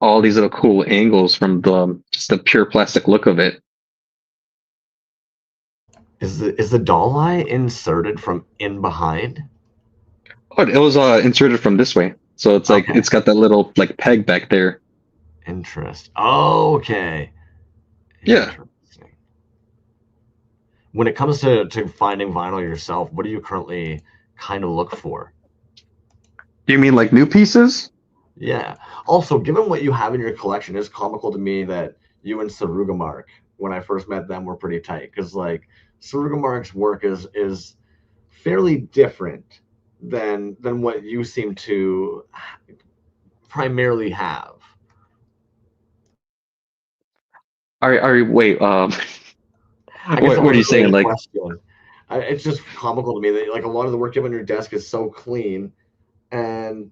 all these little cool angles from the just the pure plastic look of it. Is the doll eye inserted from in behind? Oh, it was inserted from this way, so it's like Okay, it's got that little like peg back there. Okay, Yeah. interesting. When it comes to finding vinyl yourself, what do you currently kind of look for? Do you mean like new pieces? Yeah. Also, given what you have in your collection, it's comical to me that you and Sarugamark, when I first met them, were pretty tight. Because like Sarugamark's work is fairly different than what you seem to primarily have. Are you wait? I guess that What are you wasn't really saying? a Like, question. It's just comical to me that like a lot of the work you have on your desk is so clean, and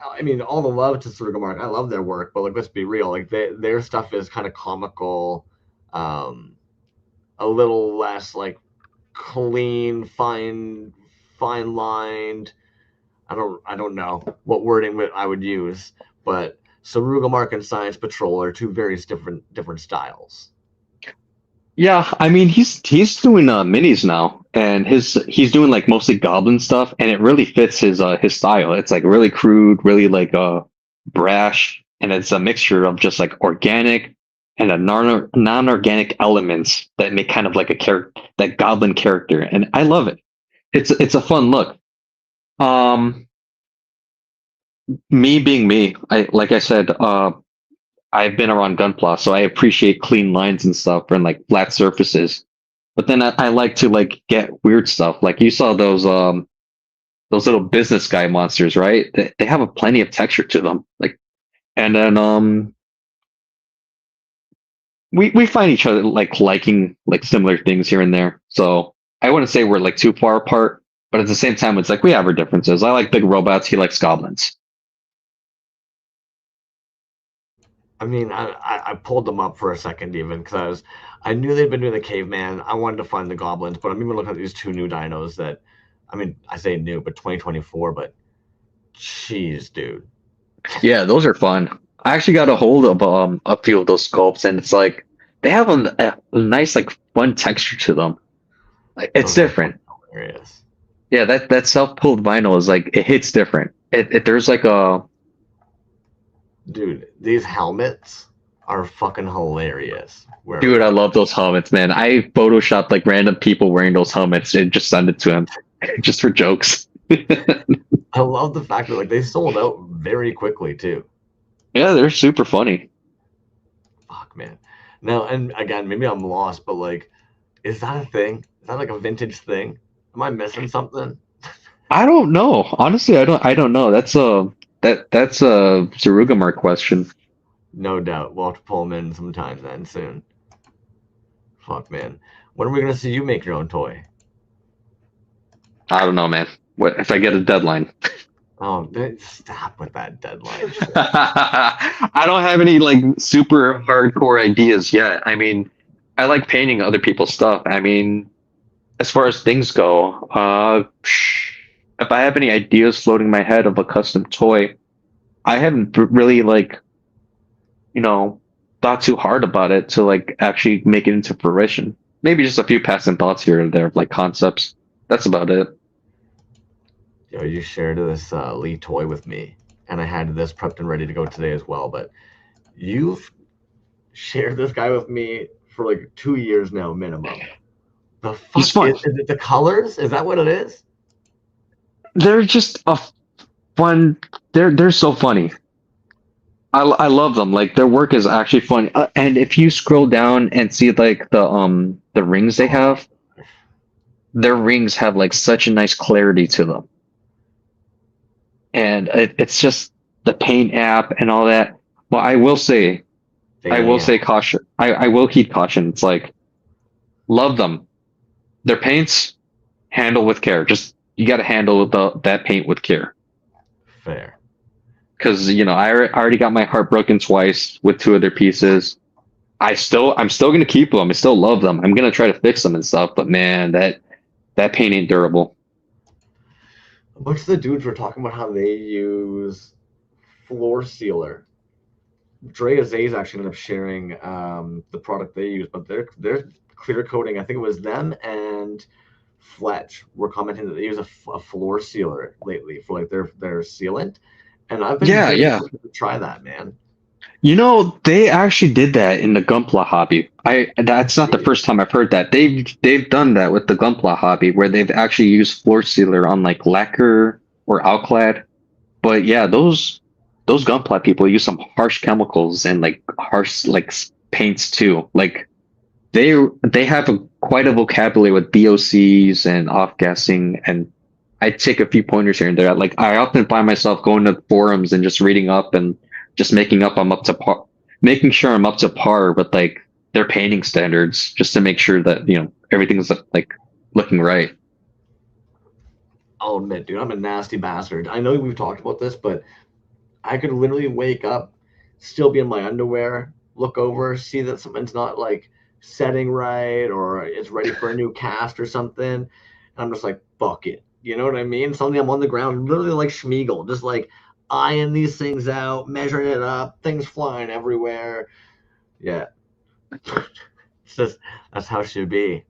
I mean, all the love to Surgamark. I love their work, but like, let's be real. Like, their stuff is kind of comical, um, a little less like clean, fine lined. I don't know what wording I would use, but Sarugamark and Science Patrol are two very different styles. yeah, I mean he's doing minis now, and he's doing like mostly goblin stuff, and it really fits his style. It's like really crude, really like brash, and it's a mixture of just like organic and a non-organic elements that make kind of like a character that goblin character, and I love it. It's a fun look. Um, Me being me, I like I said, I've been around Gunpla, so I appreciate clean lines and stuff and like flat surfaces. But then I like to like get weird stuff. Like you saw those little business guy monsters, right? They have a plenty of texture to them. Like, and then we find each other like liking like similar things here and there. So I wouldn't say we're like too far apart, but at the same time, it's like we have our differences. I like big robots. He likes goblins. I mean, I pulled them up for a second even because I knew they'd been doing the caveman. I wanted to find the goblins, but I'm even looking at these two new dinos that, I mean, I say new, but 2024. But jeez, dude. Yeah, those are fun. I actually got a hold of a few of those sculpts, and it's like they have a nice like fun texture to them. Like, it's Those are different. hilarious. Yeah, that self pulled vinyl is like it hits different. There's like a Dude, these helmets are fucking hilarious. Where dude, I love those helmets, man. I photoshopped like random people wearing those helmets and just send it to him just for jokes. I love the fact that like they sold out very quickly too. Yeah, they're super funny. Fuck, man. Now, and again, maybe I'm lost, but like, is that a thing? Is that like a vintage thing? Am I missing something? I don't know. Honestly, I don't know. That's a Zarugamar question. No doubt. We'll have to pull them in sometime then soon. Fuck, man. When are we gonna see you make your own toy? I don't know, man. What if I get a deadline? Oh, stop with that deadline shit. I don't have any like super hardcore ideas yet. I mean, I like painting other people's stuff. I mean, as far as things go, if I have any ideas floating in my head of a custom toy, I haven't really like, you know, thought too hard about it to like actually make it into fruition. Maybe just a few passing thoughts here and there of like concepts. That's about it. Yo, you shared this Lee toy with me, and I had this prepped and ready to go today as well. But you've shared this guy with me for like 2 years now, minimum. The He's fuck fun. is it? The colors? Is that what it is? They're just a fun. They're so funny. I love them. Like their work is actually fun. And if you scroll down and see like the rings they have, their rings have like such a nice clarity to them. And it's just the paint app and all that. Well, I will say caution. I will heed caution. It's like love them. Their paints handle with care. Just you got to handle that paint with care. Fair. Because you know I already got my heart broken twice with two of their pieces. I'm still gonna keep them. I still love them. I'm gonna try to fix them and stuff. But man, that paint ain't durable. A bunch of the dudes were talking about how they use floor sealer. Drea Zay's actually ended up sharing the product they use, but they're clear coating. I think it was them and Fletch were commenting that they use a floor sealer lately for like their sealant, and I've been Yeah, yeah. to try that, man. You know, they actually did that in the Gunpla hobby. That's not the first time I've heard that. They've done that with the Gunpla hobby where they've actually used floor sealer on like lacquer or alclad. But yeah, those Gunpla people use some harsh chemicals and like harsh like paints too. Like they have quite a vocabulary with BOCs and off gassing, and I take a few pointers here and there. Like I often find myself going to forums and just reading up and just I'm up to par, making sure I'm up to par with like their painting standards, just to make sure that you know everything's like looking right. I'll admit, dude, I'm a nasty bastard. I know we've talked about this, but I could literally wake up, still be in my underwear, look over, see that something's not like setting right or it's ready for a new cast or something. And I'm just like, fuck it. You know what I mean? Suddenly I'm on the ground, literally like Schmeagol, just like eyeing these things out, measuring it up, things flying everywhere. Yeah. It's just, that's how it should be.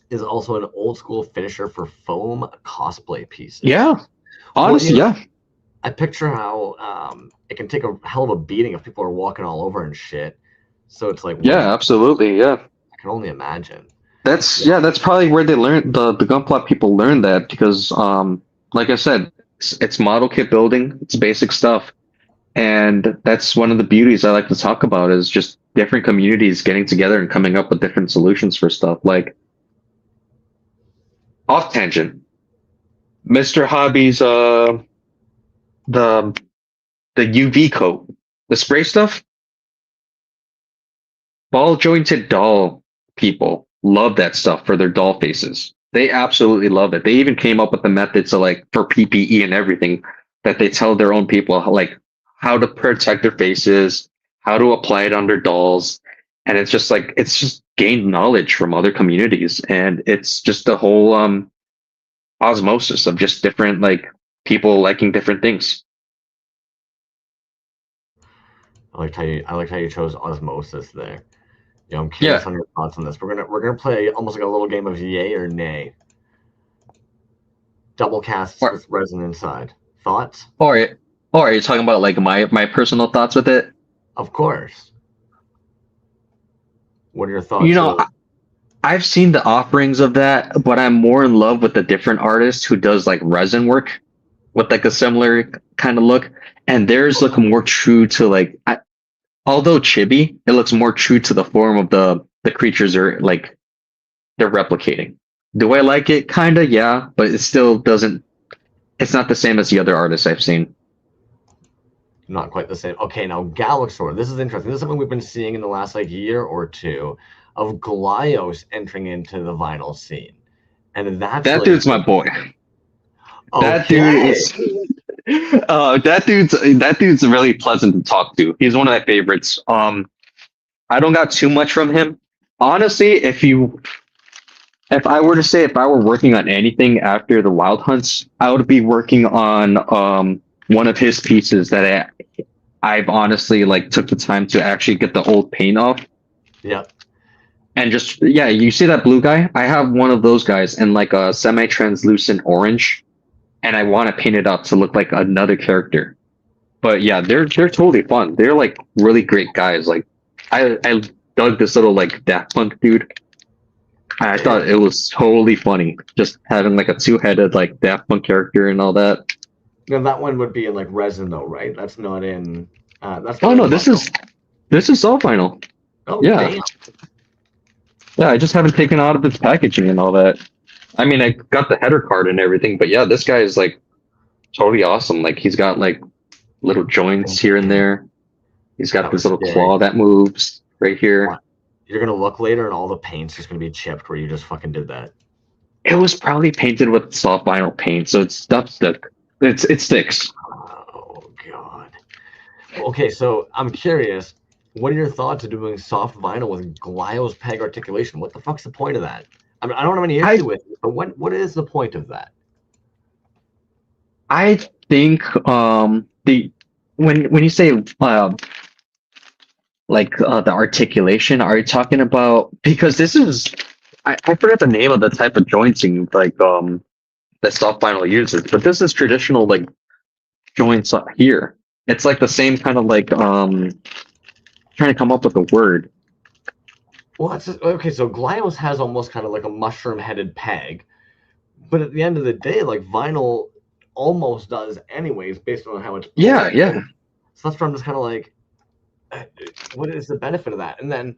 Is also an old school finisher for foam cosplay pieces. Yeah, honestly, Well, yeah. I picture how it can take a hell of a beating if people are walking all over and shit. So it's like, Yeah, absolutely. Yeah. I can only imagine. That's probably where they learned the Gunpla people learned that because like I said, it's model kit building, it's basic stuff. And that's one of the beauties I like to talk about is just different communities getting together and coming up with different solutions for stuff. Like off tangent, Mr. Hobby's the UV coat, the spray stuff. Ball jointed doll people love that stuff for their doll faces. They absolutely love it. They even came up with the methods to like for PPE and everything that they tell their own people like how to protect their faces, how to apply it on their dolls. And it's just like it's just gained knowledge from other communities. And it's just a whole osmosis of just different like people liking different things. I like how you chose osmosis there. I'm curious on your thoughts on this. We're gonna play almost like a little game of yay or nay. Double casts with resin inside. Thoughts? Or are you talking about like my personal thoughts with it? Of course. What are your thoughts? You know, I've seen the offerings of that, but I'm more in love with the different artist who does like resin work with like a similar kind of look. And theirs look more true to like although chibi, it looks more true to the form of the creatures are like they're replicating. Do I like it? Kinda, yeah, but it still doesn't. It's not the same as the other artists I've seen. Not quite the same. Okay, now Galaxor. This is interesting. This is something we've been seeing in the last like year or two of Glyos entering into the vinyl scene, and that dude's my boy. Okay. That dude is. That dude's really pleasant to talk to. He's one of my favorites. I don't got too much from him. Honestly, if I were to say if I were working on anything after the Wild Hunts, I would be working on one of his pieces that I've honestly like took the time to actually get the old paint off. Yeah. And just you see that blue guy? I have one of those guys in like a semi-translucent orange. And I want to paint it up to look like another character. But yeah, they're totally fun. They're like really great guys. Like I dug this little like Daft Punk dude. I thought it was totally funny just having like a two-headed like Daft Punk character and all that. Now that one would be in like resin though, right? That's not in that's Oh no, this is all vinyl. Oh yeah. Damn. Yeah, I just haven't taken out of its packaging and all that. I mean, I got the header card and everything, but yeah, this guy is like totally awesome. Like he's got like little joints here and there. He's got this little claw that moves right here. You're gonna look later and all the paint's just gonna be chipped where you just fucking did that. It was probably painted with soft vinyl paint, so it's stuck. It sticks. Oh god. Okay, so I'm curious. What are your thoughts of doing soft vinyl with Glyos peg articulation? What the fuck's the point of that? I mean, I don't have any issue with it, but what is the point of that? I think when you say the articulation, are you talking about because this is I forgot the name of the type of jointing like that soft vinyl uses, but this is traditional like joints up here. It's like the same kind of like trying to come up with a word. Well, okay, so Glyos has almost kind of like a mushroom-headed peg, but at the end of the day, like vinyl almost does anyways, based on how it's yeah. So that's where I'm just kind of like, what is the benefit of that? And then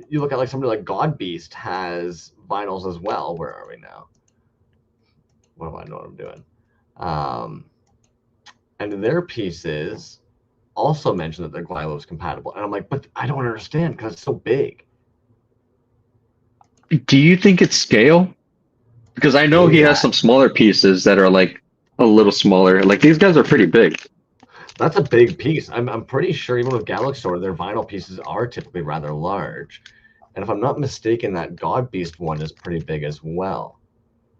you look at like somebody like God Beast has vinyls as well. Where are we now? What do I know what I'm doing? And their pieces also mention that they're Glyos compatible, and I'm like, but I don't understand because it's so big. Do you think it's scale? Because I know he has some smaller pieces that are like a little smaller. Like these guys are pretty big. That's a big piece. I'm pretty sure even with Galaxor, their vinyl pieces are typically rather large. And if I'm not mistaken, that God Beast one is pretty big as well.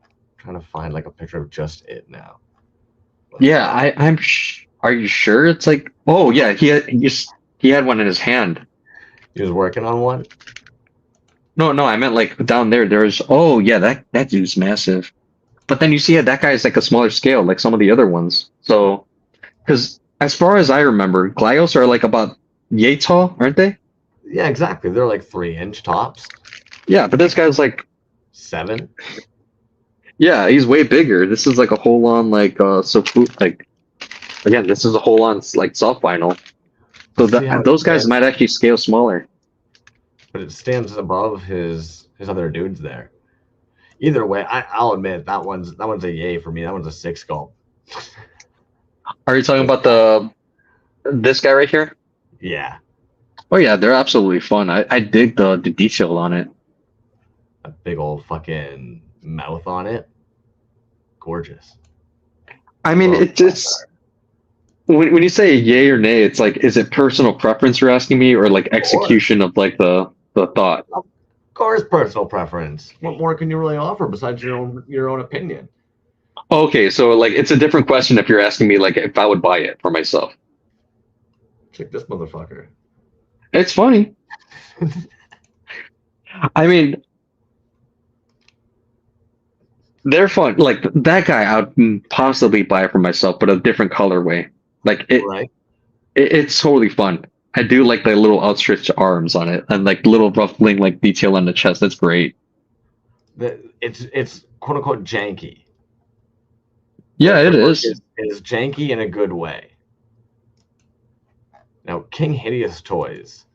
I'm trying to find like a picture of just it now. Yeah, are you sure it's like? Oh yeah, he had one in his hand. He was working on one. No, I meant like down there. There's that dude's massive. But then you see that guy's like a smaller scale, like some of the other ones. So, because as far as I remember, Glyos are like about yay tall, aren't they? Yeah, exactly. They're like 3-inch tops. Yeah, but this guy's like 7. Yeah, he's way bigger. This is like a whole on like like Again, this is a whole on like soft vinyl, so See how it those guys stands, might actually scale smaller. but it stands above his other dudes there. Either way, I'll admit that one's a yay for me. That one's a 6 sculpt. Are you talking about this guy right here? Yeah, Oh yeah, they're absolutely fun. I dig the detail on it. a big old fucking mouth on it. Gorgeous. I mean, Love it just when you say yay or nay, it's like, is it personal preference you're asking me, or like execution of like the thought? Of course, personal preference. What more can you really offer besides your own opinion? Okay, so like it's a different question if you're asking me like if I would buy it for myself. Check this motherfucker. It's funny. I mean, they're fun. Like that guy, I'd possibly buy it for myself, but a different colorway. Like Right? it's totally fun. I do like the little outstretched arms on it and like little ruffling like detail on the chest. That's great. It's quote unquote janky. Yeah, it The work is. is janky in a good way. Now, King Hideous Toys.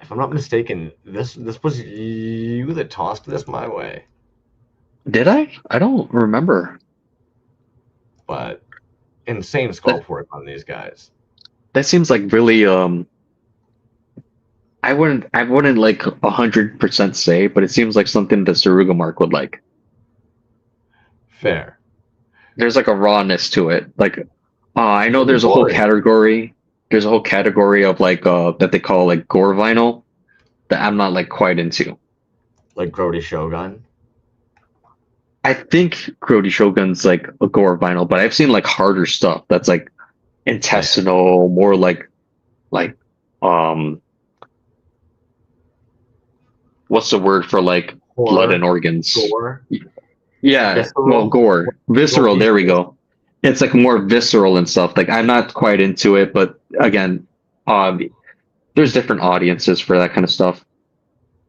If I'm not mistaken, this was you that tossed this my way. Did I? I don't remember. But insane That sculpt work on these guys. that seems like really I wouldn't like 100% say, but it seems like something that Saruga Mark would like. Fair. There's like a rawness to it. Like I know And there's a whole gory, category. There's a whole category of like that they call like gore vinyl that I'm not like quite into. like Grody Shogun. I think Grody Shogun's like a gore vinyl, but I've seen like harder stuff that's like intestinal, more like um what's the word for like blood and Horror, organs? gore, Yeah, well, visceral. gore, What would visceral. you There we say? go. It's like more visceral and stuff. Like I'm not quite into it, but again, um, there's different audiences for that kind of stuff.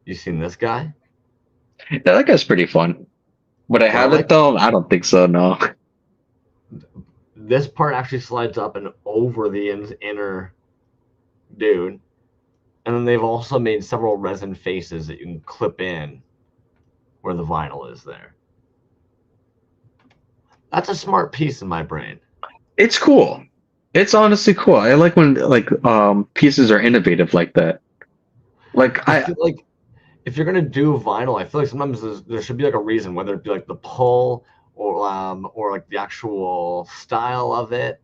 You seen this guy? Yeah, that guy's pretty fun. Would I What I have like, it though? I don't think so. No. this part actually slides up and over the inner dude. And then they've also made several resin faces that you can clip in where the vinyl is there. That's a smart piece in my brain. It's cool. It's honestly cool. I like when like pieces are innovative like that. Like I I feel like if you're gonna do vinyl, I feel like sometimes there should be like a reason, whether it be like the pull or like the actual style of it.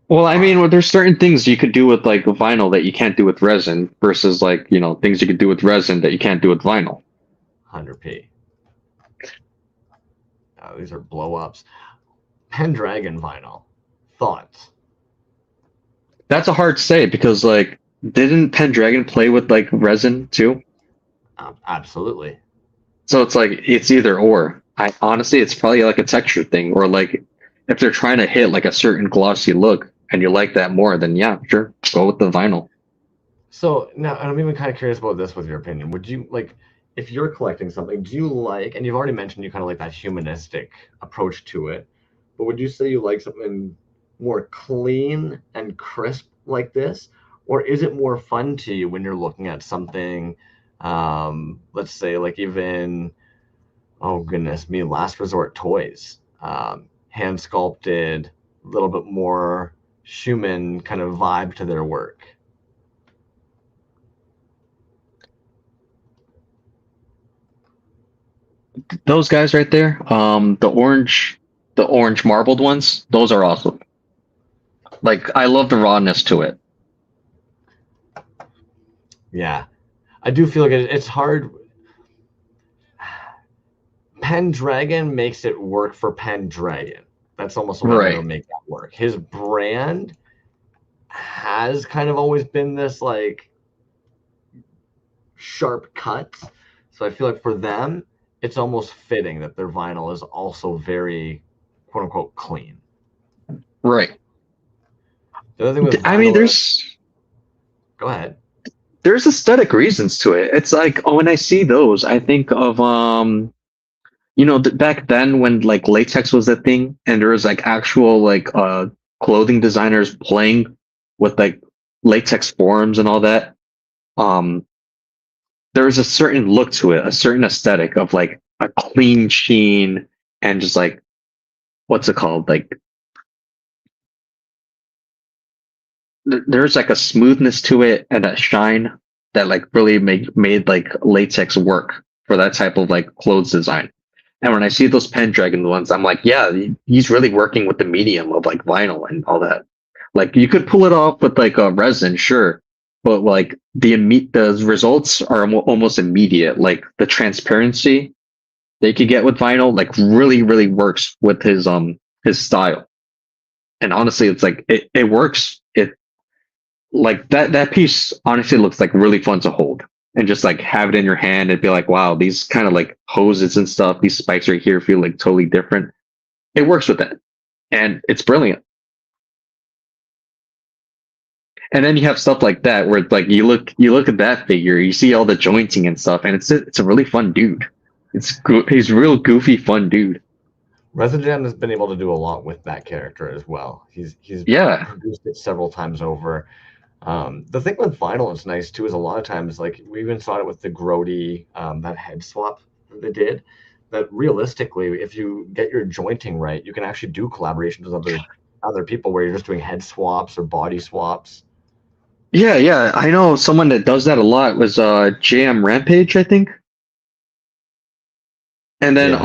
well, I mean, well, there's certain things you could do with like vinyl that you can't do with resin versus like, things you could do with resin that you can't do with vinyl. 100p. These are blow ups. Pendragon vinyl. Thoughts? That's a hard say because like didn't Pendragon play with like resin too? Absolutely. So it's like it's either or. I honestly it's probably like a texture thing or like if they're trying to hit like a certain glossy look and you like that more, then yeah, sure, go with the vinyl. So now I'm even kind of curious about this with your opinion. Would you like, if you're collecting something, do you like, and you've already mentioned you kind of like that humanistic approach to it, but would you say you like something more clean and crisp like this? Or is it more fun to you when you're looking at something, let's say like even, oh goodness me, Last Resort Toys, hand sculpted, a little bit more human kind of vibe to their work? Those guys right there, the orange marbled ones, those are awesome. Like I love the rawness to it. Yeah, I do feel like it's hard. Pendragon makes it work for Pendragon. That's almost the way I'm going to Right. make that work. His brand has kind of always been this like sharp cuts. So I feel like for them, it's almost fitting that their vinyl is also very quote unquote clean. Right. The other thing with I mean, vinyl, go ahead. there's aesthetic reasons to it. It's like, oh, when I see those, I think of back then when like latex was a thing and there was like actual like clothing designers playing with like latex forms and all that. Um, there was a certain look to it, a certain aesthetic of like a clean sheen and just like what's it called? Like there's like a smoothness to it and a shine that like really made like latex work for that type of like clothes design. And when I see those Pendragon ones, I'm like, yeah, he's really working with the medium of like vinyl and all that. Like you could pull it off with like a resin, sure, but like the results are almost immediate. Like the transparency they could get with vinyl, like really works with his style. And honestly, it's like it works. It like that piece honestly looks like really fun to hold and just like have it in your hand and be like, wow, these kind of like hoses and stuff, these spikes right here feel like totally different. It works with that, and it's brilliant. And then you have stuff like that where it's like you look at that figure, you see all the jointing and stuff, and it's a really fun dude. He's a real goofy fun dude. Resin Jam has been able to do a lot with that character as well. He's Yeah, produced it several times over. The thing with vinyl is nice too is a lot of times, like we even saw it with the Grody, that head swap that they did. That realistically, if you get your jointing right, you can actually do collaborations with other people where you're just doing head swaps or body swaps. yeah. I know someone that does that a lot was JM Rampage, I think. And then Yeah,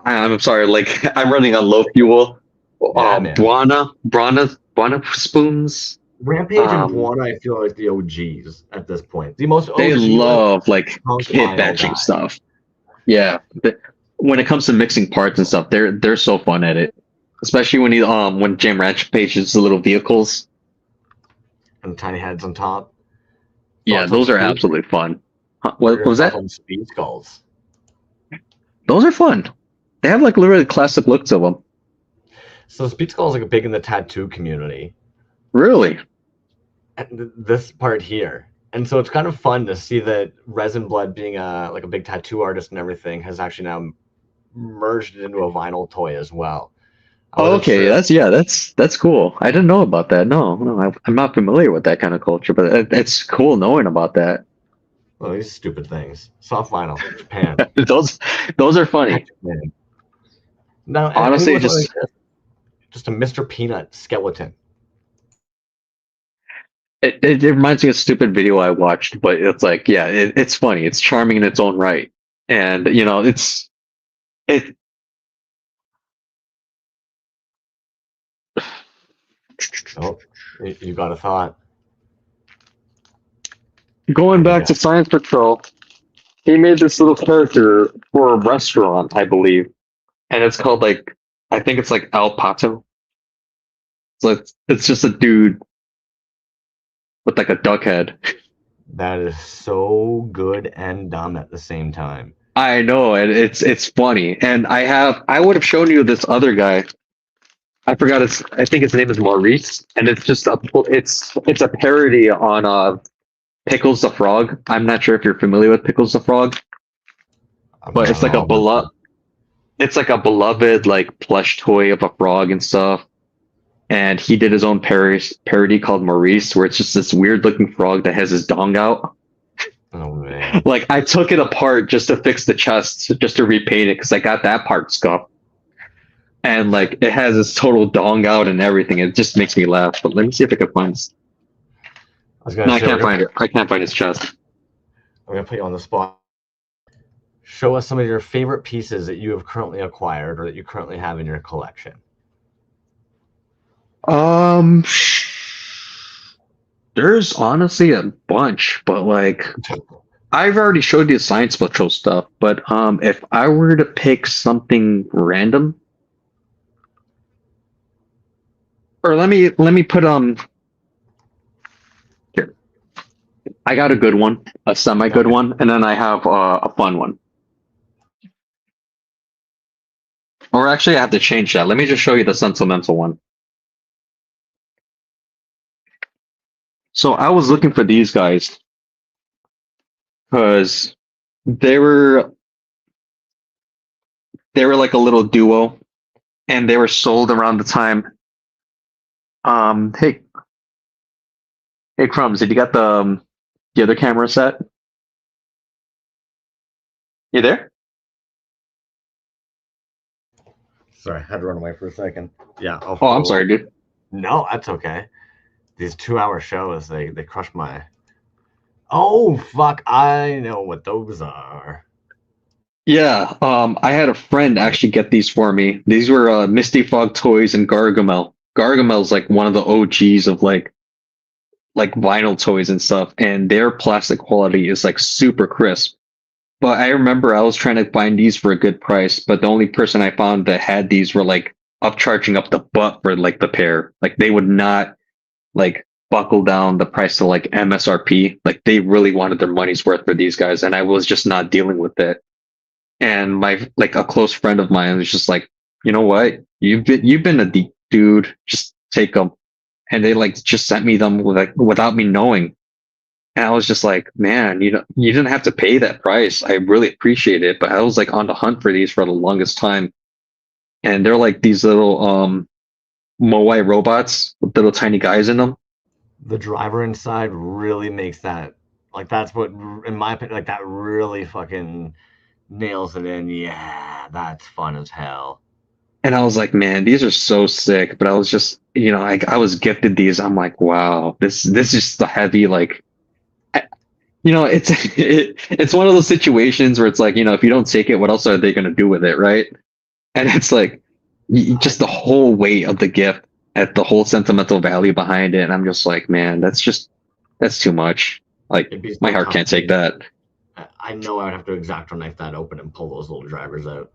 I'm sorry, like I'm running on low fuel. yeah, man. Buana spoons. Rampage and Buona, I feel like the OGs at this point. The most They OG love like punk hit vinyl batching guy. stuff. Yeah, when it comes to mixing parts and stuff, they're so fun at it. Especially when Jam Ratchet pages the little vehicles. And tiny heads on top. Yeah, Thoughts on those are speed? absolutely fun. What are What your was thoughts that? on speed skulls? Those are fun. They have like literally classic looks of them. So speed skulls are big in the tattoo community. Really? And this part here. And so it's kind of fun to see that Resin Blood, being a big tattoo artist and everything, has actually now merged it into a vinyl toy as well. I wasn't Okay, sure. that's cool. I didn't know about that. No, I'm not familiar with that kind of culture, but it's cool knowing about that. Well, these stupid things. Soft vinyl, Japan. Those those are funny. Japan. Now, Honestly, anyone just a Mr. Peanut skeleton. it reminds me of a stupid video I watched, but it's like, yeah, it's funny. It's charming in its own right, and it. Oh, you got a thought. Going What do you back got? to Science Patrol, he made this little character for a restaurant, I believe, and it's called like I think it's like El Pato. So it's just a dude with like a duck head. That is so good and dumb at the same time. I know, and it's funny. And I would have shown you this other guy. I forgot his. I think his name is Maurice, and it's a parody on Pickles the Frog. I'm not sure if you're familiar with Pickles the Frog, I'm but not it's at like a all, but beloved like plush toy of a frog and stuff. And he did his own parody called Maurice, where it's just this weird looking frog that has his dong out. oh man. Like I took it apart just to fix the chest, just to repaint it because I got that part scuffed. And like it has this total dong out and everything. It just makes me laugh. But let me see if I can find this. I was No, gonna I say can't find it. I can't find his chest. we're gonna put you on the spot. Show us some of your favorite pieces that you have currently acquired or that you currently have in your collection. Um, there's honestly a bunch, but like I've already showed you Science Patrol stuff. But if I were to pick something random, or let me put here. I got a good one, a semi good Okay. one, and then I have a fun one. Or actually, I have to change that. Let me just show you the sentimental one. So I was looking for these guys because they were like a little duo, and they were sold around the time. Hey, Crumbs, did you got the other camera set? You there? Sorry, I had to run away for a second. Yeah. Oh, I'm sorry, dude. No, that's okay. These 2-hour shows, they crush my. Oh fuck! I know what those are. Yeah, I had a friend actually get these for me. These were Misty Fog Toys and Gargamel. Gargamel's like one of the OGs of like vinyl toys and stuff, and their plastic quality is like super crisp. But I remember I was trying to find these for a good price, but the only person I found that had these were like upcharging up the butt for like the pair. Like they would not like buckle down the price to like MSRP. Like they really wanted their money's worth for these guys, and I was just not dealing with it. And my like a close friend of mine was just like, you know what? You've been a deep dude. Just take them. And they like just sent me them without me knowing. And I was just like, man, you didn't have to pay that price. I really appreciate it. But I was like on the hunt for these for the longest time. And they're like these little Moai robots with little tiny guys in them. The driver inside really makes that, like, that's what, in my opinion, like that really fucking nails it in. Yeah, that's fun as hell. And I was like, man, these are so sick. But I was just, I was gifted these. I'm like, wow, this is the heavy, like, it's one of those situations where it's like, if you don't take it, what else are they going to do with it, right? And it's like, just the whole weight of the gift, at the whole sentimental value behind it. And I'm just like, man, that's too much. Like, It'd be so my heart can't take that. I know I would have to X-Acto knife that open and pull those little drivers out.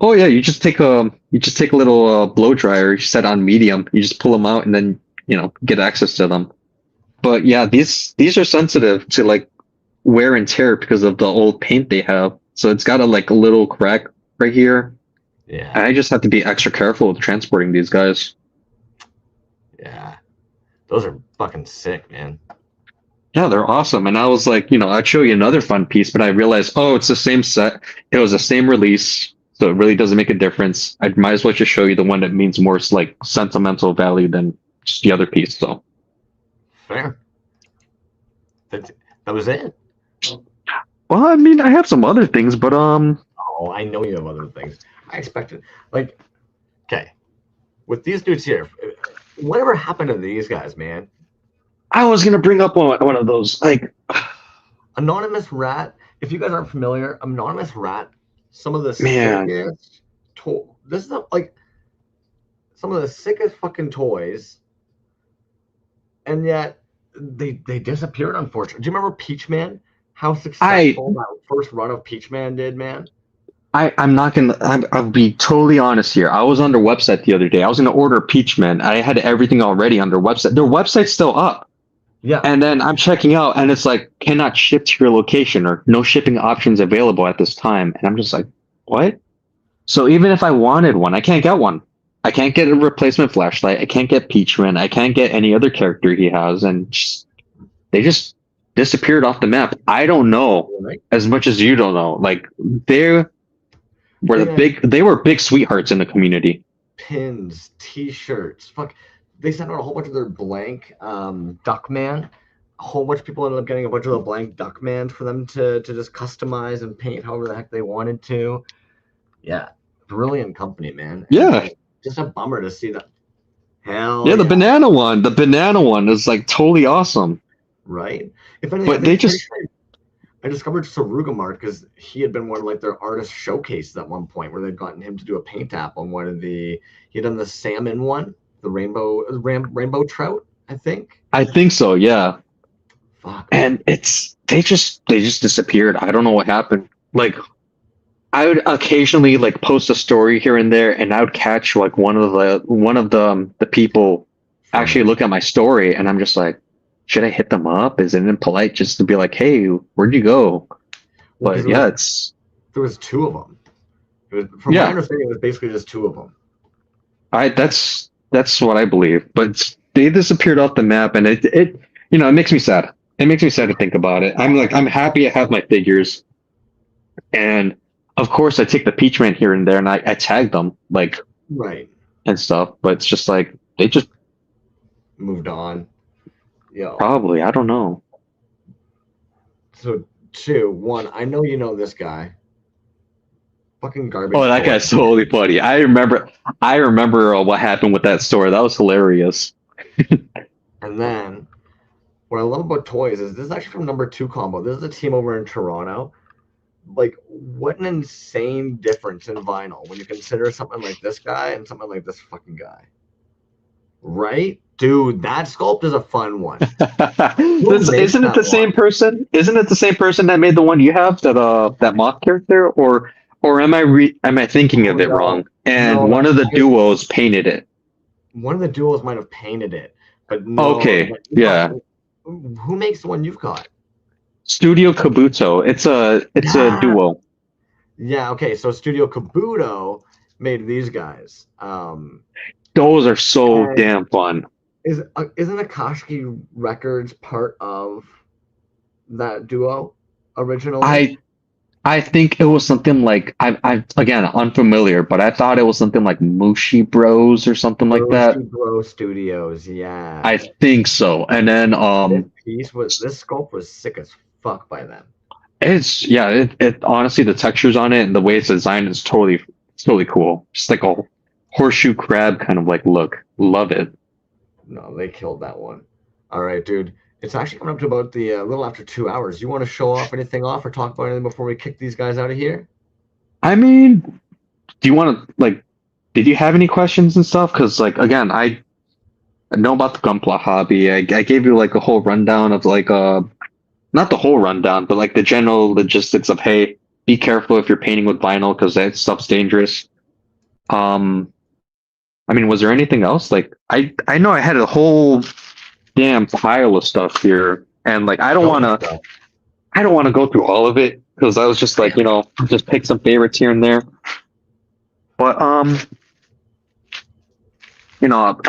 Oh yeah, you just take a little blow dryer, you set on medium, you just pull them out, and then get access to them. But yeah, these are sensitive to like wear and tear because of the old paint they have. So it's got a little crack right here. Yeah. And I just have to be extra careful with transporting these guys. Yeah. Those are fucking sick, man. Yeah, they're awesome. And I was like, I'd show you another fun piece, but I realized, oh, it's the same set. It was the same release. So it really doesn't make a difference. I might as well just show you the one that means more like sentimental value than just the other piece. So fair. That was it. Well, I mean, I have some other things, but Oh, I know you have other things. I expected, like, okay, with these dudes here, whatever happened to these guys, man? I was gonna bring up one of those, like, Anonymous Rat. If you guys aren't familiar, Anonymous Rat. Some of the sickest this is like some of the sickest fucking toys, and yet they disappeared, unfortunately. Do you remember Peach Man? How successful that first run of Peach Man did, man? I'll be totally honest here. I was on their website the other day. I was gonna order Peach Man. I had everything already on their website. Their website's still up. Yeah. And then I'm checking out, and it's like, cannot ship to your location, or no shipping options available at this time. And I'm just like, what? So even if I wanted one, I can't get one. I can't get a replacement flashlight. I can't get Peachman. I can't get any other character he has. And they just disappeared off the map. I don't know as much as you don't know. Like, they were big sweethearts in the community. Pins, t-shirts, fuck. They sent out a whole bunch of their blank Duckman. A whole bunch of people ended up getting a bunch of the blank Duckmans for them to just customize and paint however the heck they wanted to. Yeah, brilliant company, man. Yeah. Just a bummer to see that. Hell yeah, the banana one is like totally awesome. Right? If anything, but I discovered Sarugamart because he had been one of like their artist showcases at one point where they'd gotten him to do a paint app on one of he had done the salmon one. The rainbow trout, I think. I think so, yeah. Fuck. And they just disappeared. I don't know what happened. Like, I would occasionally like post a story here and there, and I would catch like one of the people actually look at my story, and I'm just like, should I hit them up? Is it impolite just to be like, hey, where'd you go? But yeah, there was two of them. It was, from my understanding, it was basically just two of them. That's what I believe, but they disappeared off the map, and it makes me sad. It makes me sad to think about it. I'm happy I have my figures, And of course, I take the Peach Man here and there, and I tag them like Right. and stuff. But it's just like they just Moved on. Yo. probably I don't know. So 2, 1. I know you know this guy. Fucking Oh, garbage that toy. guy's totally funny. I remember what happened with that store. That was hilarious. And then what I love about toys is this is actually from number 2 combo. This is a team over in Toronto. Like, what an insane difference in vinyl when you consider something like this guy and something like this fucking guy. Right? Dude, that sculpt is a fun one. Isn't it the same person? Isn't it the same person that made the one you have, that moth character, or am I thinking of it wrong? And No, one of the duos painted it. one of the duos might have painted it, but no. Okay, yeah. Who makes the one you've got? Studio Kabuto. It's a duo. Yeah, okay. So Studio Kabuto made these guys. Those are so And damn fun. isn't Akashiki Records part of that duo originally? I think it was something like I again unfamiliar, but I thought it was something like Mushi Bros or something like that. Bro Studios, yeah. I think so. And then this sculpt was sick as fuck by then. it honestly the textures on it and the way it's designed is totally cool. Just like a horseshoe crab kind of like look. Love it. No, they killed that one. All right, dude. It's actually coming up to about the little after 2 hours. You want to show off anything off or talk about anything before we kick these guys out of here? I mean, do you want to like? Did you have any questions and stuff? Because like again, I know about the Gunpla hobby. I gave you like a whole rundown of like not the whole rundown, but like the general logistics of hey, be careful if you're painting with vinyl because that stuff's dangerous. I mean, was there anything else? Like I know I had a whole damn pile of stuff here, and like I don't want to go through all of it because I was just like just pick some favorites here and there. But you know,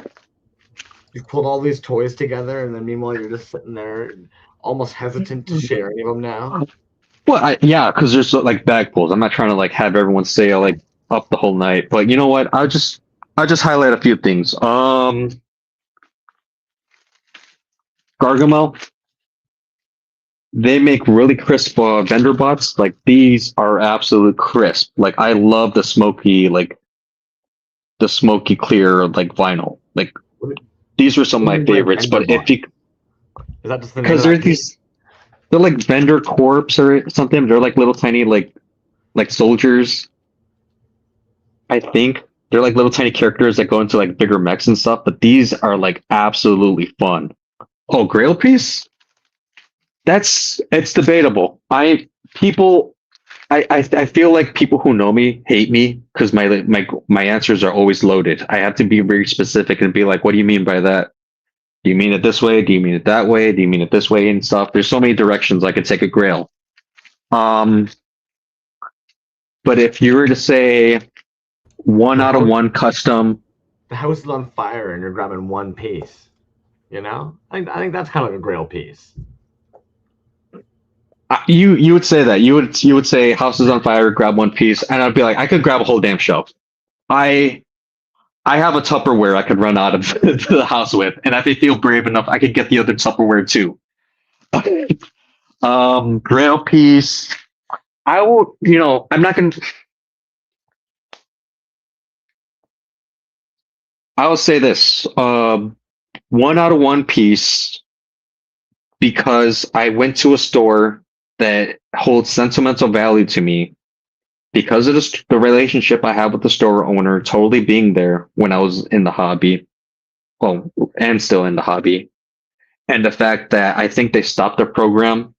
You've pulled all these toys together, and then meanwhile you're just sitting there, almost hesitant to share any of them now. well, yeah, because there's like bag pulls. I'm not trying to like have everyone stay like up the whole night, but you know what? I'll just highlight a few things. Gargamel. They make really crisp vendor bots. Like these are absolute crisp. Like I love the smoky clear like vinyl. Like these were some of my favorites. But if you Is that just the because they're like vendor corps or something. They're like little tiny like soldiers. I think they're like little tiny characters that go into like bigger mechs and stuff. But these are like absolutely fun. Oh, Grail piece. It's debatable. I feel like people who know me hate me because my answers are always loaded. I have to be very specific and be like, what do you mean by that? Do you mean it this way? Do you mean it that way? Do you mean it this way and stuff? There's so many directions I could take a Grail. But if you were to say 1 out of 1 custom, the house is on fire and you're grabbing one piece. I think that's kind of like a Grail piece. you would say that you would say house is on fire, grab one piece, and I'd be like, I could grab a whole damn shelf. I have a Tupperware I could run out of the house with, and if I feel brave enough, I could get the other Tupperware too. Grail piece. I will. I'm not gonna. I will say this: 1 out of 1 piece, because I went to a store that holds sentimental value to me because of the relationship I have with the store owner, totally being there when I was in the hobby, well, and still in the hobby, and the fact that I think they stopped the program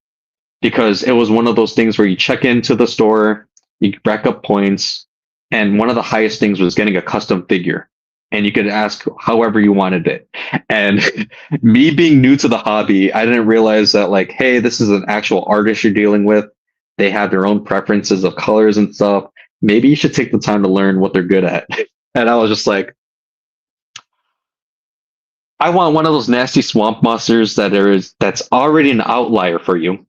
because it was one of those things where you check into the store, you rack up points, and one of the highest things was getting a custom figure. And you could ask however you wanted it. And me being new to the hobby, I didn't realize that like, hey, this is an actual artist you're dealing with. They have their own preferences of colors and stuff. Maybe you should take the time to learn what they're good at. And I was just like, I want one of those nasty swamp monsters that's already an outlier for you.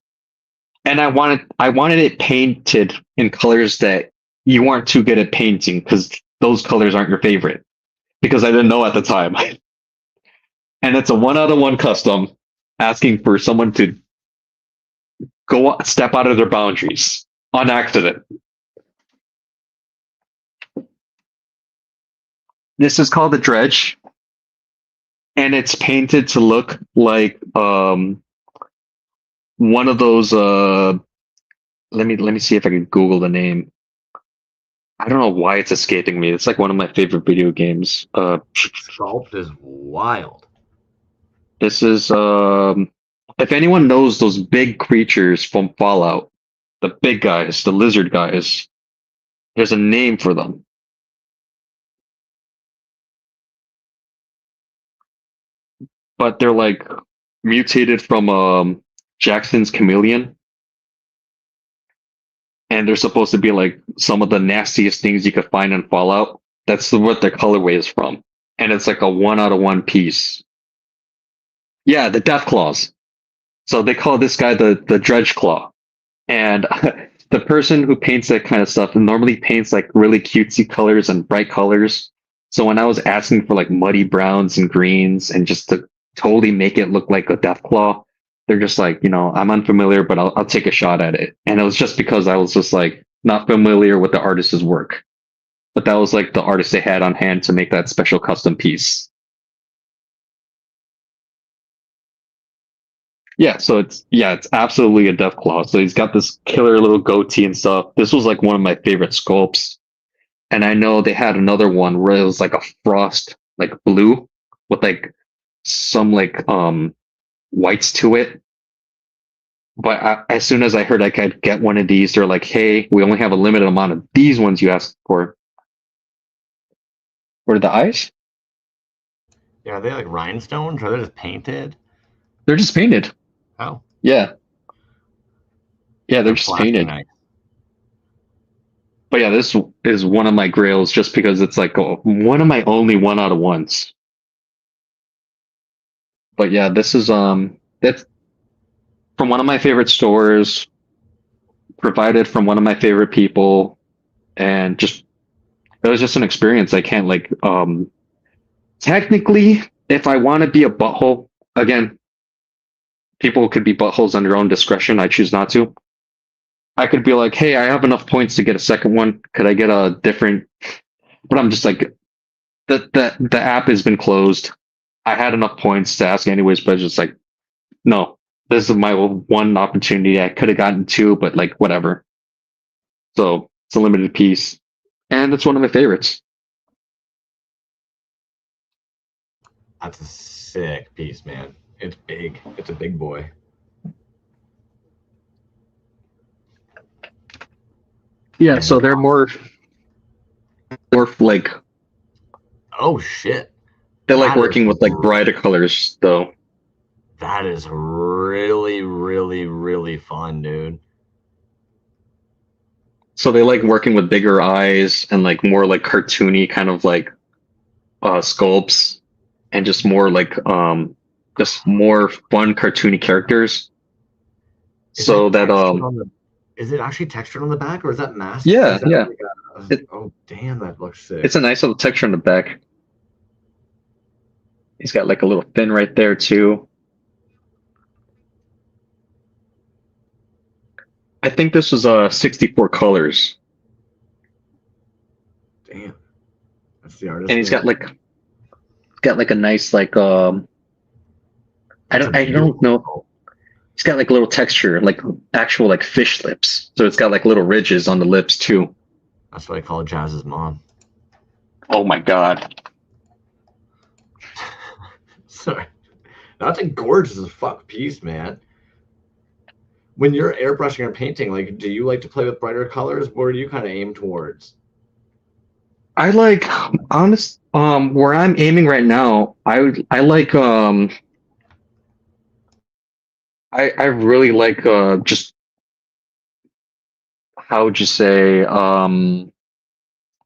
and I wanted it painted in colors that you weren't too good at painting because those colors aren't your favorite. Because I didn't know at the time, and it's a 1 out of 1 custom, asking for someone to step out of their boundaries on accident. This is called the dredge, and it's painted to look like one of those. Let me see if I can Google the name. I don't know why it's escaping me. It's like one of my favorite video games. Sculpt is wild. This is if anyone knows those big creatures from Fallout, the big guys, the lizard guys, there's a name for them. But they're like mutated from Jackson's chameleon. And they're supposed to be like some of the nastiest things you could find in Fallout. That's what their colorway is from. And it's like a 1 out of 1 piece. Yeah, the Death Claws. So they call this guy the Dredge Claw. And the person who paints that kind of stuff normally paints like really cutesy colors and bright colors. So when I was asking for like muddy browns and greens and just to totally make it look like a Death Claw, they're just like, I'm unfamiliar, but I'll take a shot at it. And it was just because I was just like not familiar with the artist's work. But that was like the artist they had on hand to make that special custom piece. Yeah, so it's absolutely a Deathclaw. So he's got this killer little goatee and stuff. This was like one of my favorite sculpts. And I know they had another one where it was like a frost, like blue, with like some like whites to it. But as soon as I heard I could get one of these, they're like, "Hey, we only have a limited amount of these ones you asked for." What are the eyes? Yeah, are they like rhinestones? Or are they just painted? They're just painted. Oh. Yeah. Yeah, they're just painted. Nice. But yeah, this is one of my grails just because it's like one of my only 1 out of 1s. But yeah, this is that's from one of my favorite stores, provided from one of my favorite people, and just it was just an experience. I can't like technically, if I want to be a butthole, again, people could be buttholes on their own discretion. I choose not to. I could be like, hey, I have enough points to get a second one. Could I get a different? But I'm just like, the app has been closed. I had enough points to ask anyways, but it's just like, no, this is my one opportunity. I could have gotten 2, but like whatever. So it's a limited piece, and it's one of my favorites. That's a sick piece, man. It's big. It's a big boy. Yeah, so they're more like. Oh shit! They're like working with like brighter colors, though. That is really, really, really fun, dude. So they like working with bigger eyes and like more like cartoony kind of like sculpts, and just more like just more fun cartoony characters. So that is it actually textured on the back, or is that masked? Yeah, yeah. Like oh damn, that looks sick. It's a nice little texture on the back. He's got like a little fin right there too. I think this was 64 colors. Damn. That's the artist. And he's got like a nice like I don't know. He's got like a little texture, like actual like fish lips. So it's got like little ridges on the lips too. That's what I call Jazz's mom. Oh my god. Sorry. That's a gorgeous as fuck piece, man. When you're airbrushing or painting, like, do you like to play with brighter colors? Where do you kind of aim towards? I like where I'm aiming right now, I like I really like just how would you say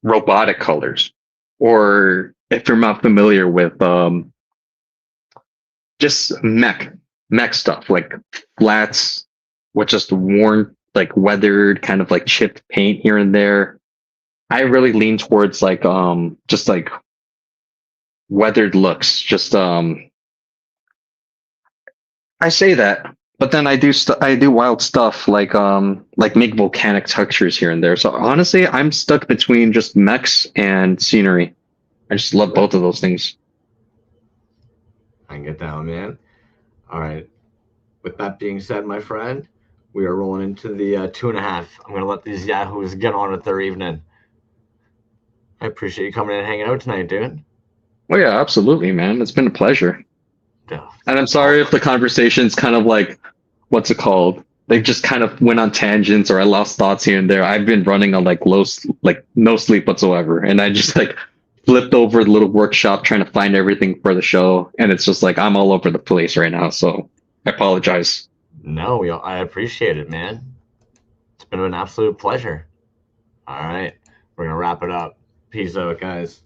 robotic colors, or if you're not familiar with just mech stuff like flats, with just worn, like weathered, kind of like chipped paint here and there. I really lean towards like just like weathered looks. Just I say that, but then I do wild stuff like make volcanic textures here and there. So honestly, I'm stuck between just mechs and scenery. I just love both of those things. I can get down, man. All right. With that being said, my friend, we are rolling into the 2.5. I'm going to let these yahoos get on with their evening. I appreciate you coming in and hanging out tonight, dude. Oh yeah, absolutely, man. It's been a pleasure. Yeah. And I'm sorry if the conversation's kind of like, what's it called? They just kind of went on tangents or I lost thoughts here and there. I've been running on like like no sleep whatsoever. And I just like flipped over the little workshop trying to find everything for the show. And it's just like, I'm all over the place right now. So I apologize. No, I appreciate it, man. It's been an absolute pleasure. All right. We're going to wrap it up. Peace out, guys.